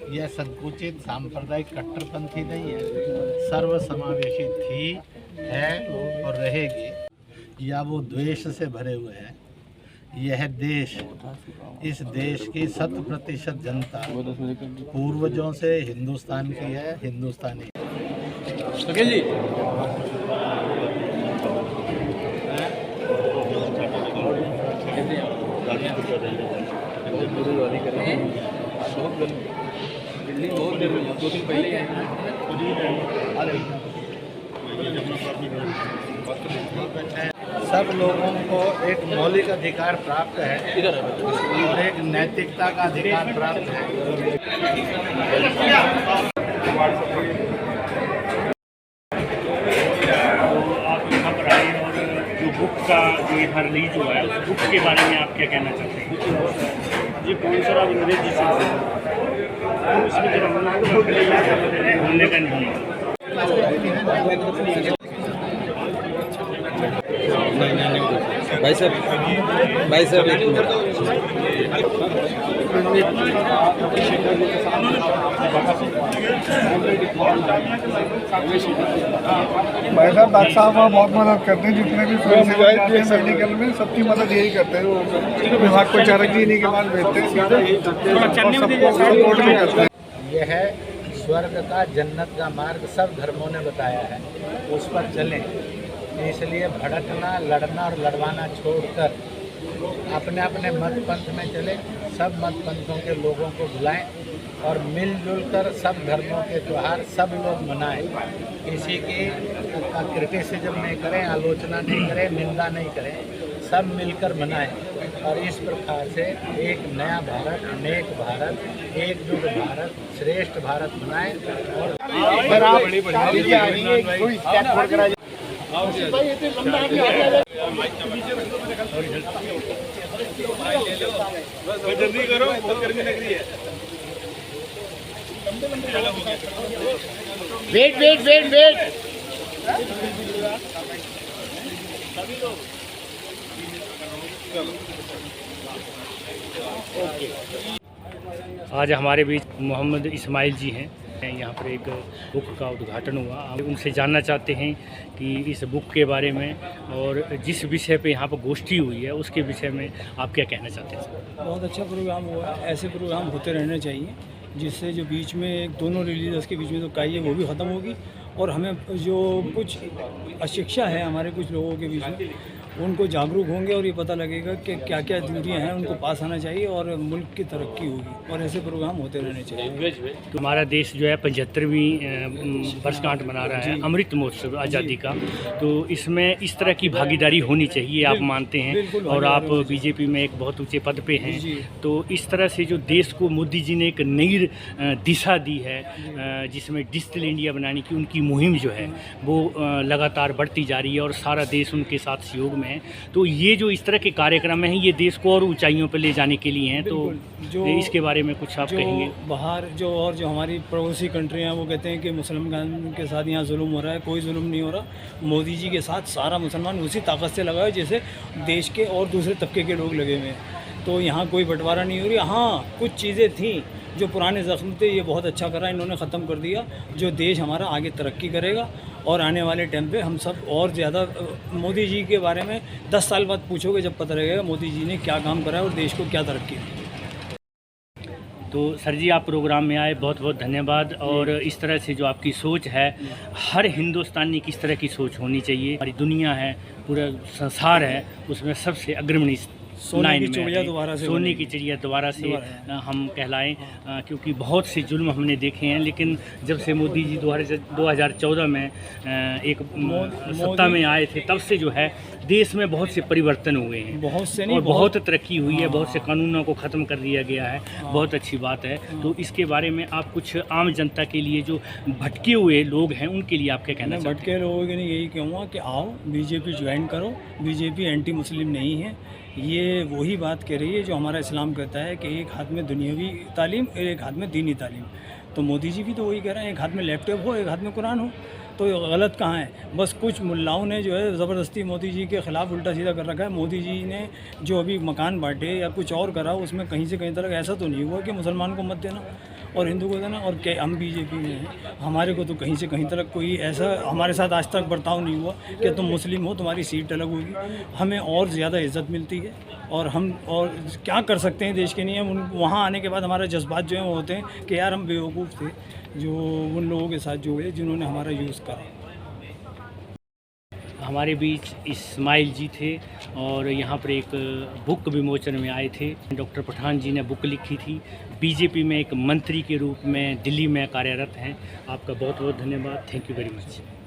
यह संकुचित सांप्रदायिक कट्टरपंथी नहीं है, सर्वसमावेशी थी, है और रहेगी। या वो द्वेष से भरे हुए हैं। यह देश, इस देश की 100% जनता पूर्वजों से हिंदुस्तान की है, हिंदुस्तानी। जी सब लोगों को एक मौलिक अधिकार प्राप्त है और एक नैतिकता का अधिकार प्राप्त है। आप यहाँ पर आए और जो बुक का जो यहाँ रिलीज हुआ है उस बुक के बारे में आप क्या कहना चाहते हैं? ये कौन सा अंग्रेजी से उसमें जब बोलने का नहीं है। भाई साहब एक मिनट। भाई साहब डॉक्टर साहब वहाँ बहुत मदद करते हैं, जितने भी मेडिकल में सबकी मदद यही करते हैं। वो विभाग को चारक जी इन्हीं के पास भेजते हैं, सपोर्ट भी करते हैं। यह है स्वर्ग का, जन्नत का मार्ग सब धर्मों ने बताया है, उस पर चलें। इसलिए भड़कना, लड़ना और लड़वाना छोड़कर अपने अपने मत पंथ में चले, सब मत पंथों के लोगों को बुलाएं और मिलजुल कर सब धर्मों के त्यौहार सब लोग मनाएं। किसी की क्रिटिसिज्म नहीं करें, आलोचना नहीं करें, निंदा नहीं करें, सब मिलकर मनाएं। और इस प्रकार से एक नया भारत, नेक भारत, एकजुट भारत, श्रेष्ठ भारत मनाएं। जल्दी करो, गर्मी लग रही है। Wait wait wait wait. आज हमारे बीच मोहम्मद इस्माइल जी हैं। यहाँ पर एक बुक का उद्घाटन हुआ। हम उनसे जानना चाहते हैं कि इस बुक के बारे में और जिस विषय पे यहाँ पर गोष्ठी हुई है उसके विषय में आप क्या कहना चाहते हैं। बहुत अच्छा प्रोग्राम हुआ। ऐसे प्रोग्राम होते रहने चाहिए, जिससे जो बीच में दोनों रिलीजर्स के बीच में जो काई है वो भी ख़त्म होगी, और हमें जो कुछ अशिक्षा है हमारे कुछ लोगों के बीच में, उनको जागरूक होंगे और ये पता लगेगा कि क्या क्या दूरियां हैं, उनको पास आना चाहिए और मुल्क की तरक्की होगी। और ऐसे प्रोग्राम होते रहने चाहिए। तो हमारा देश जो है 75वीं वर्षगांठ मना रहा है, अमृत महोत्सव आज़ादी का, तो इसमें इस तरह की भागीदारी होनी चाहिए, आप मानते हैं, और आप बीजेपी में एक बहुत ऊंचे पद पे हैं, तो इस तरह से जो देश को मोदी जी ने एक नई दिशा दी है, जिसमें डिजिटल इंडिया बनाने की उनकी मुहिम जो है वो लगातार बढ़ती जा रही है और सारा देश उनके साथ सहयोग में है। तो ये जो इस तरह के कार्यक्रम हैं ये देश को और ऊंचाइयों पर ले जाने के लिए हैं, तो जो इसके बारे में कुछ आप कहेंगे। बाहर जो हमारी पड़ोसी कंट्री हैं वो कहते हैं कि मुसलमान के साथ यहाँ जुल्म हो रहा है, कोई जुल्म नहीं हो रहा। मोदी जी के साथ सारा मुसलमान उसी ताकत से लगा है जैसे देश के और दूसरे तबके के लोग लगे हुए हैं। तो यहाँ कोई बंटवारा नहीं हो रही। हाँ, कुछ चीज़ें थी जो पुराने ज़ख्म थे, ये बहुत अच्छा करा इन्होंने, ख़त्म कर दिया, जो देश हमारा आगे तरक्की करेगा। और आने वाले टाइम पे हम सब और ज़्यादा मोदी जी के बारे में 10 साल बाद पूछोगे, जब पता लगेगा मोदी जी ने क्या काम करा है और देश को क्या तरक्की दी। तो सर जी, आप प्रोग्राम में आए, बहुत बहुत धन्यवाद। और इस तरह से जो आपकी सोच है, हर हिंदुस्तानी की इस तरह की सोच होनी चाहिए। हमारी दुनिया है, पूरा संसार है, उसमें सबसे अग्रणी सोने की चिड़िया दोबारा से, सोने की चिड़िया दोबारा से हम कहलाएं, क्योंकि बहुत से जुल्म हमने देखे हैं। लेकिन जब से मोदी जी 2014 में एक सत्ता में आए थे, तब से जो है देश में बहुत से परिवर्तन हुए हैं, बहुत से नहीं, और बहुत तरक्की हुई है, बहुत से कानूनों को ख़त्म कर दिया गया है, बहुत अच्छी बात है। तो इसके बारे में आप कुछ आम जनता के लिए, जो भटके हुए लोग हैं, उनके लिए आप क्या कहना चाहते हैं। भटके लोगों के लिए यही कहूँगा कि आओ बीजेपी ज्वाइन करो। बीजेपी एंटी मुस्लिम नहीं है, ये वही बात कह रही है जो हमारा इस्लाम कहता है कि एक हाथ में दुनियावी तालीम और एक हाथ में दीनी तालीम। तो मोदी जी भी तो वही कह रहे हैं, एक हाथ में लैपटॉप हो, एक हाथ में कुरान हो। तो गलत कहाँ है? बस कुछ मुल्लाओं ने जो है ज़बरदस्ती मोदी जी के ख़िलाफ़ उल्टा सीधा कर रखा है। मोदी जी ने जो अभी मकान बांटे या कुछ और करा, उसमें कहीं से कहीं तक ऐसा तो नहीं हुआ कि मुसलमान को मत देना और हिंदू को देना। और क्या हम बीजेपी में हैं, हमारे को तो कहीं से कहीं तक कोई ऐसा हमारे साथ आज तक बर्ताव नहीं हुआ कि तुम मुस्लिम हो तुम्हारी सीट अलग होगी। हमें और ज़्यादा इज़्ज़त मिलती है और हम और क्या कर सकते हैं देश के लिए। हम वहाँ आने के बाद हमारे जज्बात जो हैं वो होते हैं कि यार हम बेवकूफ़ थे जो उन लोगों के साथ जो है जिन्होंने हमारा यूज़ करा। हमारे बीच इस्माइल जी थे और यहाँ पर एक बुक विमोचन में आए थे। डॉक्टर पठान जी ने बुक लिखी थी। बीजेपी में एक मंत्री के रूप में दिल्ली में कार्यरत हैं। आपका बहुत बहुत धन्यवाद। Thank you very much.